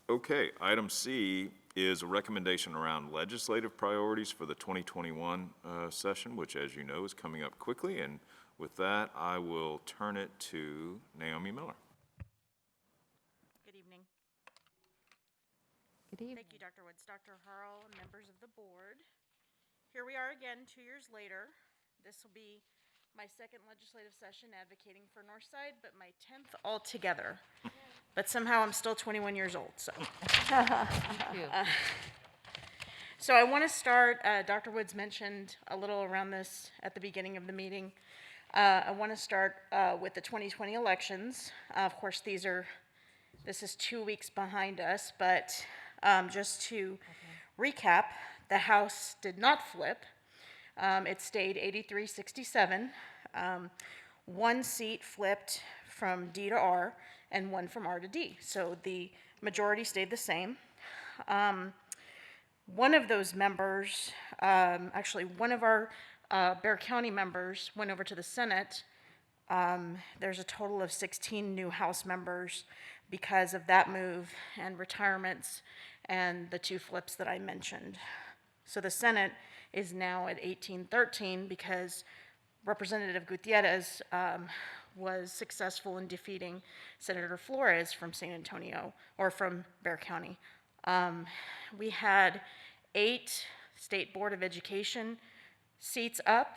Okay, item C is a recommendation around legislative priorities for the 2021 session, which, as you know, is coming up quickly. And with that, I will turn it to Naomi Miller. Good evening. Good evening. Thank you, Dr. Woods, Dr. Harrell, and members of the board. Here we are again 2 years later. This will be my 2nd legislative session advocating for Northside, but my 10th altogether. But somehow I'm still 21 years old, so. So I want to start, Dr. Woods mentioned a little around this at the beginning of the meeting. I want to start with the 2020 elections. Of course, this is 2 weeks behind us, but just to recap, the House did not flip. It stayed 83-67. 1 seat flipped from D to R and 1 from R to D. So the majority stayed the same. One of those members, actually one of our Bexar County members went over to the Senate. There's a total of 16 new House members because of that move and retirements and the 2 flips that I mentioned. So the Senate is now at 18-13 because Representative Gutierrez was successful in defeating Senator Flores from San Antonio, or from Bexar County. We had 8 State Board of Education seats up,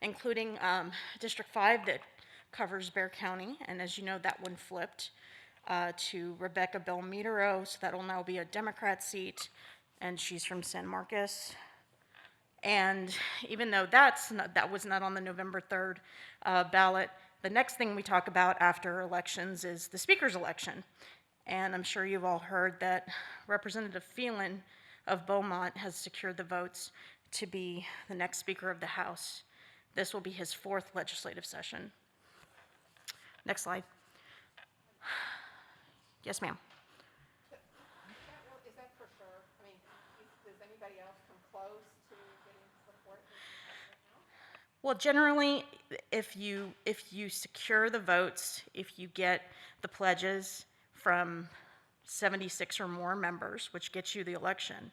including District 5 that covers Bexar County, and as you know, that one flipped to Rebecca Belmetero, so that will now be a Democrat seat, and she's from San Marcos. And even though that was not on the November 3rd ballot, the next thing we talk about after elections is the speaker's election. And I'm sure you've all heard that Representative Phelan of Beaumont has secured the votes to be the next Speaker of the House. This will be his 4th legislative session. Next slide. Yes, ma'am. Is that for sure? I mean, does anybody else come close to getting support? Well, generally, if you secure the votes, if you get the pledges from 76 or more members, which gets you the election,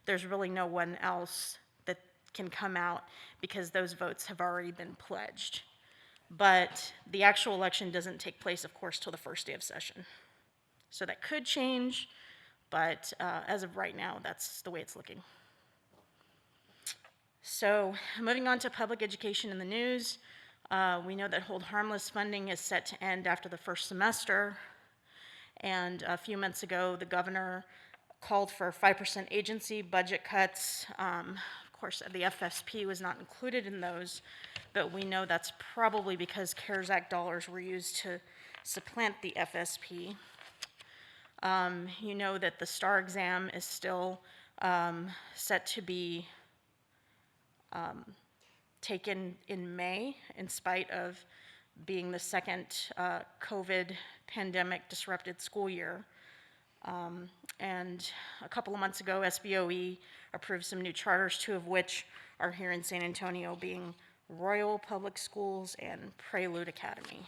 there's really no one else that can come out because those votes have already been pledged. but the actual election doesn't take place, of course, till the first day of session. So that could change, but as of right now, that's the way it's looking. So moving on to public education in the news, we know that hold harmless funding is set to end after the first semester. And a few months ago, the governor called for 5% agency budget cuts. Of course, the FSP was not included in those, but we know that's probably because CARES Act dollars were used to supplant the FSP. You know that the STAR exam is still set to be taken in May, in spite of being the second COVID pandemic disrupted school year. And a couple of months ago, SBOE approved some new charters, 2 of which are here in San Antonio, being Royal Public Schools and Prelude Academy.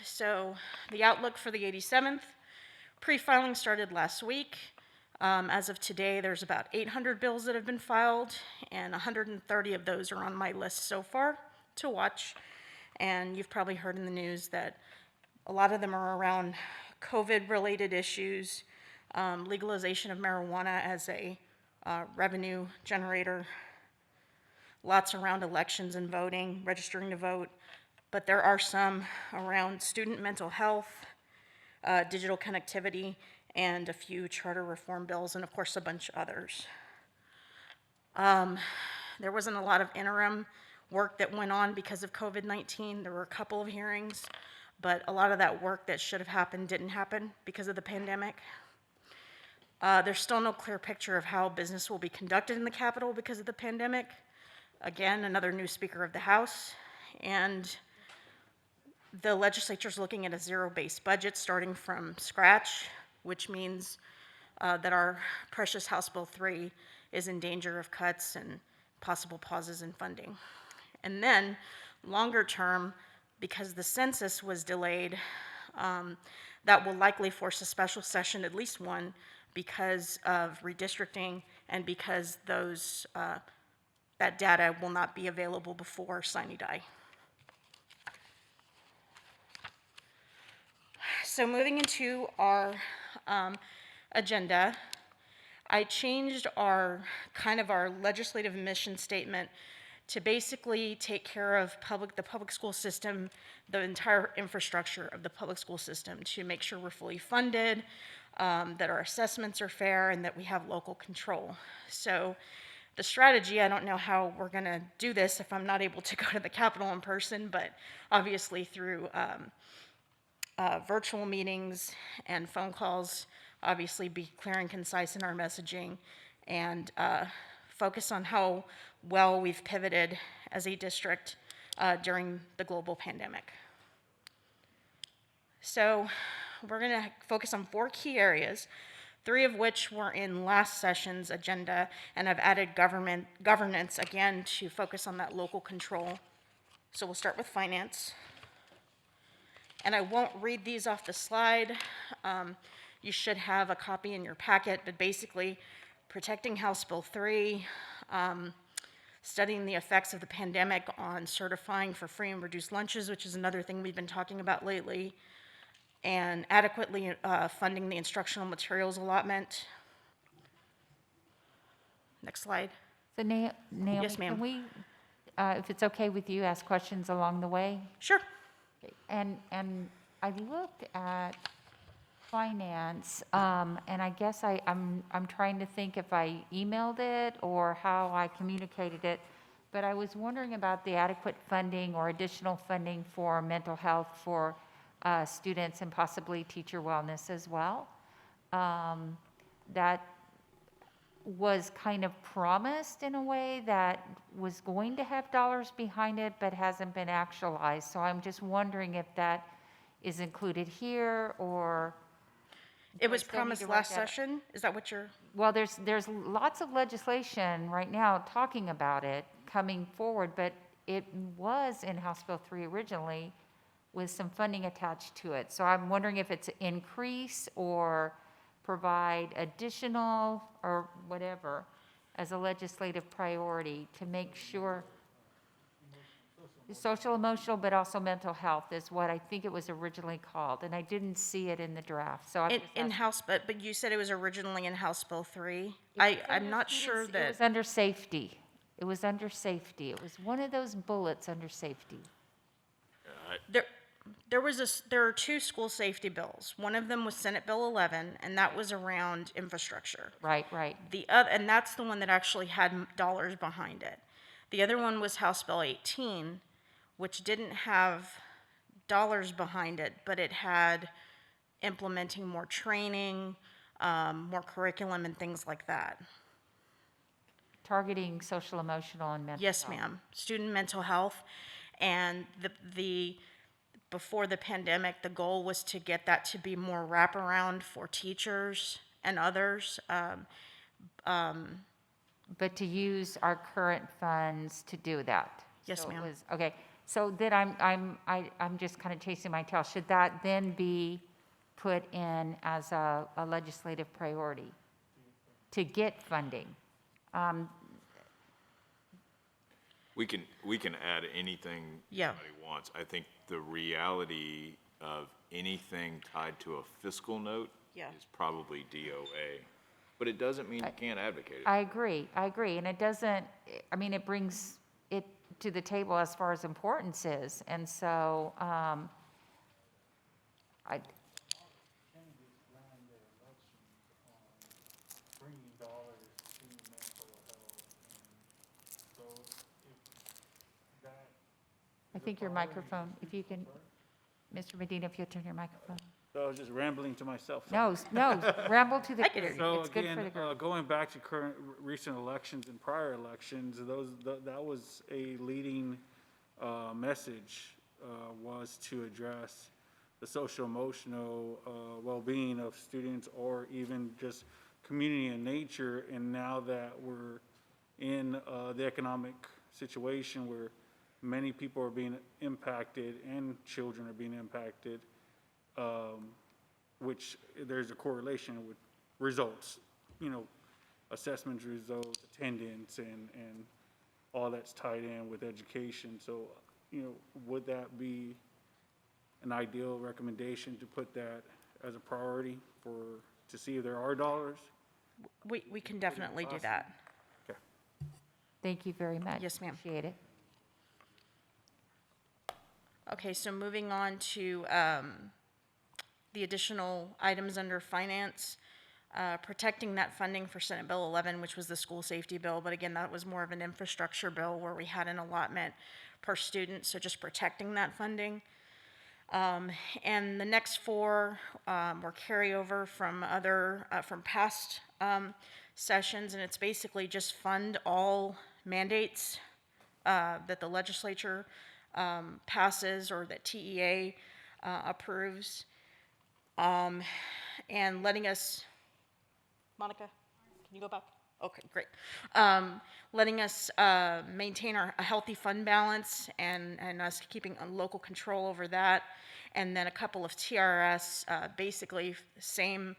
So the outlook for the 87th, pre-filing started last week. As of today, there's about 800 bills that have been filed, and 130 of those are on my list so far to watch. And you've probably heard in the news that a lot of them are around COVID-related issues, legalization of marijuana as a revenue generator, lots around elections and voting, registering to vote, but there are some around student mental health, digital connectivity, and a few charter reform bills, and of course a bunch of others. There wasn't a lot of interim work that went on because of COVID-19. There were a couple of hearings, but a lot of that work that should have happened didn't happen because of the pandemic. There's still no clear picture of how business will be conducted in the Capitol because of the pandemic. Again, another new Speaker of the House, and the legislature's looking at a zero-based budget starting from scratch, which means that our precious House Bill 3 is in danger of cuts and possible pauses in funding. And then, longer term, because the census was delayed, that will likely force a special session, at least one, because of redistricting and because those, that data will not be available before sine die. So moving into our agenda, I changed our legislative mission statement to basically take care of the public school system, the entire infrastructure of the public school system, to make sure we're fully funded, that our assessments are fair, and that we have local control. So the strategy, I don't know how we're gonna do this if I'm not able to go to the Capitol in person, but obviously through virtual meetings and phone calls, obviously be clear and concise in our messaging, and focus on how well we've pivoted as a district during the global pandemic. So we're going to focus on 4 key areas, 3 of which were in last session's agenda, and I've added governance again to focus on that local control. So we'll start with finance. And I won't read these off the slide. You should have a copy in your packet, but basically protecting House Bill 3, studying the effects of the pandemic on certifying for free and reduced lunches, which is another thing we've been talking about lately, and adequately funding the instructional materials allotment. Next slide. So Naomi, Yes, ma'am. can we, if it's okay with you, ask questions along the way? Sure. And I looked at finance, and I guess I'm trying to think if I emailed it or how I communicated it, but I was wondering about the adequate funding or additional funding for mental health for students and possibly teacher wellness as well. That was kind of promised in a way that was going to have dollars behind it, but hasn't been actualized. So I'm just wondering if that is included here, or it was promised last session? Is that what you're? Well, there's lots of legislation right now talking about it coming forward, but it was in House Bill 3 originally with some funding attached to it. So I'm wondering if it's increase or provide additional or whatever as a legislative priority to make sure. Social emotional, but also mental health is what I think it was originally called, and I didn't see it in the draft, so I'm just asking. In-house, but you said it was originally in House Bill 3. I'm not sure It that, was under safety. It was under safety. It was one of those bullets under safety. there are two school safety bills. One of them was Senate Bill 11, and that was around infrastructure. Right, right. The other, and that's the one that actually had dollars behind it. The other one was House Bill 18, which didn't have dollars behind it, but it had implementing more training, more curriculum, and things like that. Targeting social, emotional, and mental Yes, health. ma'am. Student mental health, and before the pandemic, the goal was to get that to be more wraparound for teachers and others. But to use our current funds to do that. Yes, So it ma'am. was- Okay, so then I'm just kind of chasing my tail. Should that then be put in as a legislative priority to get funding? We can add anything Yeah. anybody wants. I think the reality of anything tied to a fiscal note Yeah. is probably DOA. But it doesn't mean you can't advocate it. I agree, and it doesn't, I mean, it brings it to the table as far as importance is, and so, I, I think your microphone, if you can, Mr. Medina, if you'll turn your microphone. So I was just rambling to myself. No, ramble to the I can hear group. you. So It's good for the again, group. going back to recent elections and prior elections, that was a leading message, was to address the social emotional well-being of students, or even just community and nature. And now that we're in the economic situation where many people are being impacted and children are being impacted, which there's a correlation with results, assessment results, attendance, and all that's tied in with education. So, would that be an ideal recommendation to put that as a priority to see if there are dollars? We can definitely do that. Okay. Thank you very much. Yes, ma'am. Appreciate it. Okay, so moving on to the additional items under finance, protecting that funding for Senate Bill 11, which was the school safety bill, but again, that was more of an infrastructure bill where we had an allotment per student, so just protecting that funding. And the next four were carryover from from past sessions, and it's basically just fund all mandates that the legislature passes or that TEA approves, and letting us, Monica, can you go back? Okay, great. Letting us maintain a healthy fund balance and us keeping a local control over that. And then a couple of TRS, basically same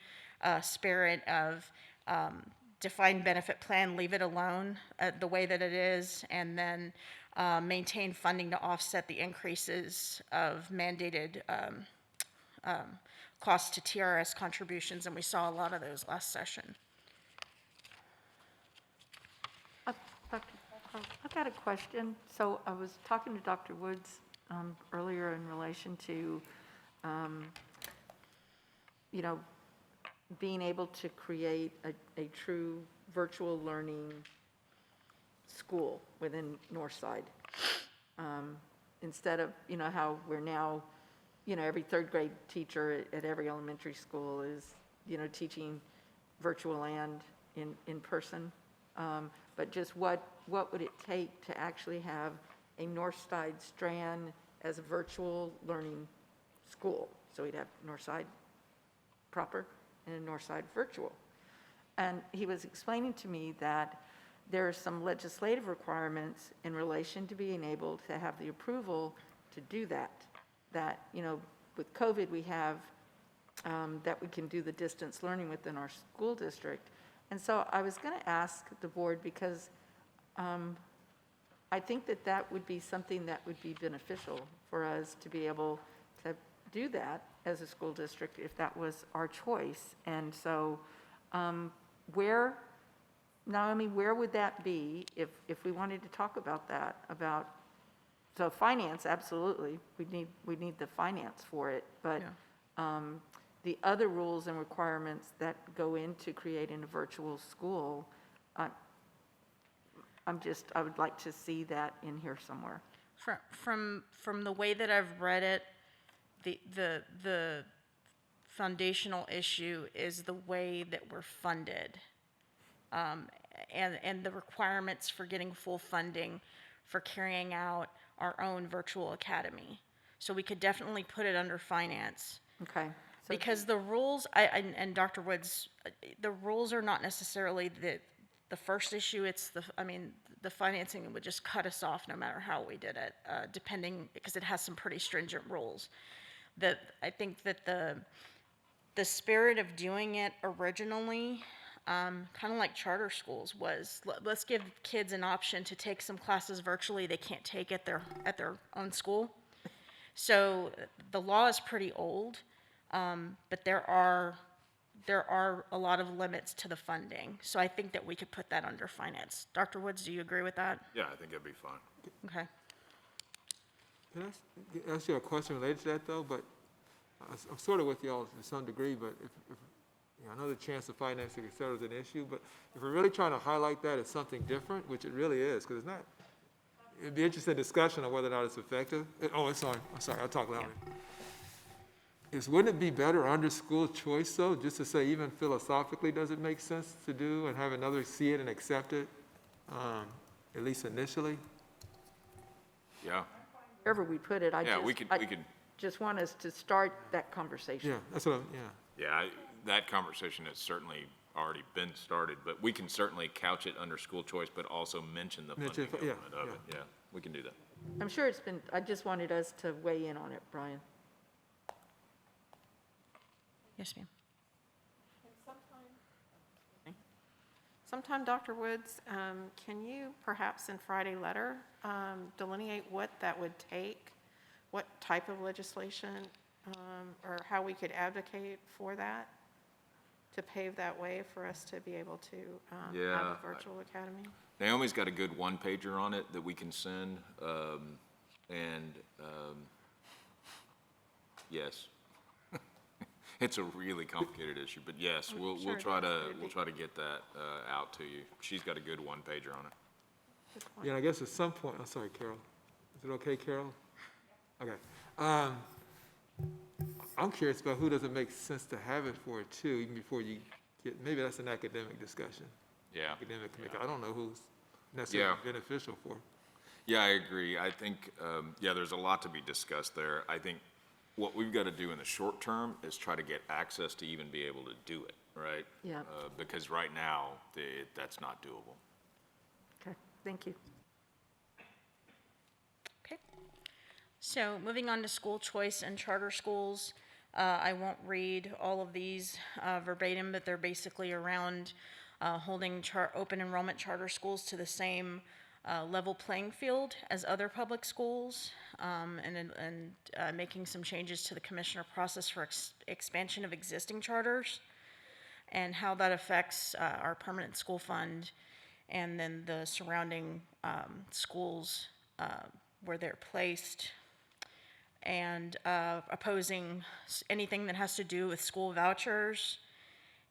spirit of defined benefit plan, leave it alone the way that it is, and then maintain funding to offset the increases of mandated costs to TRS contributions, and we saw a lot of those last session. I've got a question. So I was talking to Dr. Woods earlier in relation to, being able to create a true virtual learning school within Northside. Instead of, how we're now, every third grade teacher at every elementary school is, teaching virtual and in person. But just what would it take to actually have a Northside strand as a virtual learning school? So we'd have Northside proper and a Northside virtual. And he was explaining to me that there are some legislative requirements in relation to being able to have the approval to do that. That, with COVID, we have that we can do the distance learning within our school district. And so I was going to ask the board, because I think that that would be something that would be beneficial for us to be able to do that as a school district if that was our choice. And so where, Naomi, where would that be if we wanted to talk about that? So finance, absolutely, we need the finance for it, but the other rules and requirements that go into creating a virtual school, I would like to see that in here somewhere. From the way that I've read it, the foundational issue is the way that we're funded, and the requirements for getting full funding for carrying out our own virtual academy. So we could definitely put it under finance. Okay. Because the rules, and Dr. Woods, the rules are not necessarily the first issue. It's the financing would just cut us off no matter how we did it, depending, because it has some pretty stringent rules. I think that the spirit of doing it originally, kind of like charter schools, was let's give kids an option to take some classes virtually they can't take at their own school. So the law is pretty old, but there are a lot of limits to the funding. So I think that we could put that under finance. Dr. Woods, do you agree with that? Yeah, I think that'd be fine. Okay. Can I ask you a question related to that, though? But I'm sort of with y'all to some degree, but if I know the chance of financing, et cetera, is an issue, but if we're really trying to highlight that as something different, which it really is, because it's not, it'd be interesting discussion on whether or not it's effective. I'm sorry, I'll talk louder. Wouldn't it be better under school choice, though, just to say even philosophically, does it make sense to do and have another see it and accept it, at least initially? Yeah. Wherever we put it, I could. just want us to start that conversation. Yeah, that's what Yeah, that conversation has certainly already been started, but we can certainly couch it under school choice, but also mention the funding element of it. Yeah, we can do that. I'm sure I just wanted us to weigh in on it, Brian. Yes, ma'am. Sometime, Dr. Woods, can you perhaps in Friday letter delineate what that would take, what type of legislation, or how we could advocate for that to pave that way for us to be able to have a virtual academy? Naomi's got a good one-pager on it that we can send, yes. It's a really complicated issue, but yes, we'll try to get that out to you. She's got a good one-pager on it. Yeah, I guess at some point, I'm sorry, Carol. Is it okay, Carol? Okay. I'm curious about who does it make sense to have it for, too, even before you get, maybe that's an academic discussion. Yeah. Academic committee. I don't know who's necessarily beneficial for. Yeah, I agree. I think, there's a lot to be discussed there. I think what we've got to do in the short term is try to get access to even be able to do it, right? Yeah. Because right now, that's not doable. Okay, thank you. Okay. So moving on to school choice and charter schools, I won't read all of these verbatim, but they're basically around holding open enrollment charter schools to the same level playing field as other public schools, and making some changes to the commissioner process for expansion of existing charters, and how that affects our permanent school fund, and then the surrounding schools where they're placed, and opposing anything that has to do with school vouchers,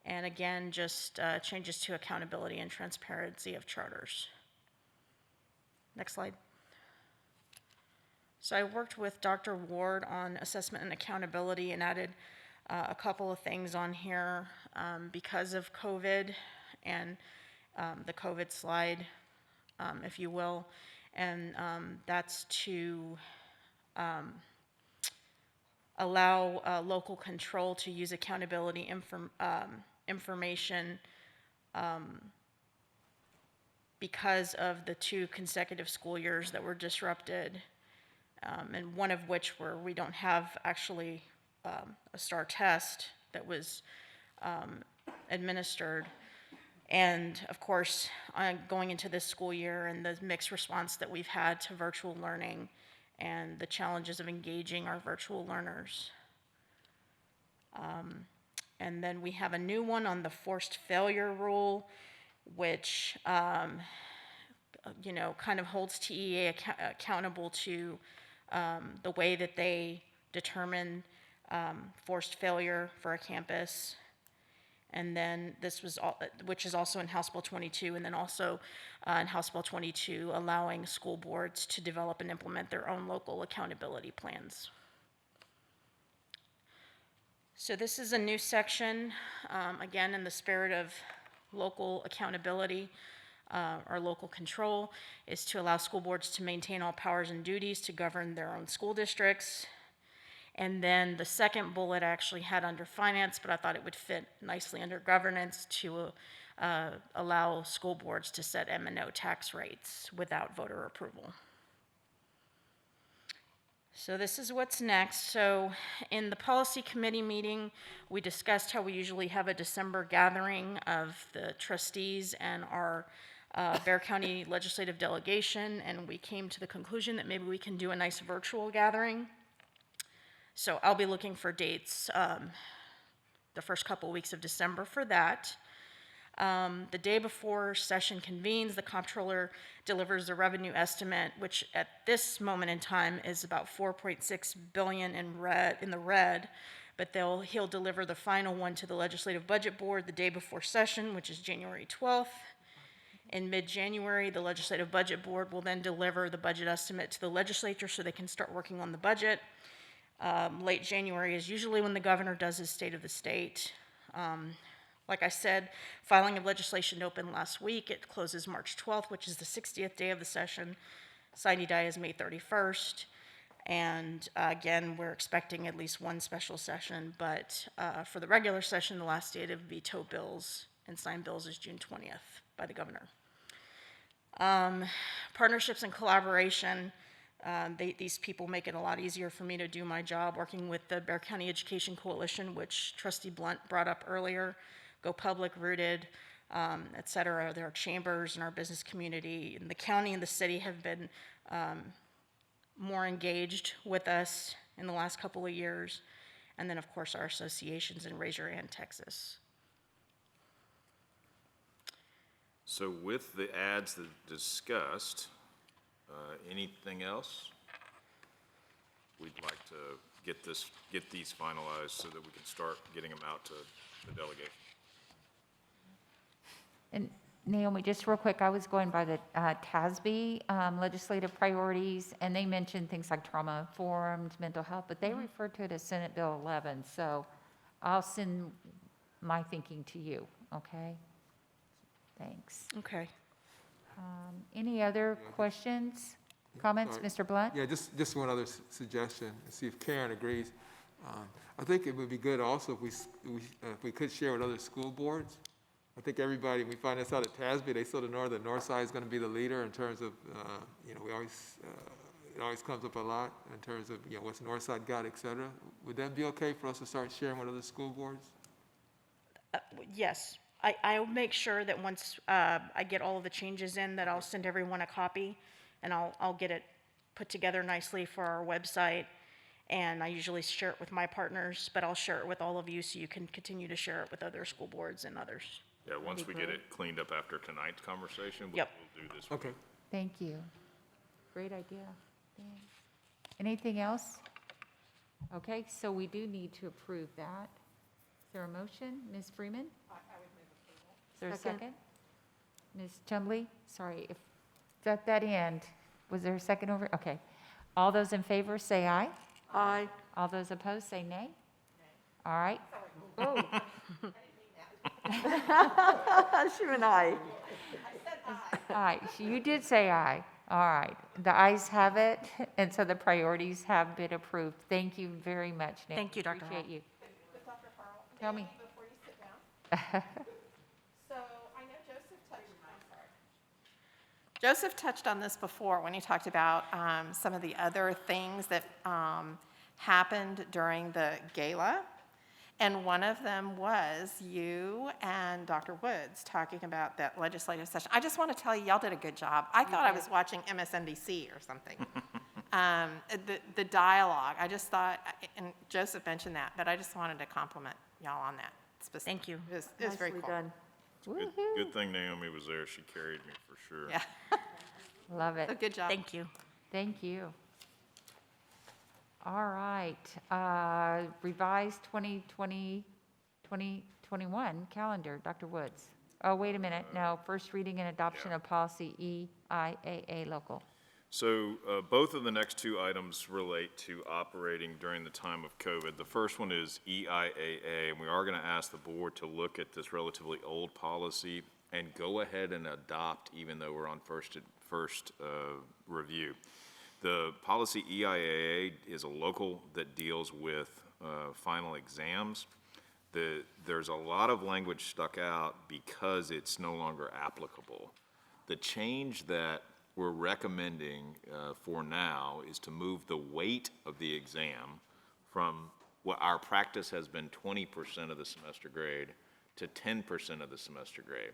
and again, just changes to accountability and transparency of charters. Next slide. So I worked with Dr. Ward on assessment and accountability and added a couple of things on here because of COVID and the COVID slide, if you will, and that's to allow local control to use accountability information because of the 2 consecutive school years that were disrupted, and one of which where we don't have actually a STAR test that was administered, And of course, going into this school year and the mixed response that we've had to virtual learning and the challenges of engaging our virtual learners. And then we have a new one on the forced failure rule, which, you know, kind of holds TEA accountable to the way that they determine forced failure for a campus. And then this was, which is also in House Bill 22, and then also in House Bill 22, allowing school boards to develop and implement their own local accountability plans. So this is a new section, again, in the spirit of local accountability or local control, is to allow school boards to maintain all powers and duties to govern their own school districts. And then the second bullet I actually had under finance, but I thought it would fit nicely under governance to allow school boards to set M&O tax rates without voter approval. So this is what's next. So in the policy committee meeting, we discussed how we usually have a December gathering of the trustees and our Bexar County legislative delegation, and we came to the conclusion that maybe we can do a nice virtual gathering. So I'll be looking for dates the first couple weeks of December for that. The day before session convenes, the comptroller delivers the revenue estimate, which at this moment in time is about $4.6 billion in the red, but he'll deliver the final one to the Legislative Budget Board the day before session, which is January 12th. In mid-January, the Legislative Budget Board will then deliver the budget estimate to the legislature so they can start working on the budget. Late January is usually when the governor does his State of the State. Like I said, filing of legislation opened last week. It closes March 12th, which is the 60th day of the session. Sine die is May 31st. And again, we're expecting at least one special session, but for the regular session, the last day to veto bills and sign bills is June 20th by the governor. Partnerships and collaboration. These people make it a lot easier for me to do my job, working with the Bexar County Education Coalition, which Trustee Blunt brought up earlier, Go Public, Rooted, et cetera. There are chambers in our business community, and the county and the city have been more engaged with us in the last couple of years. And then, of course, our associations in Raise Your Hand, Texas. So with the ads that discussed, anything else? We'd like to get these finalized so that we can start getting them out to the delegation. And Naomi, just real quick, I was going by the TASB legislative priorities, and they mentioned things like trauma informed, mental health, but they referred to it as Senate Bill 11. So I'll send my thinking to you, okay? Thanks. Okay. Any other questions, comments, Sorry. Mr. Blunt? Yeah, just one other suggestion, and see if Karen agrees. I think it would be good also if we could share with other school boards. I think everybody, we find this out at TASB, they sort of know the north side is going to be the leader in terms of, you know, it always comes up a lot in terms of, you know, what's north side got, et cetera. Would that be okay for us to start sharing with other school boards? Yes. I'll make sure that once I get all of the changes in, that I'll send everyone a copy, and I'll get it put together nicely for our website. And I usually share it with my partners, but I'll share it with all of you so you can continue to share it with other school boards and others. Yeah, once we get it cleaned up after tonight's conversation, we'll do this. Okay. Thank you. Great idea. Thanks. Anything else? Okay, so we do need to approve that. Is there a motion? Ms. Freeman? Is there a second? Ms. Chumley? Sorry, if it's at that end, was there a second over? Okay. All those in favor say aye. Aye. All those opposed say nay. All right. Oh. She and I. Aye, you did say aye. All right. The ayes have it, and so the priorities have been approved. Thank you very much, Nick. Thank you, Dr. Appreciate Hall. you. Dr. Harrell, Tell me. before you sit down. So I know Joseph touched on this before when he talked about some of the other things that happened during the gala. And one of them was you and Dr. Woods talking about that legislative session. I just want to tell you, y'all did a good job. I thought I was watching MSNBC or something. The dialogue, I just thought, and Joseph mentioned that, but I just wanted to compliment y'all on that specifically. Thank you. It was very cool. done. Good thing Naomi was there. She carried me for sure. Yeah. Love it. So good job. Thank you. Thank you. All right, revised 2020-2021 calendar, Dr. Woods. Oh, wait a minute, no, first reading and adoption of policy EIAA local. So both of the next two items relate to operating during the time of COVID. The first one is EIAA, and we are going to ask the board to look at this relatively old policy and go ahead and adopt, even though we're on first review. The policy EIAA is a local that deals with final exams. There's a lot of language stuck out because it's no longer applicable. The change that we're recommending for now is to move the weight of the exam from what our practice has been 20% of the semester grade to 10% of the semester grade.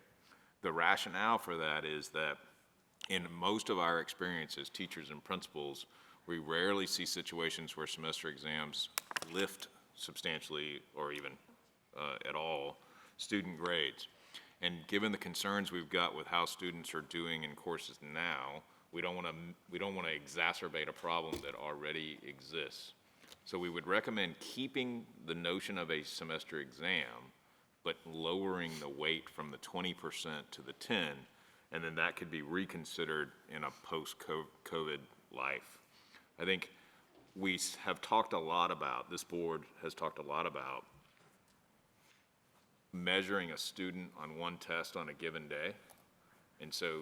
The rationale for that is that in most of our experience as teachers and principals, we rarely see situations where semester exams lift substantially or even at all student grades. And given the concerns we've got with how students are doing in courses now, we don't want to exacerbate a problem that already exists. So we would recommend keeping the notion of a semester exam, but lowering the weight from the 20% to the 10%. And then that could be reconsidered in a post-COVID life. I think we have talked a lot about, this board has talked a lot about measuring a student on one test on a given day. And so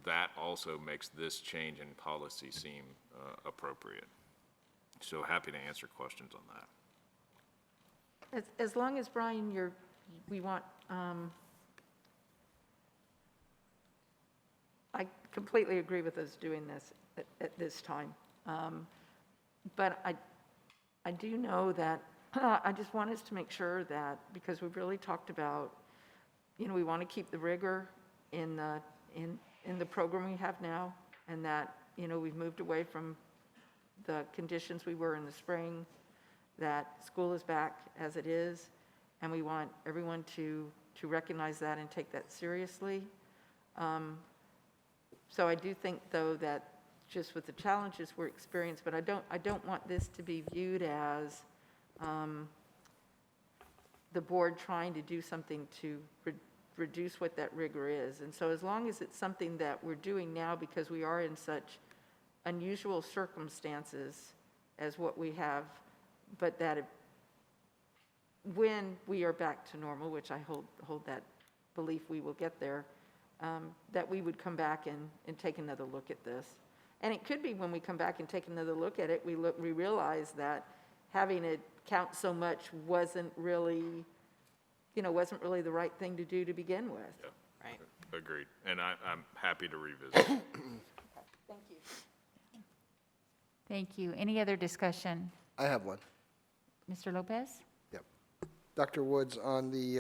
that also makes this change in policy seem appropriate. So happy to answer questions on that. As long as, Brian, we want, I completely agree with us doing this at this time. But I do know that I just want us to make sure that, because we've really talked about, we want to keep the rigor in the program we have now, and that, we've moved away from the conditions we were in the spring, that school is back as it is, and we want everyone to recognize that and take that seriously. So I do think, though, that just with the challenges we're experiencing, but I don't want this to be viewed as the board trying to do something to reduce what that rigor is. And so as long as it's something that we're doing now because we are in such unusual circumstances as what we have, but that when we are back to normal, which I hold that belief we will get there, that we would come back and take another look at this. And it could be when we come back and take another look at it, we realize that having it count so much wasn't really the right thing to do to begin with. Yeah. Right. Agreed. And I'm happy to revisit. Thank you. Thank you. Any other discussion? I have one. Mr. Lopez? Yep. Dr. Woods, on the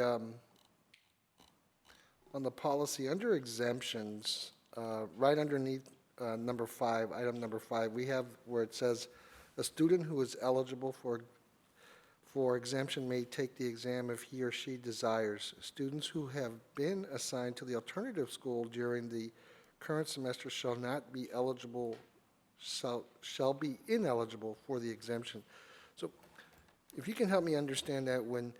policy, under exemptions, right underneath number 5, item number 5, we have where it says, a student who is eligible for exemption may take the exam if he or she desires. Students who have been assigned to the alternative school during the current semester shall not be eligible, shall be ineligible for the exemption. So if you can help me understand that, when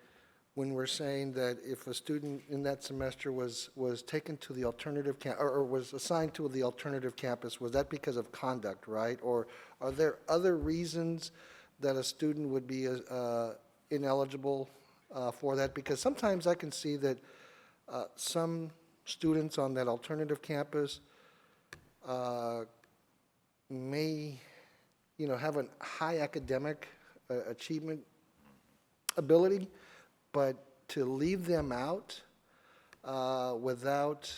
we're saying that if a student in that semester was taken to the alternative or was assigned to the alternative campus, was that because of conduct, right? Or are there other reasons that a student would be ineligible for that? Because sometimes I can see that some students on that alternative campus may, have a high academic achievement ability, but to leave them out without,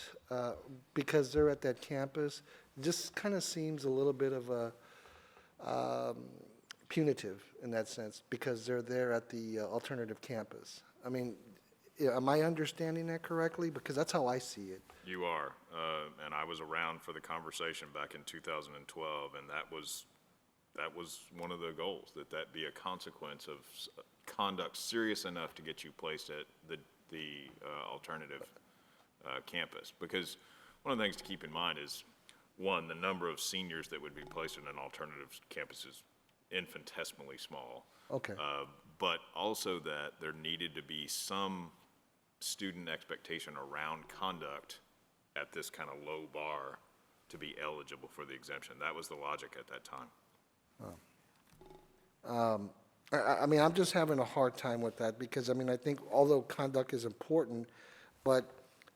because they're at that campus, just kind of seems a little bit of a punitive in that sense because they're there at the alternative campus. I mean, am I understanding that correctly? Because that's how I see it. You are, and I was around for the conversation back in 2012, and that was one of the goals, that be a consequence of conduct serious enough to get you placed at the alternative campus. Because one of the things to keep in mind is, one, the number of seniors that would be placed in an alternative campus is infinitesimally small. Okay. But also that there needed to be some student expectation around conduct at this kind of low bar to be eligible for the exemption. That was the logic at that time. I mean, I'm just having a hard time with that because, I mean, I think although conduct is important, but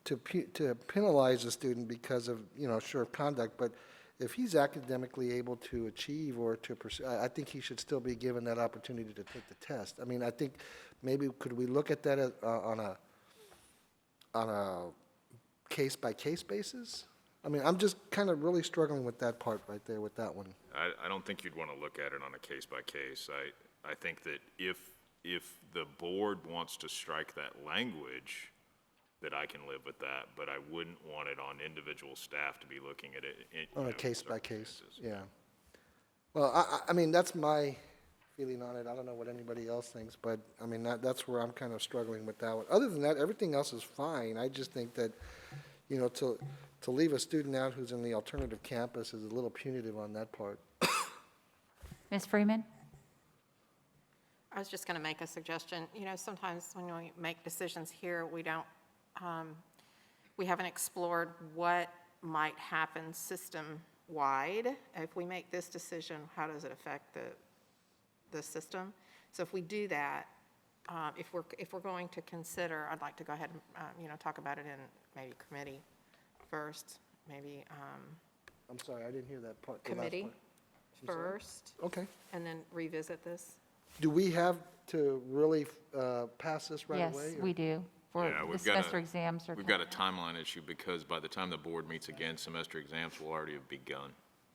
to penalize a student because of, sure, conduct, but if he's academically able to achieve or to pursue, I think he should still be given that opportunity to take the test. I mean, I think maybe could we look at that on a case-by-case basis? I mean, I'm just kind of really struggling with that part right there, with that one. I don't think you'd want to look at it on a case-by-case. I think that if the board wants to strike that language, that I can live with that, but I wouldn't want it on individual staff to be looking at it. On a case-by-case, yeah. Well, I mean, that's my feeling on it. I don't know what anybody else thinks, but, I mean, that's where I'm kind of struggling with that one. Other than that, everything else is fine. I just think that, to leave a student out who's in the alternative campus is a little punitive on that part. Ms. Freeman? I was just going to make a suggestion. Sometimes when we make decisions here, we haven't explored what might happen system-wide. If we make this decision, how does it affect the system? So if we do that, if we're going to consider, I'd like to go ahead and, talk about it in maybe committee first, maybe. I'm sorry, I didn't hear that part. Committee first. Okay. And then revisit this. Do we have to really pass this right away? Yes, we do. For the semester exams. We've got a timeline issue because by the time the board meets again, semester exams will already have begun.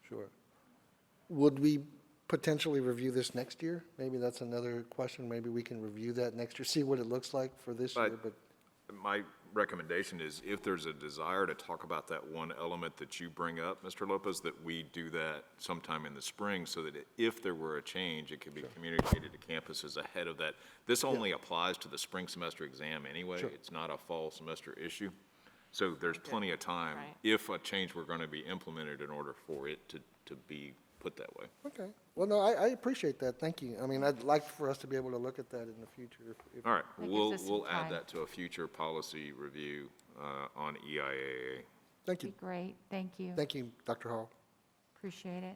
Sure. Would we potentially review this next year? Maybe that's another question. Maybe we can review that next year, see what it looks like for this year. But my recommendation is if there's a desire to talk about that one element that you bring up, Mr. Lopez, that we do that sometime in the spring so that if there were a change, it could be communicated to campuses ahead of that. This only applies to the spring semester exam anyway. Sure. It's not a fall semester issue. So there's plenty of time if a change were going to be implemented in order for it to be put that way. okay. Well, no, I appreciate that. Thank you. I mean, I'd like for us to be able to look at that in the future. All right, That gives us some we'll add time. that to a future policy review on EIAA. Thank you. Great, thank you. Thank you, Dr. Hall. Appreciate it.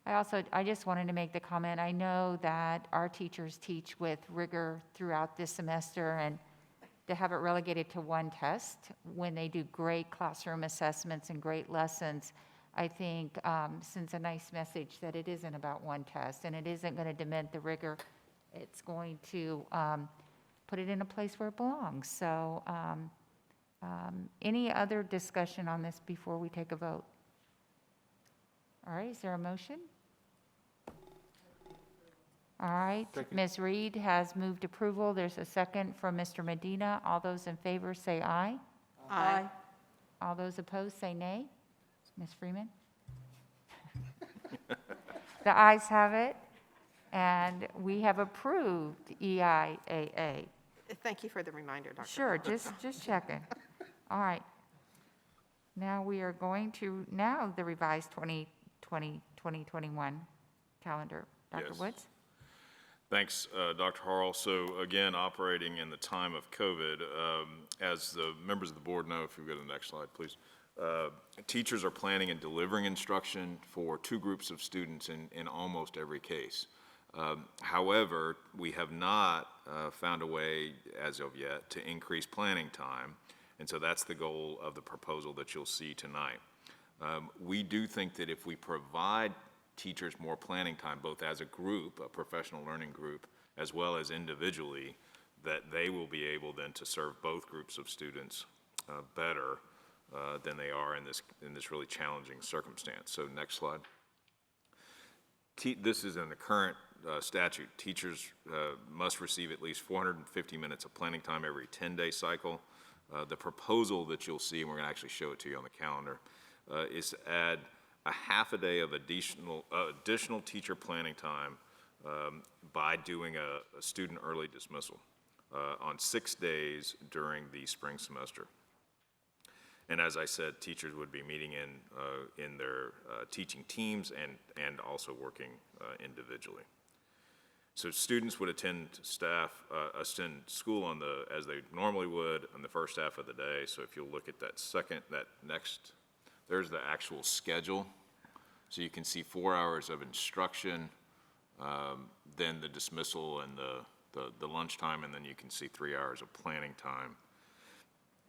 I just wanted to make the comment, I know that our teachers teach with rigor throughout this semester, and to have it relegated to one test when they do great classroom assessments and great lessons, I think sends a nice message that it isn't about one test, and it isn't going to diminish the rigor. It's going to put it in a place where it belongs. So any other discussion on this before we take a vote? All right, is there a motion? All right, Ms. Reed has moved approval. There's a second from Mr. Medina. All those in favor say aye. Aye. All those opposed say nay. Ms. Freeman? The ayes have it, and we have approved EIAA. Thank you for the reminder, Dr. Sure, just checking. All right. Now we are going to, the revised 2020-2021 calendar. Dr. Yes. Woods? Thanks, Dr. Harrell. So again, operating in the time of COVID, as the members of the board know, if you go to the next slide, please, teachers are planning and delivering instruction for two groups of students in almost every case. However, we have not found a way as of yet to increase planning time, and so that's the goal of the proposal that you'll see tonight. We do think that if we provide teachers more planning time, both as a group, a professional learning group, as well as individually, that they will be able then to serve both groups of students better than they are in this really challenging circumstance. So next slide. This is in the current statute, teachers must receive at least 450 minutes of planning time every 10-day cycle. The proposal that you'll see, and we're going to actually show it to you on the calendar, is to add a half a day of additional teacher planning time by doing a student early dismissal on 6 days during the spring semester. And as I said, teachers would be meeting in their teaching teams and also working individually. So students would attend school as they normally would on the first half of the day. So if you'll look at there's the actual schedule. So you can see 4 hours of instruction, then the dismissal and the lunchtime, and then you can see 3 hours of planning time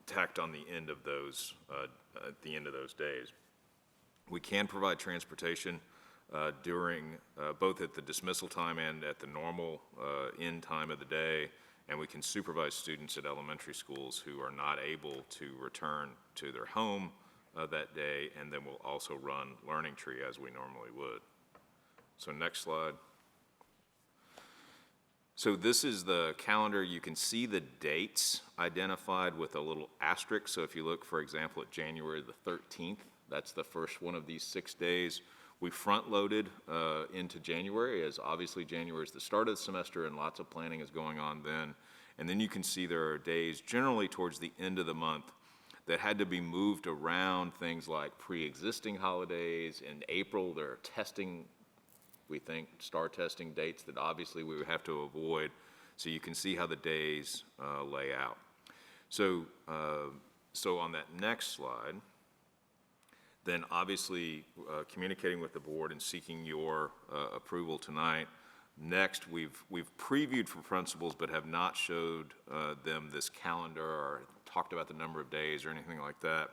tacked on the end of those, at the end of those days. We can provide transportation during both at the dismissal time and at the normal end time of the day, and we can supervise students at elementary schools who are not able to return to their home that day, and then we'll also run Learning Tree as we normally would. So next slide. So this is the calendar. You can see the dates identified with a little asterisk. So if you look, for example, at January the 13th, that's the first one of these 6 days. We front-loaded into January, as obviously January is the start of the semester and lots of planning is going on then. And then you can see there are days generally towards the end of the month that had to be moved around things like pre-existing holidays. In April, there are testing, we think, STAR testing dates that obviously we would have to avoid. So you can see how the days lay out. So, so on that next slide, then obviously communicating with the board and seeking your approval tonight. Next, we've previewed for principals but have not showed them this calendar or talked about the number of days or anything like that.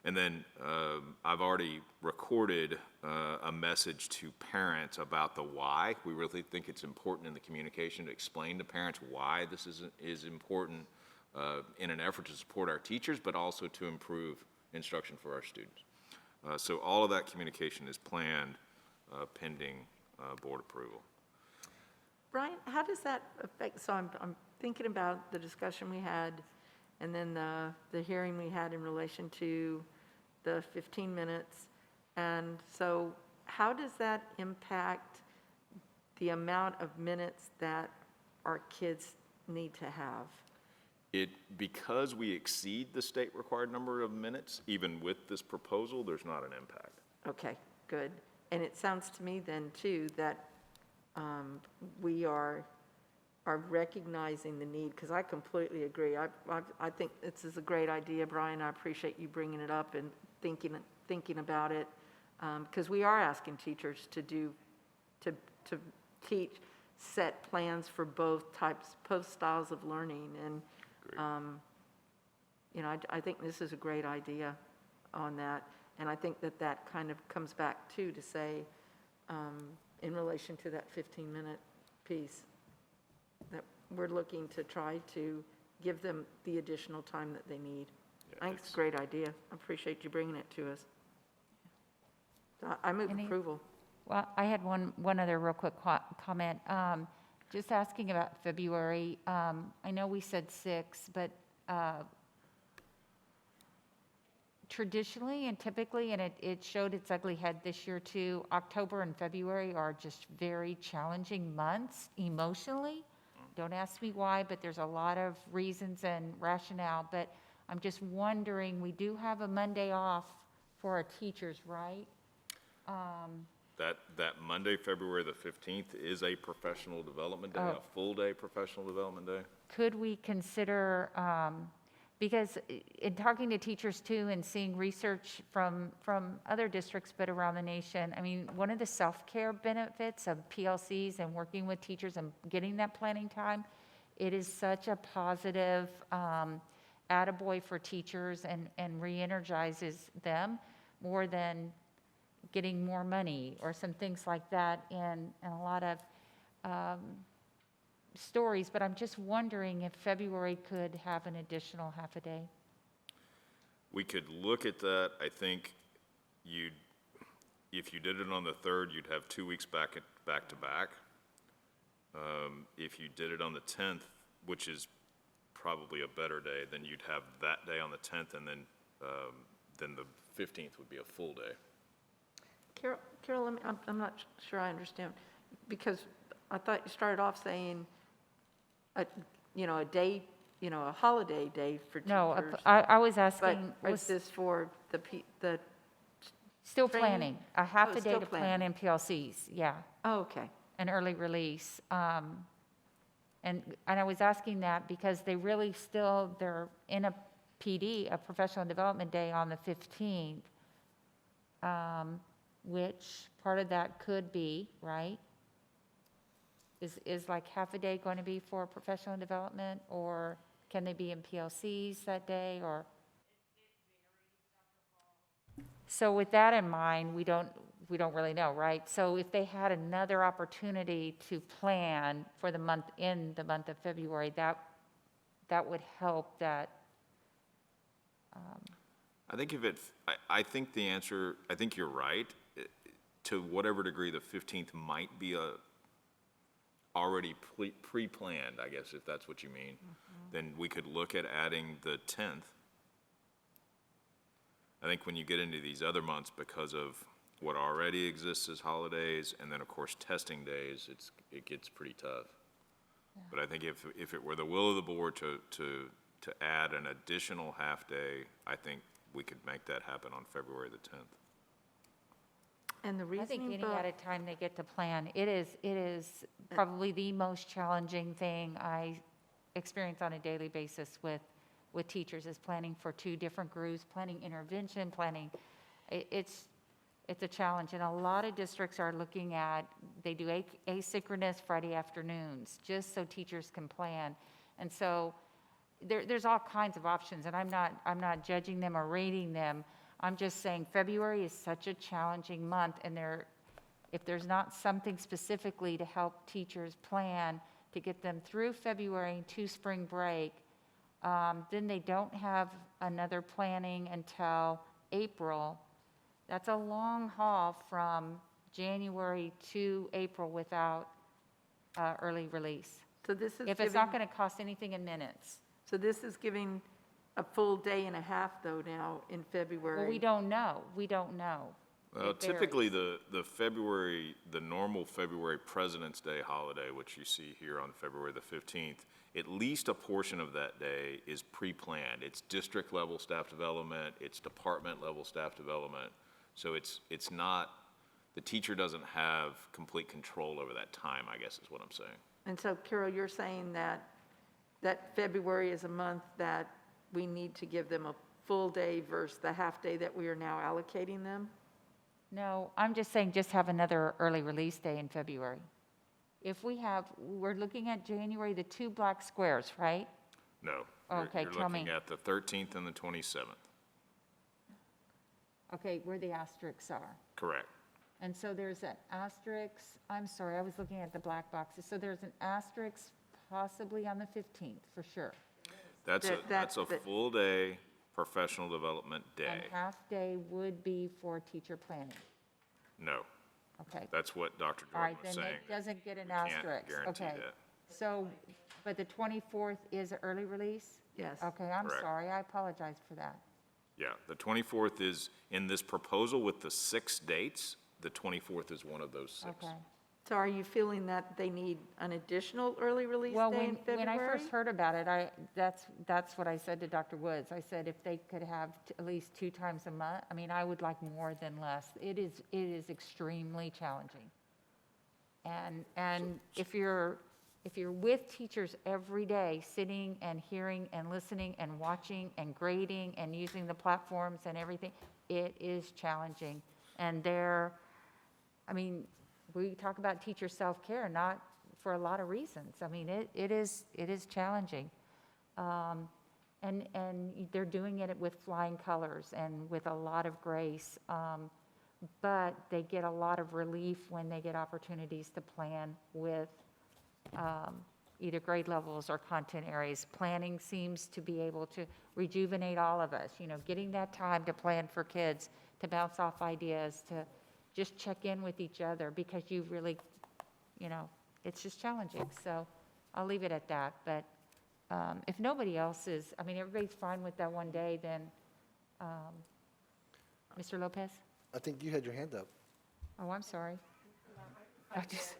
And then I've already recorded a message to parents about the why. We really think it's important in the communication to explain to parents why this is important in an effort to support our teachers, but also to improve instruction for our students. So all of that communication is planned pending board approval. Brian, how does that affect, so I'm thinking about the discussion we had and then the hearing we had in relation to the 15 minutes. And so how does that impact the amount of minutes that our kids need to have? Because we exceed the state required number of minutes, even with this proposal, there's not an impact. Okay, good. And it sounds to me then too that we are recognizing the need, because I completely agree. I think this is a great idea, Brian. I appreciate you bringing it up and thinking about it, because we are asking teachers to teach set plans for both styles of learning. And you know, I think this is a great idea on that. And I think that kind of comes back too to say, in relation to that 15-minute piece, that we're looking to try to give them the additional time that they need. Yeah, I think it's a great idea. I appreciate you bringing it to us. I move approval. Well, I had one other real quick comment. Just asking about February. I know we said 6, but traditionally and typically, and it showed its ugly head this year too, October and February are just very challenging months emotionally. Don't ask me why, but there's a lot of reasons and rationale. But I'm just wondering, we do have a Monday off for our teachers, right? That Monday, February the 15th, is a professional development day, a full-day professional development day. Could we consider, because in talking to teachers too and seeing research from other districts but around the nation, I mean, one of the self-care benefits of PLCs and working with teachers and getting that planning time, it is such a positive attaboy for teachers and re-energizes them more than getting more money or some things like that in a lot of stories. But I'm just wondering if February could have an additional half a day. We could look at that. I think if you did it on the 3rd, you'd have 2 weeks back to back. If you did it on the 10th, which is probably a better day, then you'd have that day on the 10th, and then the 15th would be a full day. Carol, I'm not sure I understand, because I thought you started off saying, a day, a holiday day for teachers. No, I was asking, But is this for the still training? planning, a half Oh, a day still to plan planning. MPLCs, yeah. Oh, okay. An early release. And I was asking that because they're in a PD, a professional development day on the 15th, which part of that could be, right? Is like half a day going to be for professional development, or can they be in PLCs that day, or? So with that in mind, we don't really know, right? So if they had another opportunity to plan for the month of February, that would help that. I think I think the answer, I think you're right. To whatever degree the 15th might be already pre-planned, I guess, if that's what you mean, then we could look at adding the 10th. I think when you get into these other months, because of what already exists as holidays, and then of course testing days, it gets pretty tough. Yeah. But I think if it were the will of the board to add an additional half day, I think we could make that happen on February the 10th. And the I think reasoning, any at a time they get to plan, it is probably the most challenging thing I experience on a daily basis with teachers, is planning for 2 different groups, planning intervention, planning. It's a challenge, and a lot of districts are looking at, they do asynchronous Friday afternoons, just so teachers can plan. And so there's all kinds of options, and I'm not judging them or rating them. I'm just saying February is such a challenging month, and if there's not something specifically to help teachers plan to get them through February to spring break, then they don't have another planning until April. That's a long haul from January to April without early release. so this is If it's not going to cost anything in minutes. So this is giving a full day and a half, though, now in February. Well, we don't know. Well, It typically varies. the normal February President's Day holiday, which you see here on February the 15th, at least a portion of that day is pre-planned. It's district level staff development, it's department level staff development. So it's not, the teacher doesn't have complete control over that time, I guess is what I'm saying. And so, Carol, you're saying that February is a month that we need to give them a full day versus the half day that we are now allocating them? No, I'm just saying just have another early release day in February. We're looking at January, the 2 black squares, right? No. Okay, You're tell me. looking at the 13th and the 27th. Okay, where the asterisks are. Correct. And so there's an asterisk, I'm sorry, I was looking at the black boxes. So there's an asterisk possibly on the 15th, for sure. That's a full day professional development day. And half day would be for teacher planning. No. Okay. That's what Dr. All Jordan right, was then saying. it doesn't get an We can't asterisk. guarantee Okay. that. So, but the 24th is early release? Yes. Okay, I'm Correct. sorry, I apologize for that. Yeah, the 24th is, in this proposal with the 6 dates, the 24th is one of those 6. Okay. So are you feeling that they need an additional early release Well, day in February? when I first heard about it, that's what I said to Dr. Woods. I said if they could have at least 2 times a month, I mean, I would like more than less. It is extremely challenging. And if you're with teachers every day, sitting and hearing and listening and watching and grading and using the platforms and everything, it is challenging. And we talk about teacher self-care, not for a lot of reasons. I mean, it is challenging. And they're doing it with flying colors and with a lot of grace. But they get a lot of relief when they get opportunities to plan with either grade levels or content areas. Planning seems to be able to rejuvenate all of us, getting that time to plan for kids, to bounce off ideas, to just check in with each other, because you really, it's just challenging. So I'll leave it at that. But if nobody else is, I mean, everybody's fine with that one day, then, Mr. Lopez? I think you had your hand up. Oh, I'm sorry. I just,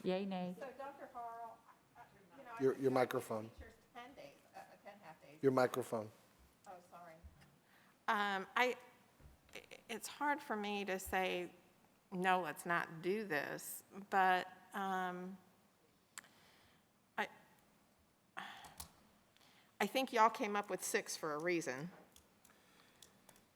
yay, nay. So Dr. Harrell, Your microphone. teachers 10 days, 10 half-days. Your microphone. Oh, sorry. It's hard for me to say, no, let's not do this, but I think y'all came up with 6 for a reason.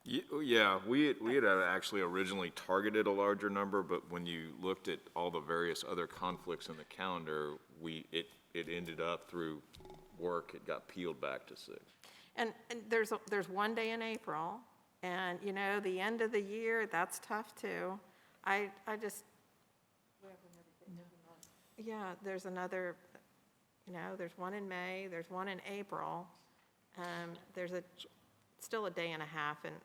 Yeah, we had actually originally targeted a larger number, but when you looked at all the various other conflicts in the calendar, it ended up through work, it got peeled back to 6. And there's one day in April, and, you know, the end of the year, that's tough, too. I just, yeah, there's another, you know, there's one in May, there's one in April. There's still a day and a half, and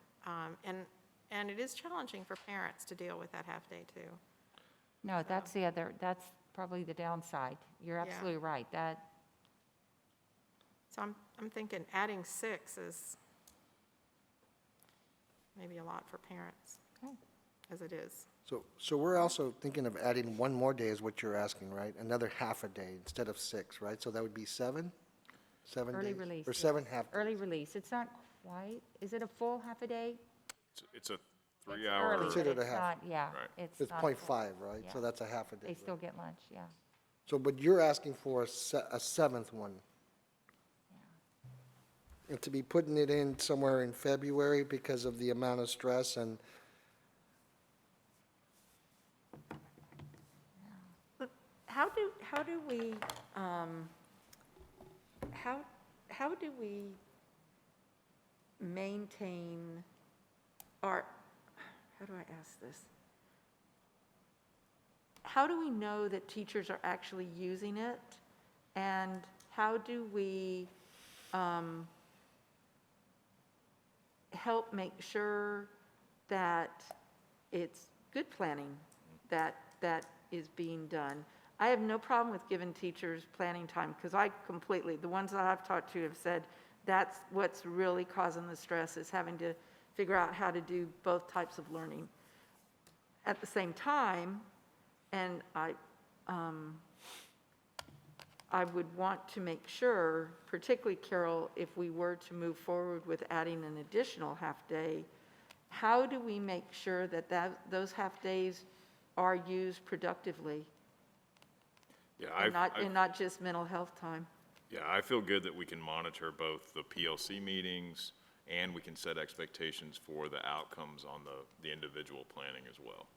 it is challenging for parents to deal with that half day, too. No, that's probably the downside. You're absolutely right. So I'm thinking adding 6 is maybe a lot for parents, as it is. So we're also thinking of adding one more day is what you're asking, right? Another half a day instead of 6, right? So that would be 7? 7 Early days? release. Or yes. 7 half days? Early release. It's not quite, is it a full half a day? It's a Early, 3-hour. but Considered a it's half. not, yeah. Right. It's It's not 0.5, full. right? Yeah. So that's a half a day. They still get lunch, yeah. So, but you're asking for a 7th one? And to be putting it in somewhere in February because of the amount of stress and, How do we maintain our, how do I ask this? How do we know that teachers are actually using it? And how do we help make sure that it's good planning that is being done? I have no problem with giving teachers planning time, because the ones that I've talked to have said that's what's really causing the stress, is having to figure out how to do both types of learning. At the same time, and I would want to make sure, particularly Carol, if we were to move forward with adding an additional half-day, how do we make sure that those half-days are used productively? Yeah, And not just mental health time. Yeah, I feel good that we can monitor both the PLC meetings and we can set expectations for the outcomes on the individual planning as well.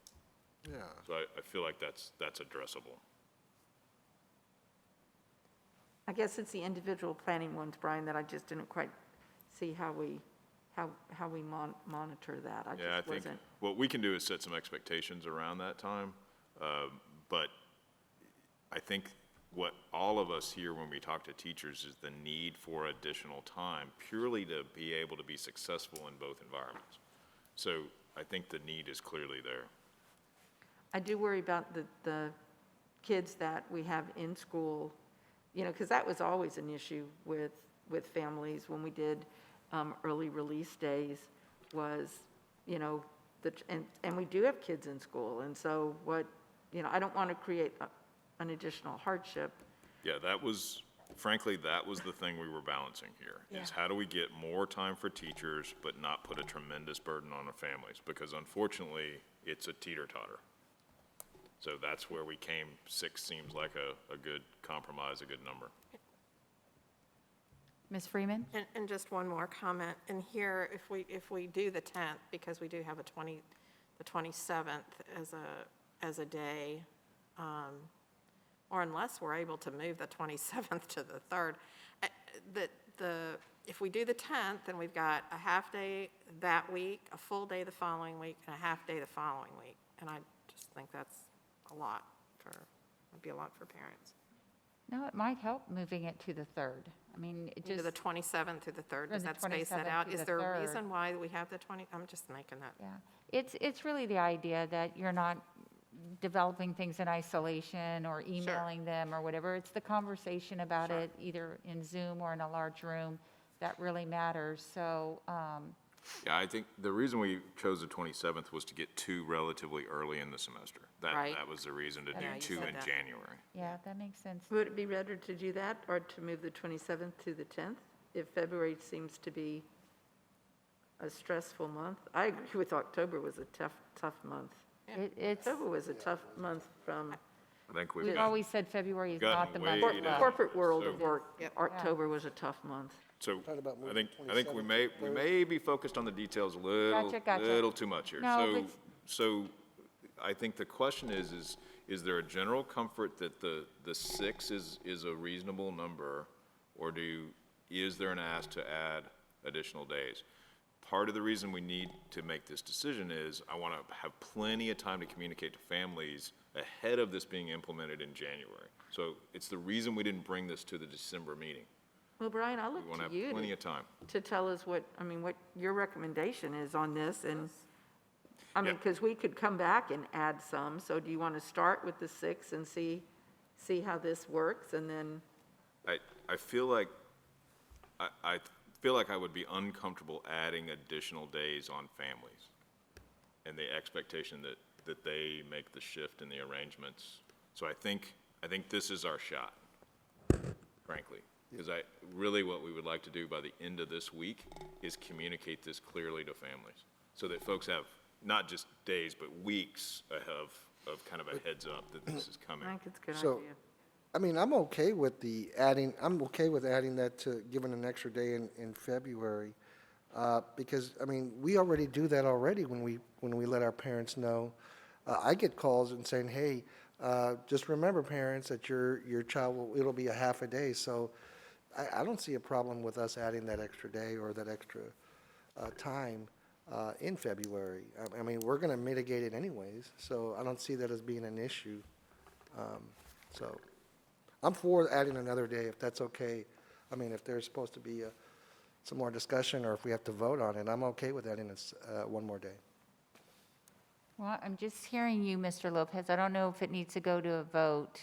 yeah. So I feel like that's addressable. I guess it's the individual planning ones, Brian, that I just didn't quite see how we monitor that. I Yeah, I just think wasn't. what we can do is set some expectations around that time. But I think what all of us hear when we talk to teachers is the need for additional time purely to be able to be successful in both environments. So I think the need is clearly there. I do worry about the kids that we have in school, you know, because that was always an issue with families when we did early release days was, you know, and we do have kids in school. And so I don't want to create an additional hardship. Yeah, frankly, that was the thing we were balancing here, is how do we get more time for teachers but not put a tremendous burden on the families? Because unfortunately, it's a teeter-totter. So that's where we came. 6 seems like a good compromise, a good number. Ms. Freeman? And just one more comment. And here, if we do the 10th, because we do have the 27th as a day, or unless we're able to move the 27th to the 3rd, if we do the 10th, then we've got a half day that week, a full day the following week, and a half day the following week. And I just think that's would be a lot for parents. No, it might help moving it to the 3rd. I mean, it just. To the 27th through the 3rd, does the that space that 27th out? to Is the there a 3rd. reason why we have the 20, I'm just making that. Yeah, it's really the idea that you're not developing things in isolation or emailing them or whatever. It's the conversation about it, either in Zoom or in a large room, that really matters. So, Yeah, I think the reason we chose the 27th was to get two relatively early in the semester. Right. That was the reason to do Yeah, you two said in that. January. yeah, that makes sense. Would it be better to do that or to move the 27th to the 10th? If February seems to be a stressful month. I agree with October was a tough month. It's, October was a tough month from I think we've we've got, always said February is gotten not the month. way for down. love. corporate world So- of work. October was a tough month. so Talking about I moving think we may be focused on the details a little, Gotcha. little too much here. No, So I think the question is there a general comfort that the 6 is a reasonable number, or is there an ask to add additional days? Part of the reason we need to make this decision is I want to have plenty of time to communicate to families ahead of this being implemented in January. So it's the reason we didn't bring this to the December meeting. Well, Brian, I We look want to to have you plenty of time. to tell us what your recommendation is on this, and, Yeah. because we could come back and add some, so do you want to start with the 6 and see how this works, and then, I feel like I would be uncomfortable adding additional days on families and the expectation that they make the shift in the arrangements. So I think this is our shot, frankly. Because really what we would like to do by the end of this week is communicate this clearly to families so that folks have not just days, but weeks of kind of a heads up that this is coming. I think it's a good So, idea. I mean, I'm okay with adding that to giving an extra day in February. Because, I mean, we already do that already when we let our parents know. I get calls and saying, hey, just remember, parents, that your child it'll be a half a day. So I don't see a problem with us adding that extra day or that extra time in February. I mean, we're going to mitigate it anyways, so I don't see that as being an issue. So I'm for adding another day, if that's okay. I mean, if there's supposed to be some more discussion, or if we have to vote on it, I'm okay with adding one more day. Well, I'm just hearing you, Mr. Lopez. I don't know if it needs to go to a vote.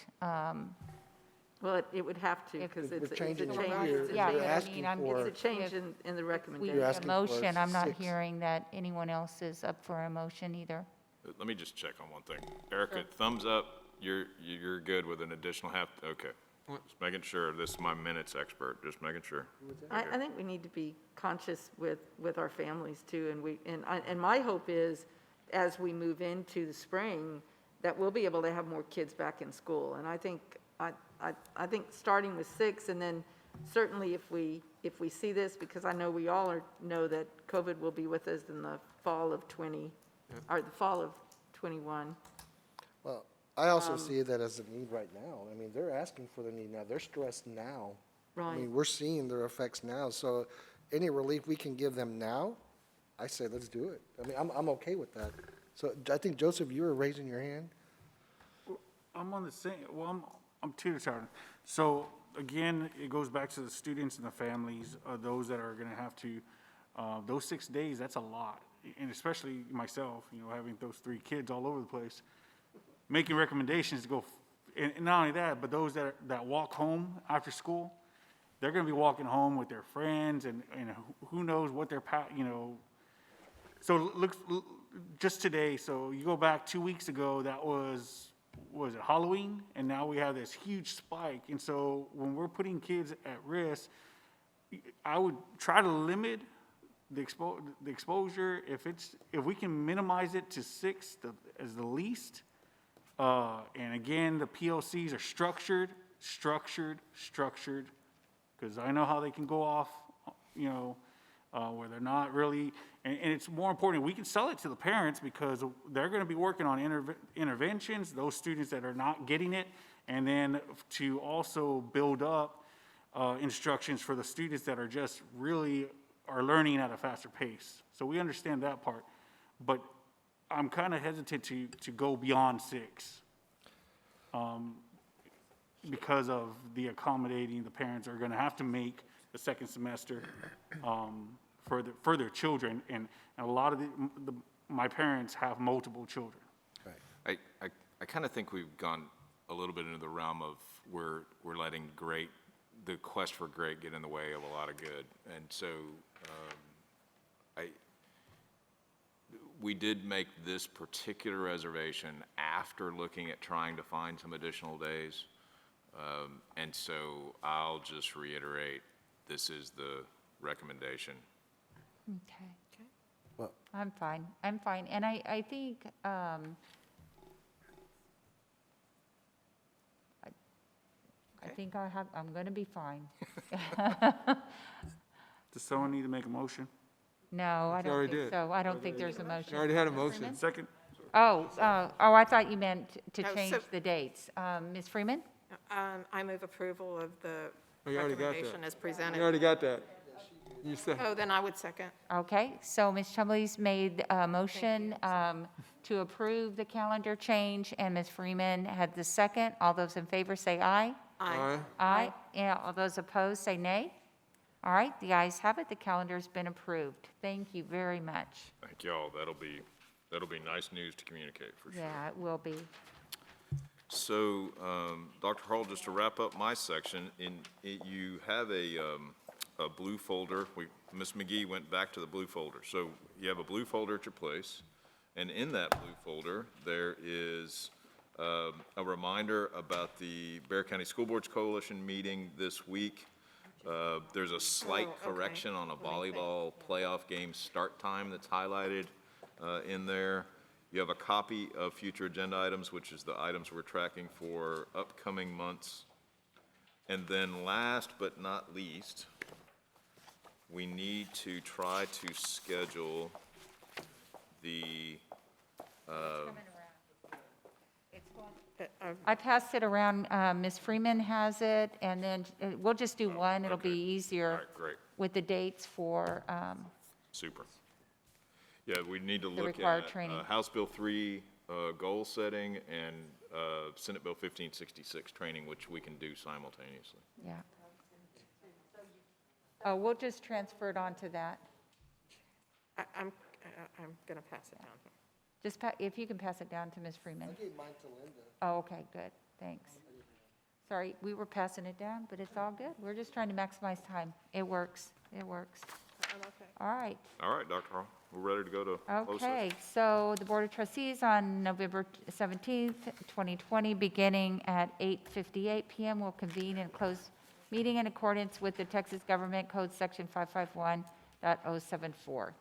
Well, it would have to, because We're it's a changing change. it here. Yeah, You're but I asking mean, I'm for- It's a change in the We recommendation. need a asking for motion. I'm not 6. hearing that anyone else is up for a motion either. Let me just check on one thing. Erica, thumbs up, you're good with an additional half, okay. Just making sure, this is my minutes expert, just making sure. I think we need to be conscious with our families too, and my hope is, as we move into the spring, that we'll be able to have more kids back in school. And I think starting with 6, and then certainly if we see this, because I know we all know that COVID will be with us in the fall of 20, or the fall of 21. Well, I also see that as a need right now. I mean, they're asking for the need now. They're stressed now. I Right. mean, we're seeing their effects now, so any relief we can give them now, I say let's do it. I mean, I'm okay with that. So I think, Joseph, you were raising your hand? I'm on the same, well, I'm teeter-tottering. So again, it goes back to the students and the families, those that are gonna have to, those 6 days, that's a lot. And especially myself, having those 3 kids all over the place, making recommendations to go, and not only that, but those that walk home after school, they're gonna be walking home with their friends and who knows what their So look, just today, so you go back 2 weeks ago, that was it Halloween? And now we have this huge spike. And so when we're putting kids at risk, I would try to limit the exposure. If we can minimize it to 6 as the least. And again, the PLCs are structured, because I know how they can go off, where they're not really, and it's more important, we can sell it to the parents because they're gonna be working on interventions, those students that are not getting it, and then to also build up instructions for the students that are just really are learning at a faster pace. So we understand that part, but I'm kind of hesitant to go beyond 6. Because of the accommodating the parents are gonna have to make the second semester for their children, and a lot of my parents have multiple children. I I kind of think we've gone a little bit into the realm of we're letting the quest for great get in the way of a lot of good. And so we did make this particular reservation after looking at trying to find some additional days. And so I'll just reiterate, this is the recommendation. Okay. Well, I'm fine. And I think, I think I'm going to be fine. Does someone need to make a motion? No, I She don't already think did. so. I don't think there's a motion. You already had a Ms. motion. Freeman? Second? Oh, I thought you meant to No, change so- the dates. Ms. Freeman? I move approval of the Oh, you already got recommendation that. as presented. You already got that. You said, Oh, then I would second. Okay, so Ms. Chumley's made a motion to approve the calendar change, and Ms. Freeman had the second. All those in favor say aye. aye. Aye. Yeah, all those opposed say nay. All right, the ayes have it. The calendar's been approved. Thank you very much. Thank y'all. That'll be nice news to communicate for sure. Yeah, it will be. So, Dr. Harrell, just to wrap up my section, you have a blue folder. Ms. McGee went back to the blue folder. So you have a blue folder at your place, and in that blue folder, there is a reminder about the Bexar County School Boards Coalition meeting this week. There's a slight correction on a volleyball playoff game start time that's highlighted in there. You have a copy of future agenda items, which is the items we're tracking for upcoming months. And then last but not least, we need to try to schedule the, I passed it around. Ms. Freeman has it, and then we'll just do one. It'll be easier. all right, great, With the dates for, super. Yeah, we need to The look required at training. House Bill 3 goal setting and Senate Bill 1566 training, which we can do simultaneously. yeah. Oh, we'll just transfer it on to that. I'm going to pass it down. Just, if you can pass it down to Ms. Freeman. I gave mine to Linda. Oh, okay, good, thanks. Sorry, we were passing it down, but it's all good. We're just trying to maximize time. It works, it works. I'm okay. All right. All right, Dr. Hall, we're ready to go to closed session. Okay, so the Board of Trustees on November 17th, 2020, beginning at 8:58 PM, will convene and close meeting in accordance with the Texas Government Code Section 551.074.